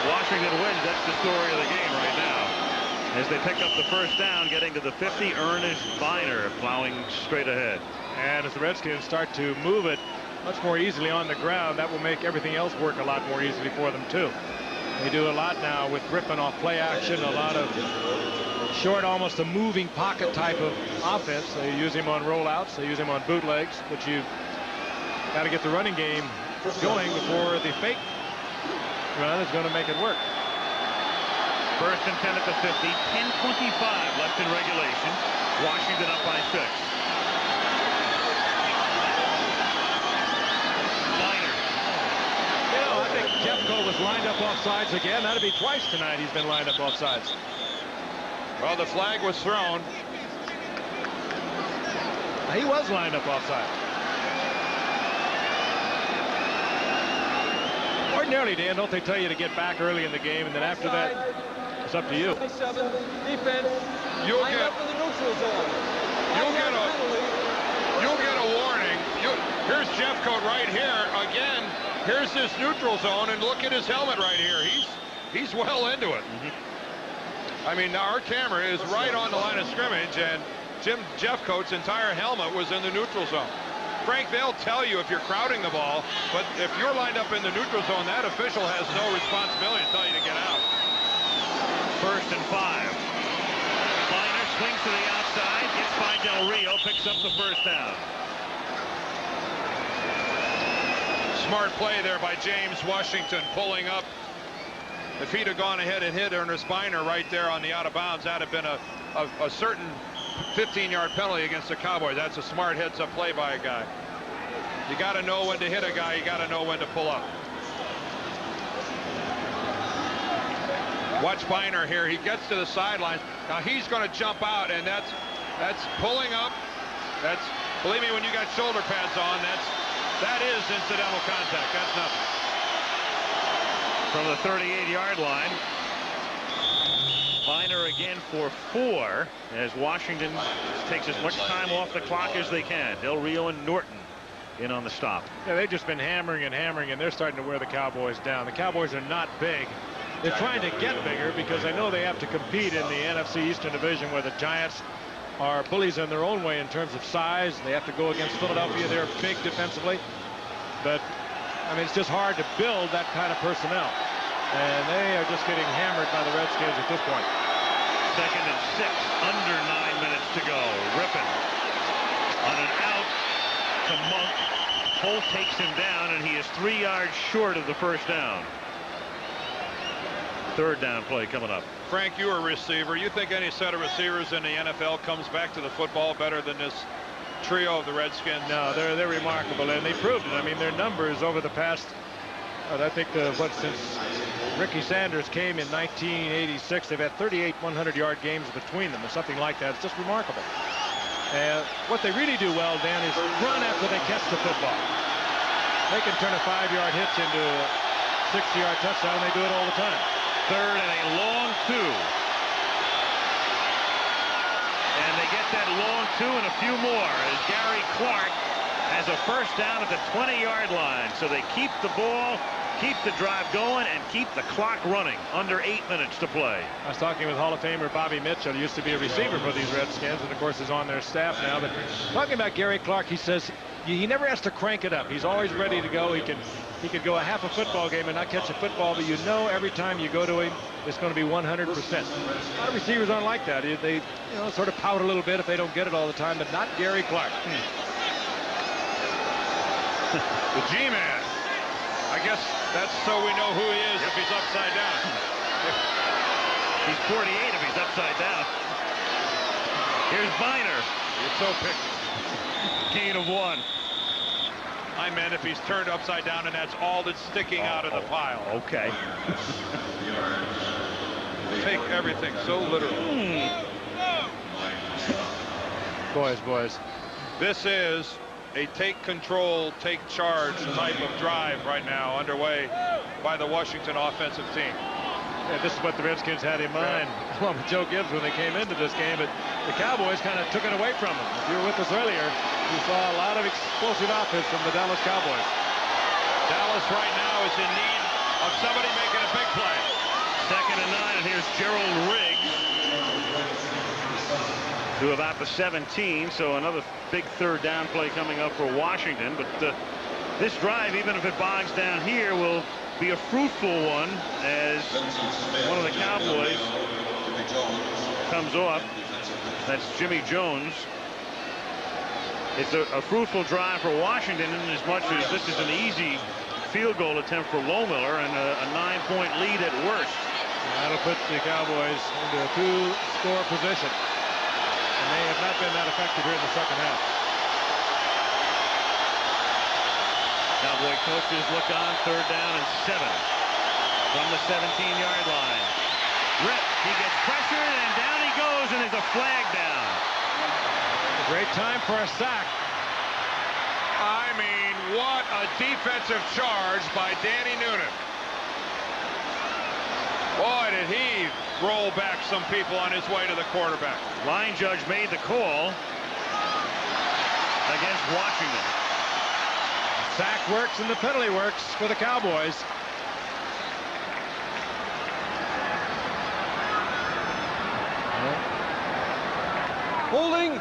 Washington wins, that's the story of the game right now. As they pick up the 1st down, getting to the 50, Ernest Biner plowing straight ahead. And as the Redskins start to move it much more easily on the ground, that will make everything else work a lot more easily for them too. They do a lot now with ripping off play action, a lot of short, almost a moving pocket type of offense. They use him on rollouts, they use him on bootlegs, but you've got to get the running game going before the fake run is going to make it work. 1st and 10 at the 50, 10:25 left in regulation. Washington up by 6. Jeffcoat was lined up offsides again. That'll be twice tonight he's been lined up offsides. Well, the flag was thrown. He was lined up offside. Ordinarily, Dan, don't they tell you to get back early in the game, and then after that, it's up to you. 27 defense. You'll lined get up in the neutral zone. You'll get a warning. Here's Jeffcoat right here again. Here's this neutral zone, and look at his helmet right here. He's well into it. I mean, our camera is right on the line of scrimmage, and Jim Jeffcoat's entire helmet was in the neutral zone. Frank, they'll tell you if you're crowding the ball, but if you're lined up in the neutral zone, that official has no responsibility to tell you to get out. 1st and 5. Biner swings to the outside, gets by Del Rio, picks up the 1st down. Smart play there by James Washington, pulling up. If he'd have gone ahead and hit Ernest Biner right there on the out of bounds, that'd have been a certain 15-yard penalty against the Cowboys. That's a smart heads-up play by a guy. You got to know when to hit a guy. You got to know when to pull up. Watch Biner here. He gets to the sideline. Now he's going to jump out, and that's pulling up. That's, believe me, when you got shoulder pads on, that is incidental contact. That's nothing. From the 38-yard line, Biner again for 4 as Washington takes as much time off the clock as they can. Del Rio and Norton in on the stop. Yeah, they've just been hammering and hammering, and they're starting to wear the Cowboys down. The Cowboys are not big. They're trying to get bigger because they know they have to compete in the NFC Eastern Division, where the Giants are bullies in their own way in terms of size. They have to go against Philadelphia. They're big defensively. But, I mean, it's just hard to build that kind of personnel. And they are just getting hammered by the Redskins at this point. 2nd and 6, under 9 minutes to go. Rippon on an out to Monk. Holt takes him down, and he is 3 yards short of the 1st down. 3rd down play coming up. Frank, you're a receiver. You think any set of receivers in the NFL comes back to the football better than this trio of the Redskins? No, they're remarkable, and they proved it. I mean, their numbers over the past, I think, since Ricky Sanders came in 1986, they've had 38 100-yard games between them, or something like that. It's just remarkable. And what they really do well, Dan, is run after they catch the football. They can turn a 5-yard hitch into a 60-yard touchdown. They do it all the time. 3rd and a long 2. And they get that long 2 and a few more as Gary Clark has a 1st down at the 20-yard line. So they keep the ball, keep the drive going, and keep the clock running. Under 8 minutes to play. I was talking with Hall of Famer Bobby Mitchell. He used to be a receiver for these Redskins, and of course is on their staff now. But talking about Gary Clark, he says he never has to crank it up. He's always ready to go. He could go a half a football game and not catch a football, but you know every time you go to him, it's going to be 100%. A lot of receivers aren't like that. They sort of pout a little bit if they don't get it all the time, but not Gary Clark. The G-Man. I guess that's so we know who he is if he's upside down. He's 48 if he's upside down. Here's Biner. You're so picky. Gain of 1. I meant if he's turned upside down and that's all that's sticking out of the pile. Okay. Take everything so literally. Boys. This is a take control, take charge type of drive right now underway by the Washington offensive team. Yeah, this is what the Redskins had in mind, along with Joe Gibbs when they came into this game, but the Cowboys kind of took it away from them. If you were with us earlier, you saw a lot of explosive offense from the Dallas Cowboys. Dallas right now is in need of somebody making a big play. 2nd and 9, and here's Gerald Riggs to about the 17, so another big 3rd down play coming up for Washington. But this drive, even if it bogs down here, will be a fruitful one as one of the Cowboys comes off. That's Jimmy Jones. It's a fruitful drive for Washington in as much as this is an easy field goal attempt for Lohmiller and a 9-point lead at worst. That'll put the Cowboys into a 2-score position. And they have not been that effective here in the second half. Cowboy coaches look on 3rd down and 7 from the 17-yard line. Rip, he gets pressured and down he goes, and there's a flag down. Great time for a sack. I mean, what a defensive charge by Danny Noonan. Boy, did he roll back some people on his way to the quarterback. Line judge made the call against Washington. Sack works and the penalty works for the Cowboys. Holding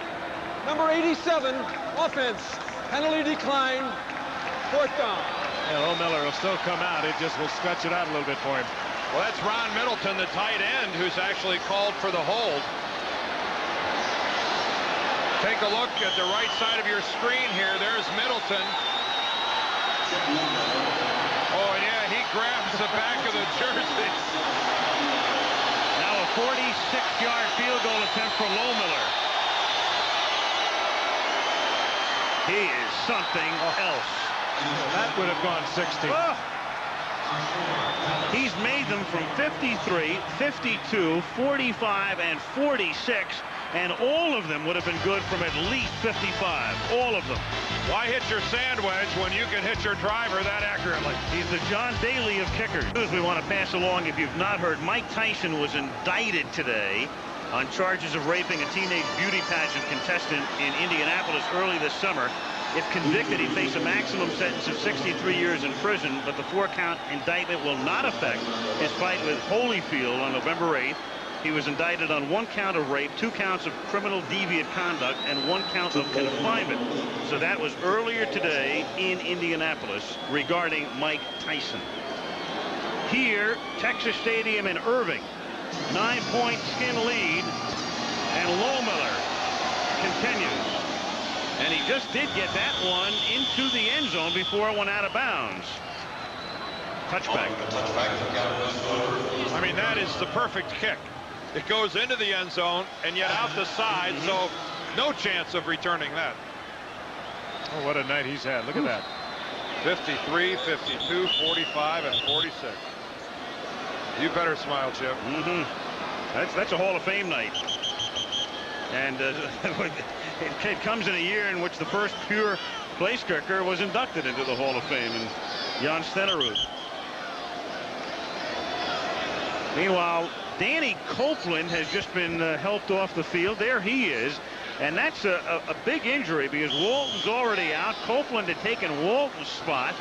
number 87, offense, penalty decline, 4th down. Yeah, Lohmiller will still come out. It just will stretch it out a little bit for him. Well, that's Ron Middleton, the tight end, who's actually called for the hold. Take a look at the right side of your screen here. There's Middleton. Oh, yeah, he grabs the back of the jersey. Now a 46-yard field goal attempt for Lohmiller. He is something else. That would have gone 60. Oh. He's made them from 53, 52, 45, and 46, and all of them would have been good from at least 55. All of them. Why hit your sand wedge when you can hit your driver that accurately? He's the John Daly of kickers. As we want to pass along, if you've not heard, Mike Tyson was indicted today on charges of raping a teenage beauty pageant contestant in Indianapolis early this summer. If convicted, he'd face a maximum sentence of 63 years in prison, but the 4-count indictment will not affect his fight with Holyfield on November 8th. He was indicted on 1 count of rape, 2 counts of criminal deviant conduct, and 1 count of confinement. So that was earlier today in Indianapolis regarding Mike Tyson. Here, Texas Stadium in Irving, 9-point skin lead, and Lohmiller continues. And he just did get that one into the end zone before it went out of bounds. Touchback. I mean, that is the perfect kick. It goes into the end zone and yet out the side, so no chance of returning that. Oh, what a night he's had. Look at that. 53, 52, 45, and 46. You better smile, Chip. That's a Hall of Fame night. And it comes in a year in which the first pure place kicker was inducted into the Hall of Fame, and Jan Stenerud. Meanwhile, Danny Copeland has just been helped off the field. There he is. And that's a big injury because Walton's already out. Copeland had taken Walton's spot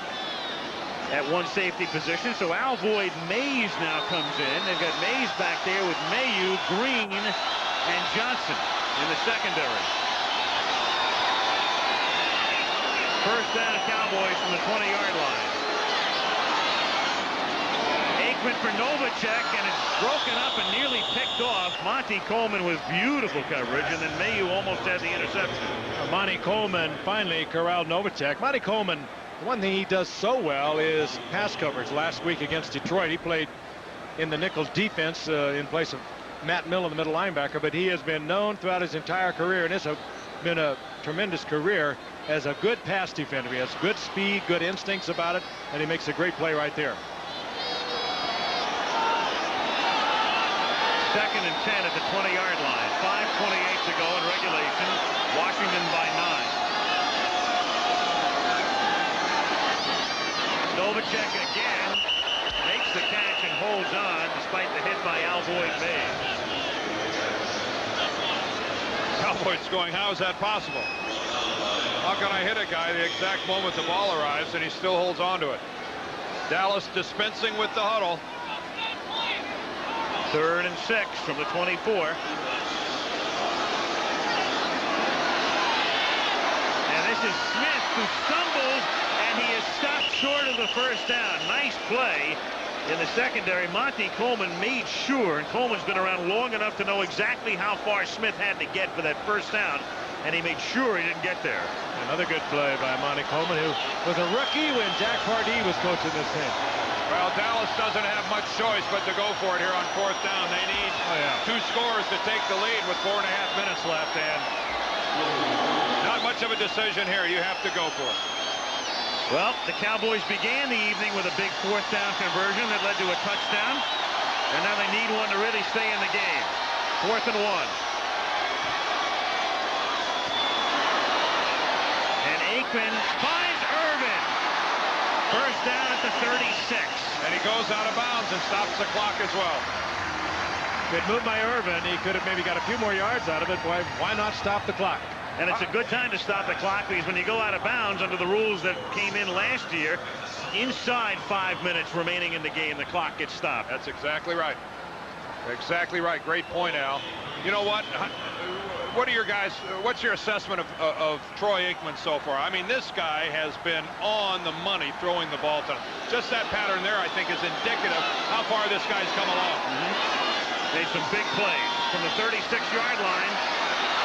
at one safety position. So Alvoid Mays now comes in. They've got Mays back there with Mayu, Green, and Johnson in the secondary. First down, Cowboys from the 20-yard line. Aikman for Novacek, and it's broken up and nearly picked off. Monty Coleman with beautiful coverage, and then Mayu almost had the interception. Monty Coleman finally corralled Novacek. Monty Coleman, the one thing he does so well is pass coverage. Last week against Detroit, he played in the nickel defense in place of Matt Millen, the middle linebacker, but he has been known throughout his entire career, and it's been a tremendous career as a good pass defender. He has good speed, good instincts about it, and he makes a great play right there. Second and 10 at the 20-yard line. 5:28 to go in regulation. Washington by 9. Novacek again makes the catch and holds on despite the hit by Alvoid Mays. Cowboys going, how is that possible? How can I hit a guy the exact moment the ball arrives and he still holds on to it? Dallas dispensing with the huddle. 3rd and 6 from the 24. And this is Smith who stumbles, and he is stopped short of the first down. Nice play in the secondary. Monty Coleman made sure, and Coleman's been around long enough to know exactly how far Smith had to get for that first down, and he made sure he didn't get there. Another good play by Monty Coleman, who was a rookie when Jack Pardee was coaching this team. Well, Dallas doesn't have much choice but to go for it here on 4th down. They need 2 scores to take the lead with 4.5 minutes left, and not much of a decision here. You have to go for it. Well, the Cowboys began the evening with a big 4th down conversion that led to a touchdown, and now they need one to really stay in the game. 4th and 1. And Aikman finds Irvin. First down at the 36. And he goes out of bounds and stops the clock as well. Good move by Irvin. He could have maybe got a few more yards out of it. Why not stop the clock? And it's a good time to stop the clock, because when you go out of bounds under the rules that came in last year, inside 5 minutes remaining in the game, the clock gets stopped. That's exactly right. Exactly right. Great point, Al. You know what? What are your guys? What's your assessment of Troy Aikman so far? I mean, this guy has been on the money throwing the ball to him. Just that pattern there, I think, is indicative how far this guy's come along. Made some big plays from the 36-yard line.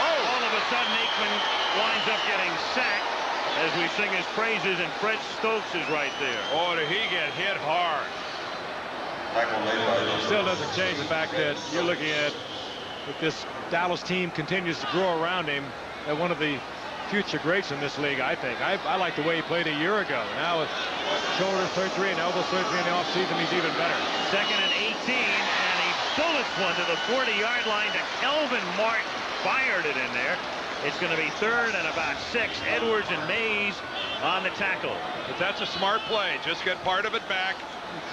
Oh! All of a sudden, Aikman winds up getting sacked as we sing his praises, and Fred Stokes is right there. Oh, did he get hit hard? Still doesn't change the fact that you're looking at, if this Dallas team continues to grow around him, at one of the future greats in this league, I think. I like the way he played a year ago. Now with shoulder surgery and elbow surgery in the offseason, he's even better. 2nd and 18, and he bullets one to the 40-yard line to Kelvin Martin. Fired it in there. It's going to be 3rd and about 6. Edwards and Mays on the tackle. But that's a smart play. Just get part of it back.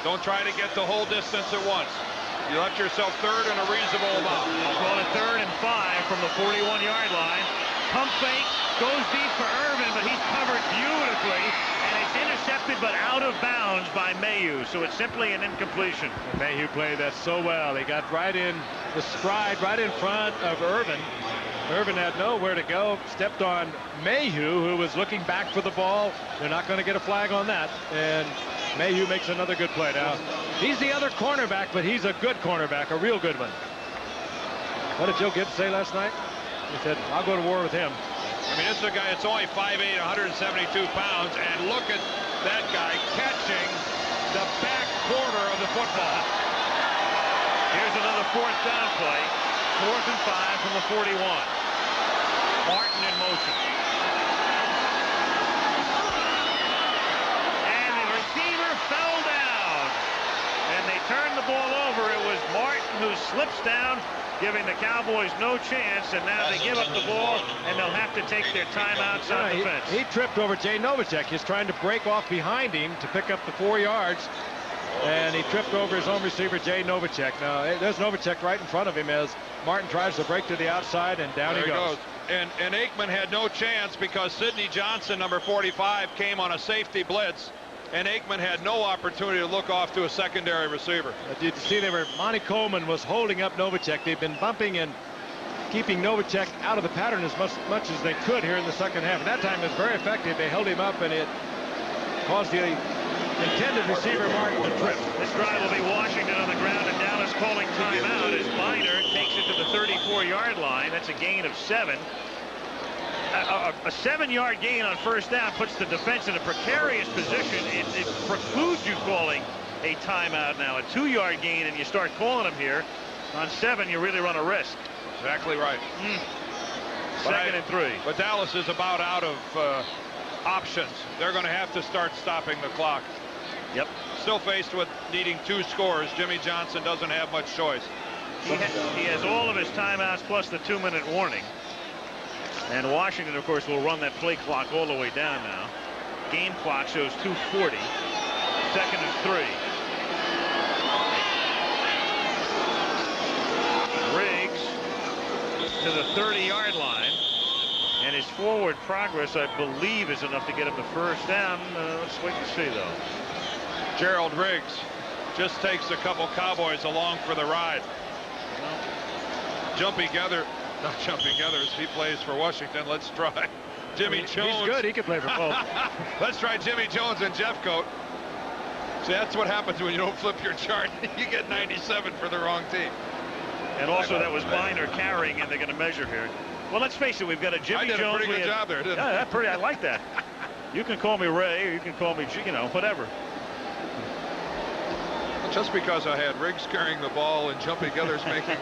Don't try to get the whole distance at once. You left yourself 3rd and a reasonable amount. Going to 3rd and 5 from the 41-yard line. Pump fake, goes deep for Irvin, but he's covered beautifully, and it's intercepted but out of bounds by Mayu, so it's simply an incompletion. Mayu played that so well. He got right in the stride, right in front of Irvin. Irvin had nowhere to go, stepped on Mayu, who was looking back for the ball. They're not going to get a flag on that, and Mayu makes another good play. Now, he's the other cornerback, but he's a good cornerback, a real good one. What did Joe Gibbs say last night? He said, I'll go to war with him. I mean, this is a guy that's only 5'8", 172 pounds, and look at that guy catching the back corner of the football. Here's another 4th down play. 4th and 5 from the 41. Martin in motion. And the receiver fell down. And they turned the ball over. It was Martin who slips down, giving the Cowboys no chance, and now they give up the ball, and they'll have to take their timeouts on defense. He tripped over Jay Novacek. He's trying to break off behind him to pick up the 4 yards, and he tripped over his own receiver, Jay Novacek. Now, there's Novacek right in front of him as Martin tries to break to the outside, and down he goes. And Aikman had no chance because Sidney Johnson, number 45, came on a safety blitz, and Aikman had no opportunity to look off to a secondary receiver. But you see, Monty Coleman was holding up Novacek. They've been bumping and keeping Novacek out of the pattern as much as they could here in the second half. And that time it was very effective. They held him up, and it caused the intended receiver Martin to trip. This drive will be Washington on the ground, and Dallas calling timeout as Biner takes it to the 34-yard line. That's a gain of 7. A 7-yard gain on first down puts the defense in a precarious position. It precludes you calling a timeout now. A 2-yard gain, and you start calling them here. On 7, you really run a risk. Exactly right. Second and 3. But Dallas is about out of options. They're going to have to start stopping the clock. Yep. Still faced with needing 2 scores. Jimmy Johnson doesn't have much choice. He has all of his timeouts plus the 2-minute warning. And Washington, of course, will run that play clock all the way down now. Game clock shows 2:40. Second and 3. Riggs to the 30-yard line. And his forward progress, I believe, is enough to get him the first down. Let's wait and see, though. Gerald Riggs just takes a couple Cowboys along for the ride. Jumpy Gather. Not Jumpy Gathers. He plays for Washington. Let's try Jimmy Jones. He's good. He can play for both. Let's try Jimmy Jones and Jeffcoat. See, that's what happens when you don't flip your chart. You get 97 for the wrong team. And also that was Biner carrying, and they're going to measure here. Well, let's face it. We've got a Jimmy Jones. I did a pretty good job there, didn't I? Yeah, pretty. I like that. You can call me Ray, or you can call me, whatever. Just because I had Riggs carrying the ball and Jumpy Gathers making.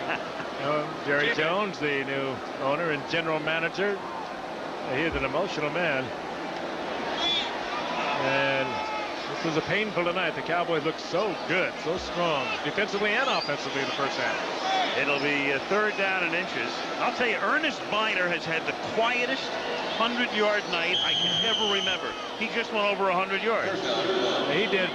Jerry Jones, the new owner and general manager, he is an emotional man. And this was a painful tonight. The Cowboys looked so good, so strong, defensively and offensively in the first half. It'll be a 3rd down and inches. I'll tell you, Ernest Biner has had the quietest 100-yard night I can ever remember. He just went over 100 yards. He did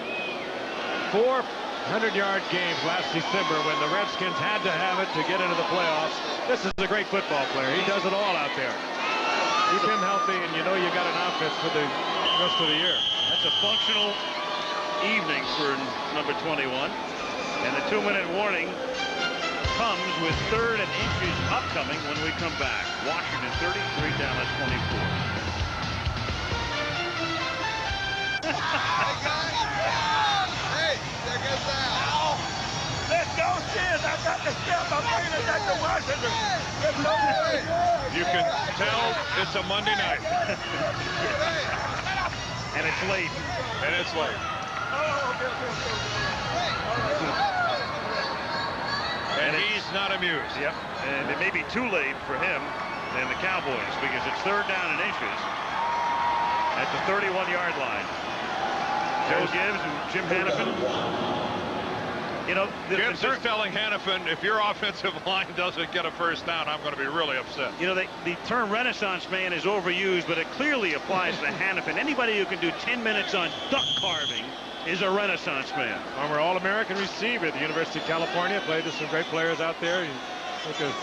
4 100-yard games last December when the Redskins had to have it to get into the playoffs. This is a great football player. He does it all out there. Keep him healthy, and you know you got an offense for the rest of the year. That's a functional evening for number 21. And the 2-minute warning comes with 3rd and inches upcoming when we come back. Washington 33, Dallas 24. Let's go, Sid. I got the step. I'm bringing it back to Washington. You can tell it's a Monday night. And it's late. And it's late. And he's not amused. Yep. And it may be too late for him and the Cowboys because it's 3rd down and inches at the 31-yard line. Joe Gibbs and Jim Hannafin. Gibbs is telling Hannafin, if your offensive line doesn't get a first down, I'm going to be really upset. The term Renaissance man is overused, but it clearly applies to Hannafin. Anybody who can do 10 minutes on duck carving is a Renaissance man. Former All-American receiver at the University of California. Played with some great players out there. Look at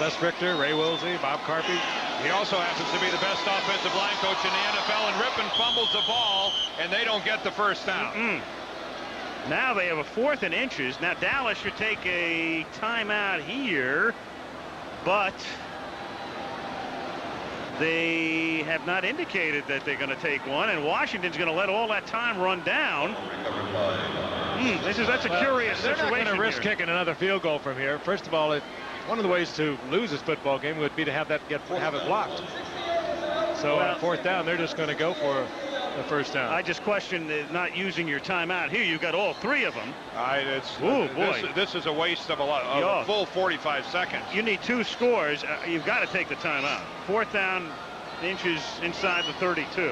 Les Richter, Ray Wilsey, Bob Carpy. He also happens to be the best offensive line coach in the NFL, and Rippon fumbles the ball, and they don't get the first down. Now they have a 4th and inches. Now Dallas should take a timeout here, but they have not indicated that they're going to take one, and Washington's going to let all that time run down. That's a curious situation. They're not going to risk kicking another field goal from here. First of all, one of the ways to lose this football game would be to have it blocked. So on 4th down, they're just going to go for the first down. I just question not using your timeout here. You've got all 3 of them. This is a waste of a full 45 seconds. You need 2 scores. You've got to take the timeout. 4th down, inches inside the 32.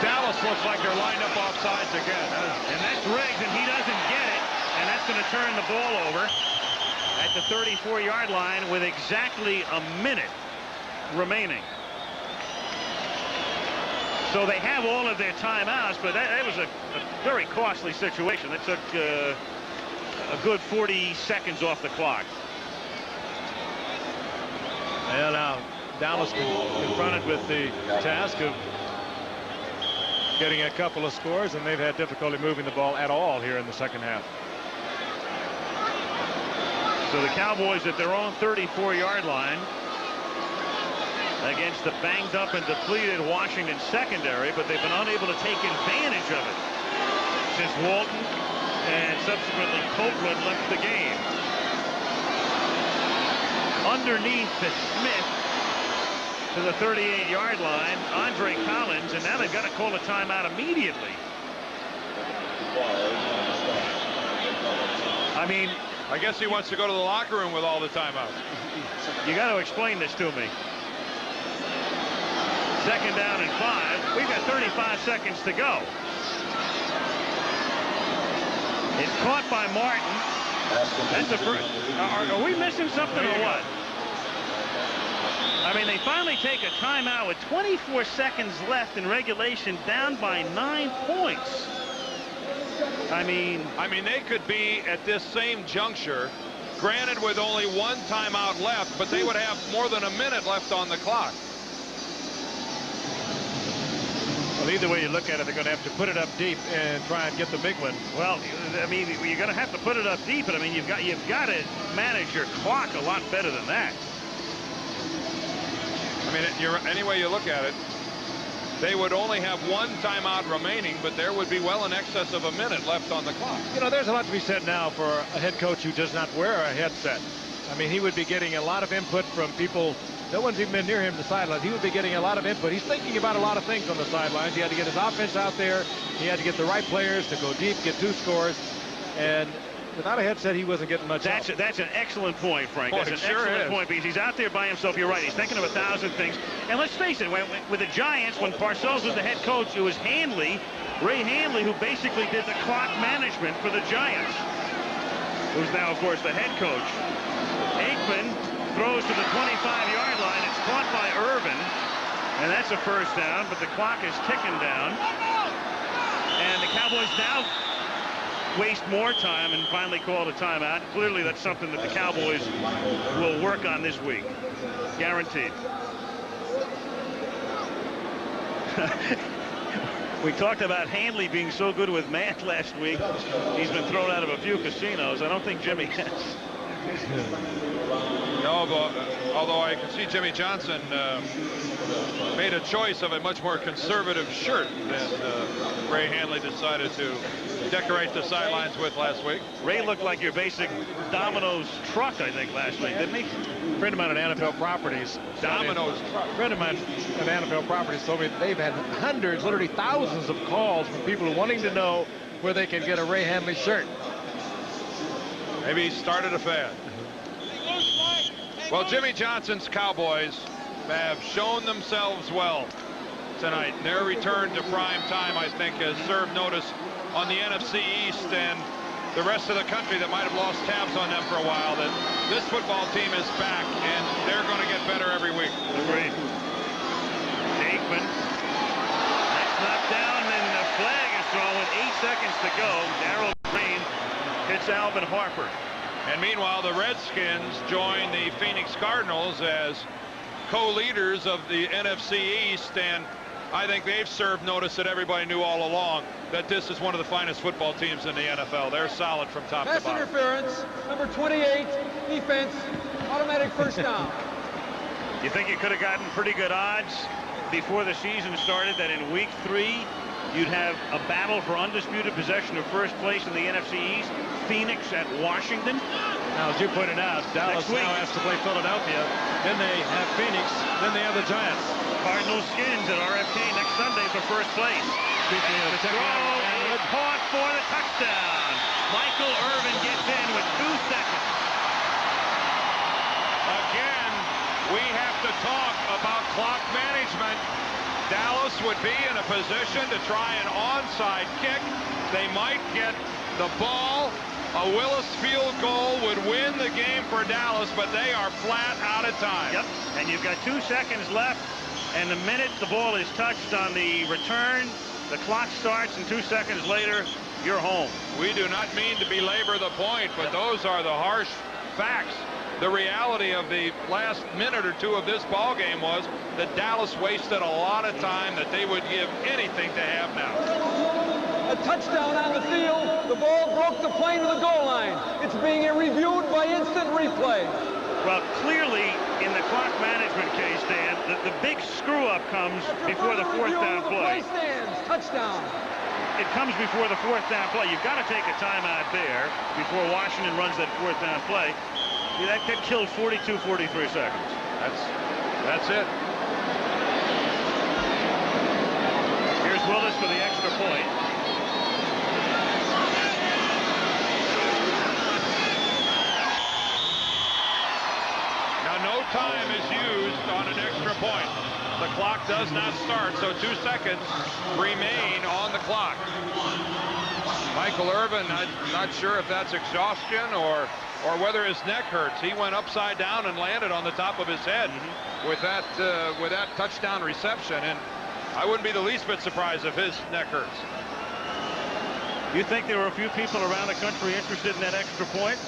Dallas looks like they're lined up off sides again. And that's Riggs, and he doesn't get it. And that's going to turn the ball over at the 34-yard line with exactly a minute remaining. So they have all of their timeouts, but that was a very costly situation. That took a good 40 seconds off the clock. And now Dallas confronted with the task of getting a couple of scores, and they've had difficulty moving the ball at all here in the second half. So the Cowboys at their own 34-yard line against the banged up and depleted Washington secondary, but they've been unable to take advantage of it since Walton and subsequently Copeland left the game. Underneath to Smith to the 38-yard line, Andre Collins, and now they've got to call a timeout immediately. I mean, I guess he wants to go to the locker room with all the timeouts. You got to explain this to me. Second down and 5. We've got 35 seconds to go. It's caught by Martin. That's the first. Are we missing something or what? I mean, they finally take a timeout with 24 seconds left in regulation, down by 9 points. I mean, they could be at this same juncture, granted with only one timeout left, but they would have more than a minute left on the clock. Well, either way you look at it, they're going to have to put it up deep and try and get the big one. Well, I mean, you're going to have to put it up deep, but I mean, you've got to manage your clock a lot better than that. I mean, any way you look at it, they would only have one timeout remaining, but there would be well in excess of a minute left on the clock. You know, there's a lot to be said now for a head coach who does not wear a headset. I mean, he would be getting a lot of input from people. No one's even been near him to the sidelines. He would be getting a lot of input. He's thinking about a lot of things on the sidelines. He had to get his offense out there. He had to get the right players to go deep, get 2 scores. And without a headset, he wasn't getting much help. That's an excellent point, Frank. Boy, that's an excellent point, because he's out there by himself. You're right. He's thinking of 1,000 things. And let's face it, with the Giants, when Parcells was the head coach, it was Ray Handley, who basically did the clock management for the Giants, who's now, of course, the head coach. Aikman throws to the 25-yard line. It's caught by Irvin, and that's a first down, but the clock is ticking down. And the Cowboys now waste more time and finally called a timeout. Clearly, that's something that the Cowboys will work on this week. Guaranteed. We talked about Handley being so good with math last week. He's been thrown out of a few casinos. I don't think Jimmy has. No, but although I can see Jimmy Johnson made a choice of a much more conservative shirt than Ray Handley decided to decorate the sidelines with last week. Ray looked like your basic Domino's truck, I think, last week, didn't he? A friend of mine at NFL Properties. Domino's truck. A friend of mine at NFL Properties told me that they've had hundreds, literally thousands of calls from people wanting to know where they can get a Ray Handley shirt. Maybe he started a fad. Well, Jimmy Johnson's Cowboys have shown themselves well tonight. Their return to prime time, I think, has served notice on the NFC East and the rest of the country that might have lost tabs on them for a while, that this football team is back and they're going to get better every week. Agreed. Aikman. That's knocked down, and the flag is thrown with 8 seconds to go. Darrell Green hits Alvin Harper. And meanwhile, the Redskins join the Phoenix Cardinals as co-leaders of the NFC East, and I think they've served notice that everybody knew all along that this is one of the finest football teams in the NFL. They're solid from top to Pass bottom. interference, number 28, defense, automatic first down. You think you could have gotten pretty good odds before the season started that in week 3 you'd have a battle for undisputed possession of first place in the NFC East? Phoenix at Washington. Now, as you pointed out, Dallas now has to play Philadelphia. Then they have Phoenix. Then they have the Giants. Cardinals Skins at RFK next Sunday for first place. Speaking of The throw is caught for the touchdown. Michael Irvin gets in with 2 seconds. Again, we have to talk about clock management. Dallas would be in a position to try an onside kick. They might get the ball. A Willis field goal would win the game for Dallas, but they are flat out of time. Yep, and you've got 2 seconds left, and the minute the ball is touched on the return, the clock starts, and 2 seconds later, you're home. We do not mean to belabor the point, but those are the harsh facts. the reality of the last minute or two of this ball game was that Dallas wasted a lot of time that they would give anything to have now. A touchdown on the field. The ball broke the plane of the goal line. It's being reviewed by instant replay. Well, clearly, in the clock management case, Dan, the big screw-up comes before the fourth down play. Touchdown. It comes before the fourth down play. You've got to take a timeout there before Washington runs that fourth down play. That killed 42, 43 seconds. That's it. Here's Willis for the extra point. Now, no time is used on an extra point. The clock does not start, so 2 seconds remain on the clock. Michael Irvin, I'm not sure if that's exhaustion or whether his neck hurts. He went upside down and landed on the top of his head with that touchdown reception, and I wouldn't be the least bit surprised if his neck hurts. You think there were a few people around the country interested in that extra point?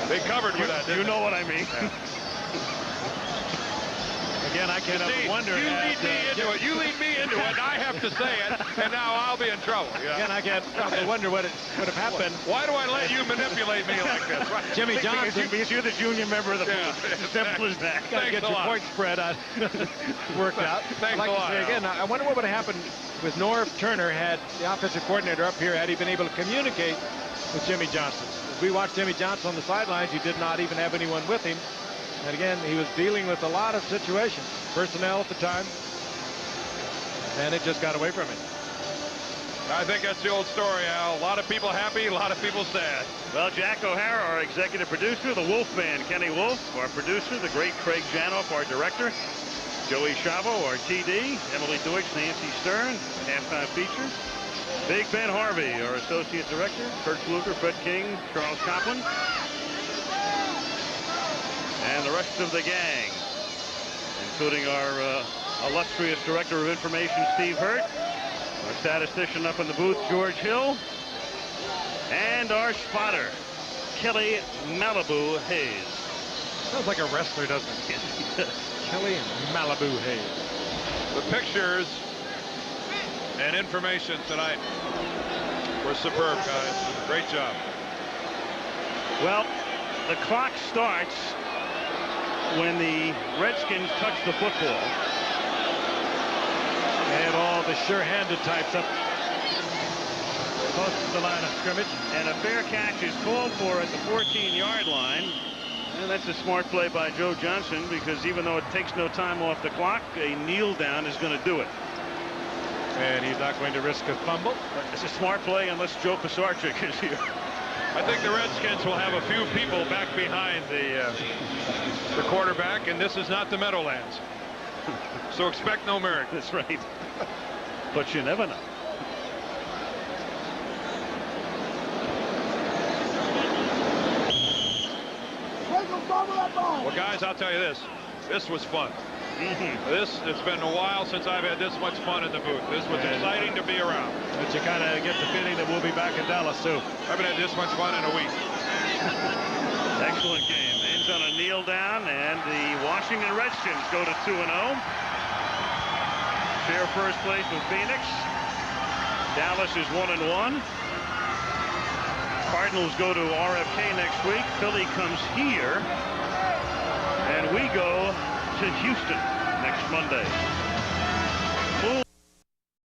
They covered with that, didn't You they? know what I mean. Yeah. Again, I can't help but wonder. You lead me into it. You lead me into it. And I have to say it, and now I'll be in trouble. Yeah. Again, I can't help but wonder what would have happened. Why do I let you manipulate me like this? Jimmy Johnson. Because you're the junior member of the booth. Simple as that. Got to get your point spread worked out. Thanks I'd like a lot. to say again, I wonder what would have happened with Norv Turner had the offensive coordinator up here, had he been able to communicate with Jimmy Johnson. As we watched Jimmy Johnson on the sidelines, he did not even have anyone with him. And again, he was dealing with a lot of situations, personnel at the time, and it just got away from him. I think that's the old story, Al. A lot of people happy, a lot of people sad. Well, Jack O'Hara, our executive producer, the Wolfman, Kenny Wolf, our producer, the great Craig Janoff, our director, Joey Chavo, our TD, Emily Deutsch, Nancy Stern, halftime feature, Big Ben Harvey, our associate director, Kurt Fluker, Fred King, Charles Coplin, and the rest of the gang, including our illustrious director of information, Steve Hurt, our statistician up in the booth, George Hill, and our spotter, Kelly Malibu Hayes. Sounds like a wrestler, doesn't it? Kelly Malibu Hayes. The pictures and information tonight were superb, guys. Great job. Well, the clock starts when the Redskins touch the football. And all the sure-handed types up close to the line of scrimmage. And a fair catch is called for at the 14-yard line. And that's a smart play by Joe Johnson, because even though it takes no time off the clock, a kneel down is going to do it. And he's not going to risk a fumble. It's a smart play unless Joe Pisarcik is here. I think the Redskins will have a few people back behind the quarterback, and this is not the Meadowlands. So expect no miracles. That's right. But you never know. Well, guys, I'll tell you this. This was fun. It's been a while since I've had this much fun in the booth. This was exciting to be around. But you kind of get the feeling that we'll be back in Dallas, too. I haven't had this much fun in a week. Excellent game. Ends on a kneel down, and the Washington Redskins go to 2-0. Share first place with Phoenix. Dallas is 1-1. Cardinals go to RFK next week. Philly comes here. And we go to Houston next Monday.